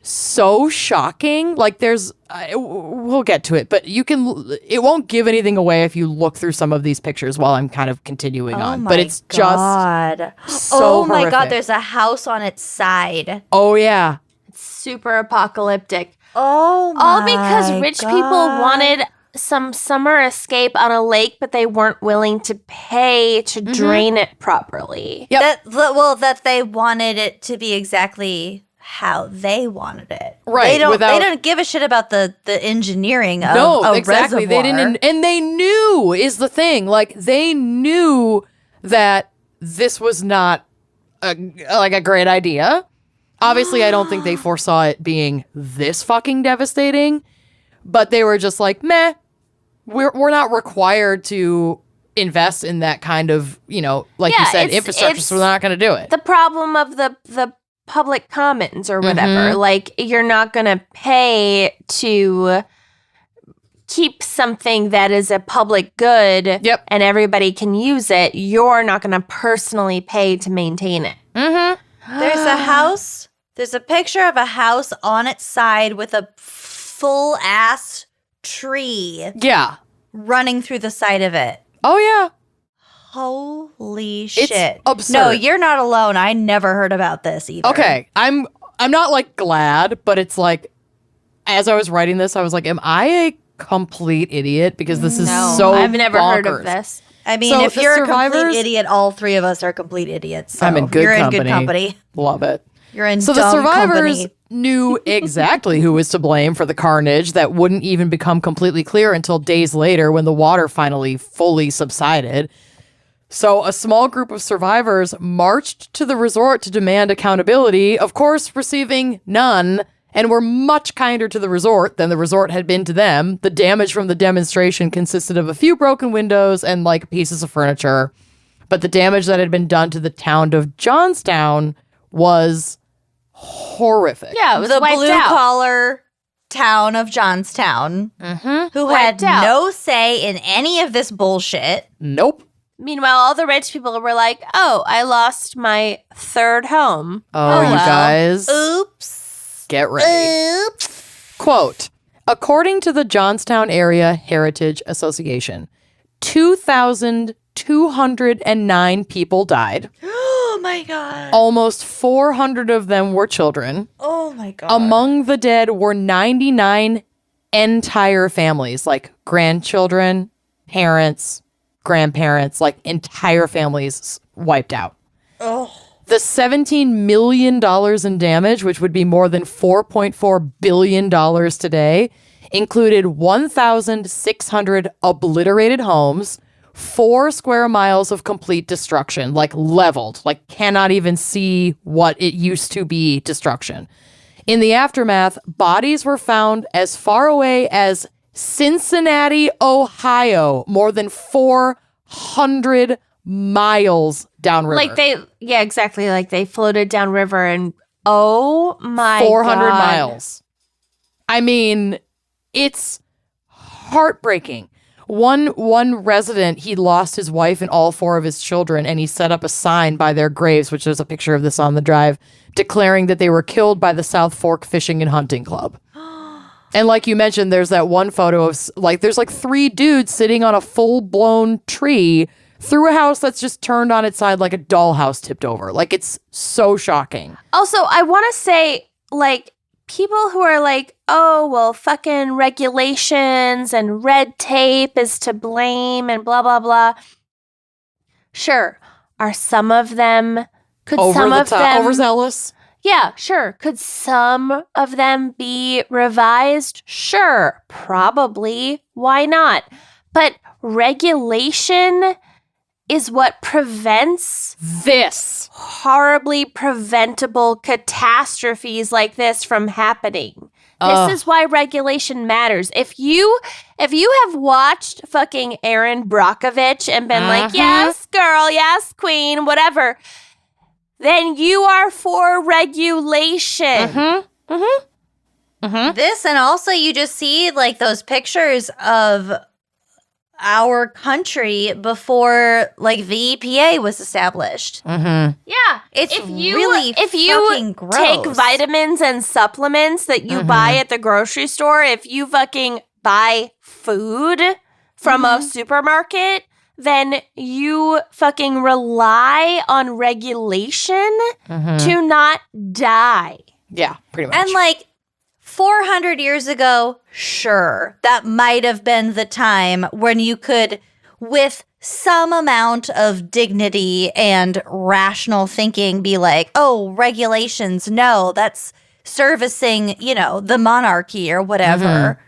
so shocking. Like we'll get to it, but it won't give anything away if you look through some of these pictures while I'm kind of continuing on. But it's God. just so Oh my God, horrific. there's a house on its side. Oh yeah. super apocalyptic. Oh my All because rich people God. wanted some summer escape on a lake, but they weren't willing to pay to drain it properly. Yep. That they wanted it to be exactly how they wanted it. Right, They without- don't give a shit about the engineering of No, a exactly. They reservoir. didn't, and they knew is the thing. Like they knew that this was not a great idea. Obviously, I don't think they foresaw it being this fucking devastating, but they were just like, meh. We're not required to invest in that kind of, like you Yeah, said, it's- infrastructure, so we're not going to do it. The problem of the public commons or whatever, like you're not going to pay to keep something that is a public good and everybody can use it, you're not going to personally pay to maintain it. Mm-hmm. There's a house. There's a picture of a house on its side with a full-ass tree. Yeah. Running through the side of it. Oh, yeah. Holy shit. It's absurd. No, you're not alone. I never heard about this either. Okay. I'm not like glad, but it's like, as I was writing this, I was like, am I a complete idiot? Because this is so I've never heard of bonkers. this. I mean, So if the you're a survivors- complete idiot, all three of us are complete idiots. So I'm in good you're company. in good company. Love it. You're in So dumb the survivors company. knew exactly who was to blame for the carnage that wouldn't even become completely clear until days later when the water finally fully subsided. So a small group of survivors marched to the resort to demand accountability, of course receiving none, and were much kinder to the resort than the resort had been to them. The damage from the demonstration consisted of a few broken windows and like pieces of furniture. But the damage that had been done to the town of Johnstown was horrific. Yeah, it was The wiped out. blue-collar town of Johnstown, who had Wiped out. no say in any of this bullshit. Nope. Meanwhile, all the rich people were like, oh, I lost my third home. Oh, you well. guys. Oops. Get ready. Oops. Quote, according to the Johnstown Area Heritage Association, 2,209 people died. Oh my god. Almost 400 of them were children. Oh my god. Among the dead were 99 entire families, like grandchildren, parents, grandparents, like entire families wiped out. Oh. The $17 million in damage, which would be more than $4.4 billion today, included 1,600 obliterated homes, 4 square miles of complete destruction, like leveled, like cannot even see what it used to be destruction. In the aftermath, bodies were found as far away as Cincinnati, Ohio, more than 400 miles downriver. Exactly. Like they floated downriver and oh my 400 God. miles. I mean, it's heartbreaking. One resident, he lost his wife and all 4 of his children, and he set up a sign by their graves, which there's a picture of this on the drive, declaring that they were killed by the South Fork Fishing and Hunting Club. And like you mentioned, there's that one photo of, like, there's like 3 dudes sitting on a full-blown tree through a house that's just turned on its side like a dollhouse tipped over. Like, it's so shocking. Also, I want to say, like, people who are like, oh, well, fucking regulations and red tape is to blame and blah, blah, blah. Sure. Are some of them, overzealous? Yeah, sure. Could some of them be revised? Sure. Probably. Why not? But regulation is what prevents This. horribly preventable catastrophes like this from happening. This is why regulation matters. If you have watched fucking Erin Brockovich and been like, yes, girl, yes, queen, whatever, then you are for regulation. This, and also you just see like those pictures of our country before like the EPA was established. Yeah. It's if you fucking gross. take vitamins and supplements that you buy at the grocery store, if you fucking buy food from a supermarket, then you fucking rely on regulation to not die. Yeah, pretty much. And like 400 years ago, sure, that might have been the time when you could, with some amount of dignity and rational thinking, be like, oh, regulations, no, that's servicing, the monarchy or whatever.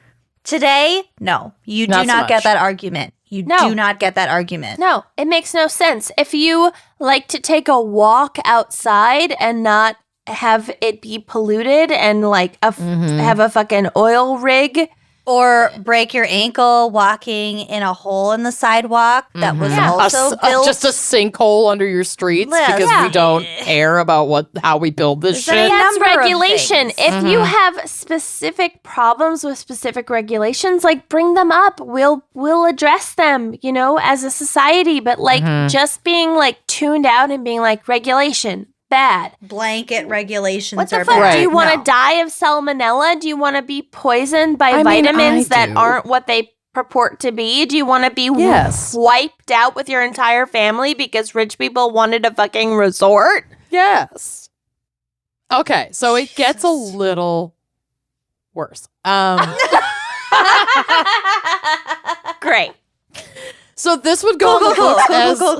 Today, no, you do Not so not get much. that argument. You No. do not get that argument. No, it makes no sense. If you like to take a walk outside and not have it be polluted and like have a fucking oil rig Or break your ankle walking in a hole in the sidewalk that was also built. Just a sinkhole under your streets because we don't care about how we build this shit. That's regulation. If you have specific problems with specific regulations, like bring them up. We'll address them, as a society. But just being like tuned out and being like regulation. Bad. Blanket regulations what the are fuck? bad. Do you want to die of salmonella? Do you want to be poisoned by vitamins that aren't what they purport to be? Do you want to be wiped out with your entire family because rich people wanted a fucking resort? Yes. Okay, so it gets a little worse. Great. So this would go on the books as... We're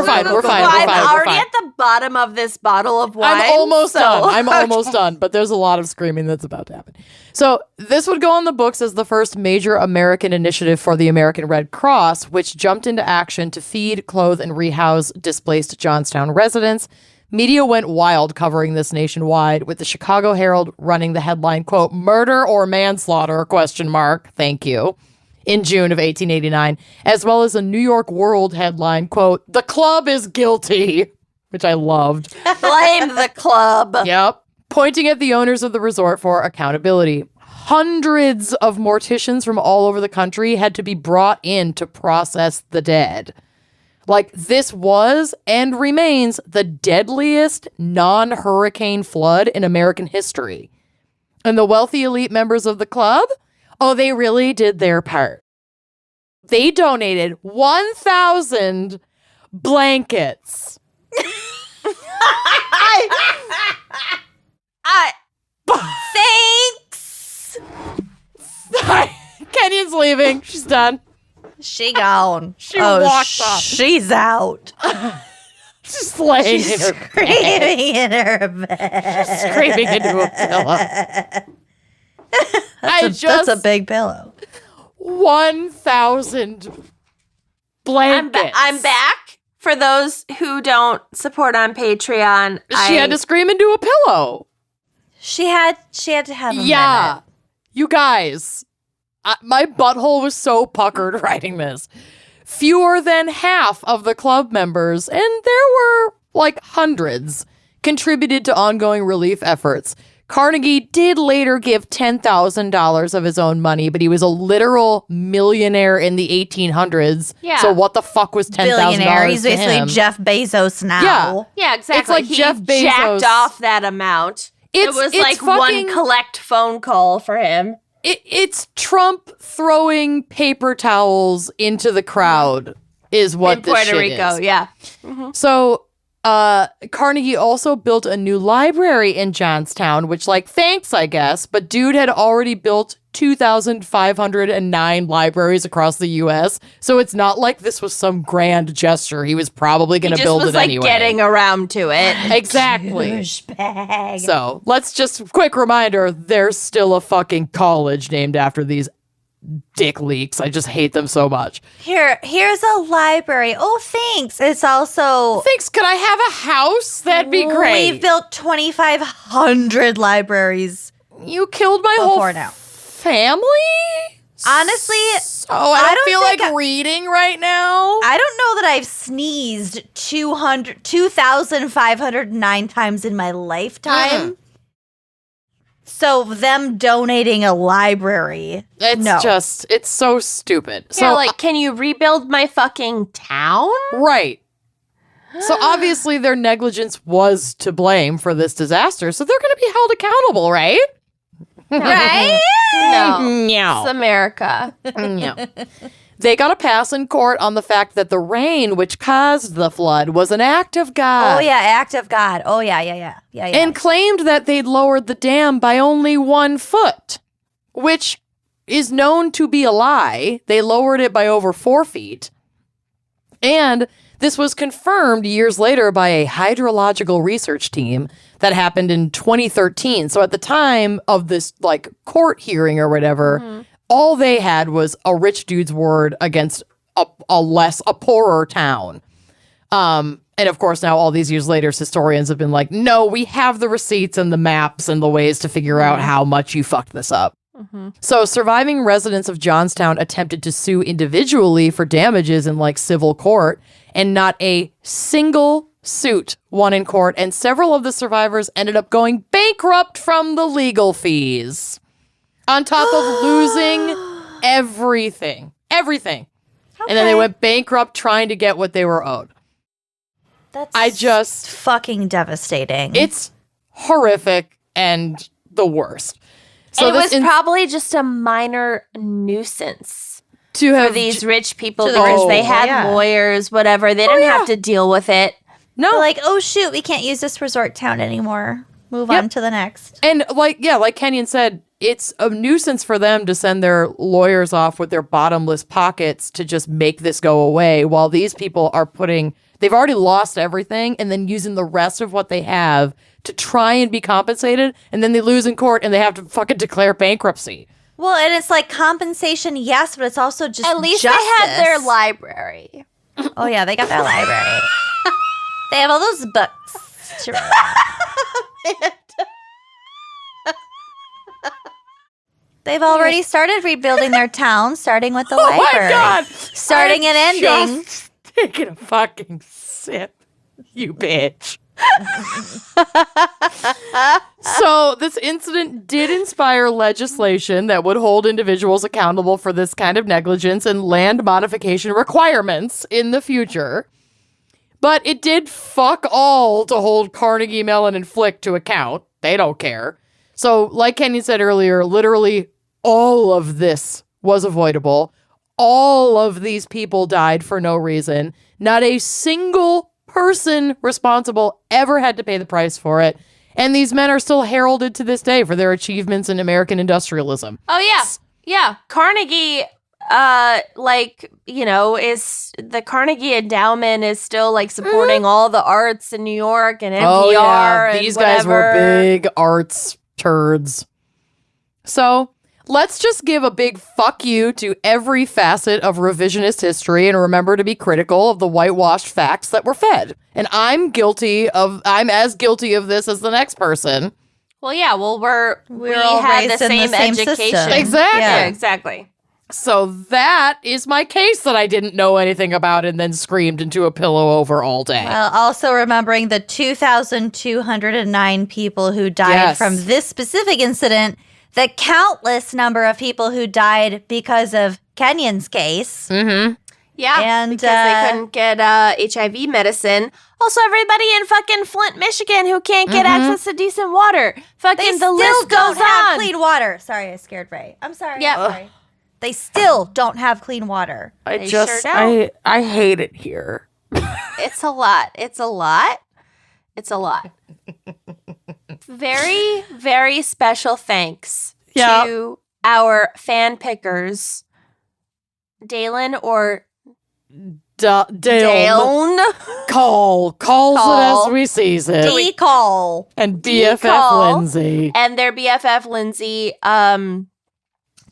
fine. I'm already at the bottom of this bottle of wine. I'm almost done, but there's a lot of screaming that's about to happen. So this would go on the books as the first major American initiative for the American Red Cross, which jumped into action to feed, clothe, and rehouse displaced Johnstown residents. Media went wild covering this nationwide, with the Chicago Herald running the headline, quote, "Murder or manslaughter, ? Thank you." In June of 1889, as well as a New York World headline, quote, "The club is guilty," which I loved. Blame the club. Yep. Pointing at the owners of the resort for accountability. Hundreds of morticians from all over the country had to be brought in to process the dead. Like, this was and remains the deadliest non-hurricane flood in American history. And the wealthy elite members of the club, they really did their part. They donated 1,000 blankets. Thanks. Kenyon's leaving. She's done. She gone. She walked off. She's out. She's laying in her bed. Screaming in her bed. She's screaming into a pillow. That's a big pillow. 1,000 blankets. I'm back. For those who don't support on Patreon, She had to scream into a pillow. She had to have a Yeah. minute. You guys, my butthole was so puckered writing this. Fewer than half of the club members, and there were like hundreds, contributed to ongoing relief efforts. Carnegie did later give $10,000 of his own money, but he was a literal millionaire in the 1800s. Yeah. So what the fuck was $10,000 Billionaire. He's to basically him? Jeff Bezos now. Yeah, exactly. It's like he Jeff Bezos. jacked off that amount. It was like one collect phone call for him. It's Trump throwing paper towels into the crowd is what in this Puerto shit Rico, is. yeah. So Carnegie also built a new library in Johnstown, which, like, thanks, I guess, but dude had already built 2,509 libraries across the U.S., so it's not like this was some grand gesture. He was probably going to build it anyway. He just was, like, getting around to it. Exactly. Douchebag. So let's just, quick reminder, there's still a fucking college named after these dick leaks. I just hate them so much. Here's a library. Oh, thanks. It's also... Thanks. Could I have a house? That'd be great. We've built 2,500 libraries. You killed my whole family? Honestly, so I don't feel like reading right now. I don't know that I've sneezed 2,509 times in my lifetime. So them donating a library. It's so stupid. Yeah, so, like, can you rebuild my fucking town? Right. So obviously their negligence was to blame for this disaster, so they're going to be held accountable, right? Right? No. No. It's America. No. They got a pass in court on the fact that the rain which caused the flood was an act of God. Oh, yeah, act of God. Oh, yeah. And claimed that they'd lowered the dam by only 1 foot, which is known to be a lie. They lowered it by over 4 feet. And this was confirmed years later by a hydrological research team that happened in 2013. So at the time of this, like, court hearing or whatever, all they had was a rich dude's word against a poorer town. And of course, now all these years later, historians have been like, no, we have the receipts and the maps and the ways to figure out how much you fucked this up. So surviving residents of Johnstown attempted to sue individually for damages in like civil court, and not a single suit won in court, and several of the survivors ended up going bankrupt from the legal fees, on top of losing everything. Okay. And then they went bankrupt trying to get what they were owed. That's fucking devastating. It's horrific and the worst. So it was probably just a minor nuisance to for have these rich people because they had lawyers, whatever. They didn't have to deal with it. No. They're like, oh, shoot, we can't use this resort town anymore. Move on to the next. And like Kenyon said, it's a nuisance for them to send their lawyers off with their bottomless pockets to just make this go away, while these people are they've already lost everything and then using the rest of what they have to try and be compensated, and then they lose in court and they have to fucking declare bankruptcy. Well, and it's like compensation, yes, but it's also just At least justice. they had their library. Oh, yeah, they got their library. They have all those books to read. They've already started rebuilding their town, starting with the library. Oh my God! Starting and ending. Just taking a fucking sip, you bitch. So this incident did inspire legislation that would hold individuals accountable for this kind of negligence and land modification requirements in the future. But it did fuck all to hold Carnegie Mellon and Flick to account. They don't care. So like Kenyon said earlier, literally all of this was avoidable. All of these people died for no reason. Not a single person responsible ever had to pay the price for it. And these men are still heralded to this day for their achievements in American industrialism. Oh, yeah. Yeah. Carnegie, is the Carnegie Endowment is still like supporting all the arts in New York and NPR. Oh, yeah. And These guys were whatever. big arts turds. So let's just give a big fuck you to every facet of revisionist history and remember to be critical of the whitewashed facts that were fed. And I'm as guilty of this as the next person. Well, yeah. Well, we all had the raised in the same same education. system. Exactly. Yeah, exactly. So that is my case that I didn't know anything about and then screamed into a pillow over all day. Well, also remembering the 2,209 people who died from this specific incident, the countless number of people who died because of Kenyon's case. Mm-hmm. Yeah, and because they couldn't get HIV medicine. Also, everybody in fucking Flint, Michigan who can't get access to decent water. Fucking the list goes have on. clean water. Sorry, I scared Ray. I'm sorry. Yeah. I'm sorry. They still don't have clean water. I hate it here. It's a lot. It's a lot. It's a lot. Very, very special thanks to our fan pickers, Dalen or Dale. Calls it as we sees it. D-call. And BFF D-call. Lindsay. and their BFF Lindsay.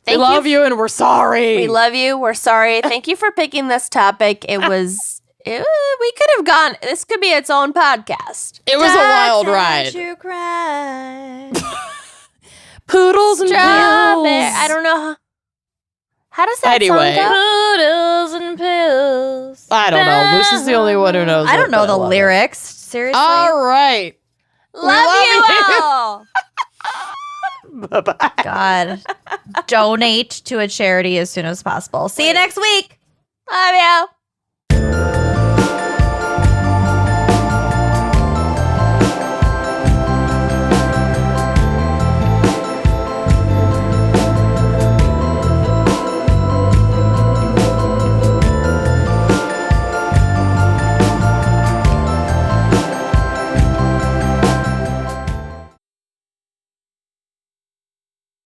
We love you and we're sorry. We love you. We're sorry. Thank you for picking this topic. We could have gone. This could be its own podcast. It was a wild ride. You cry. Poodles and pills. I don't know. How does that song go? Poodles and pills. I don't know. Lucy's the only one who knows. I don't know the lyrics. Seriously. All right. Love you all. Bye-bye. God. Donate to a charity as soon as possible. See you next week. Love you.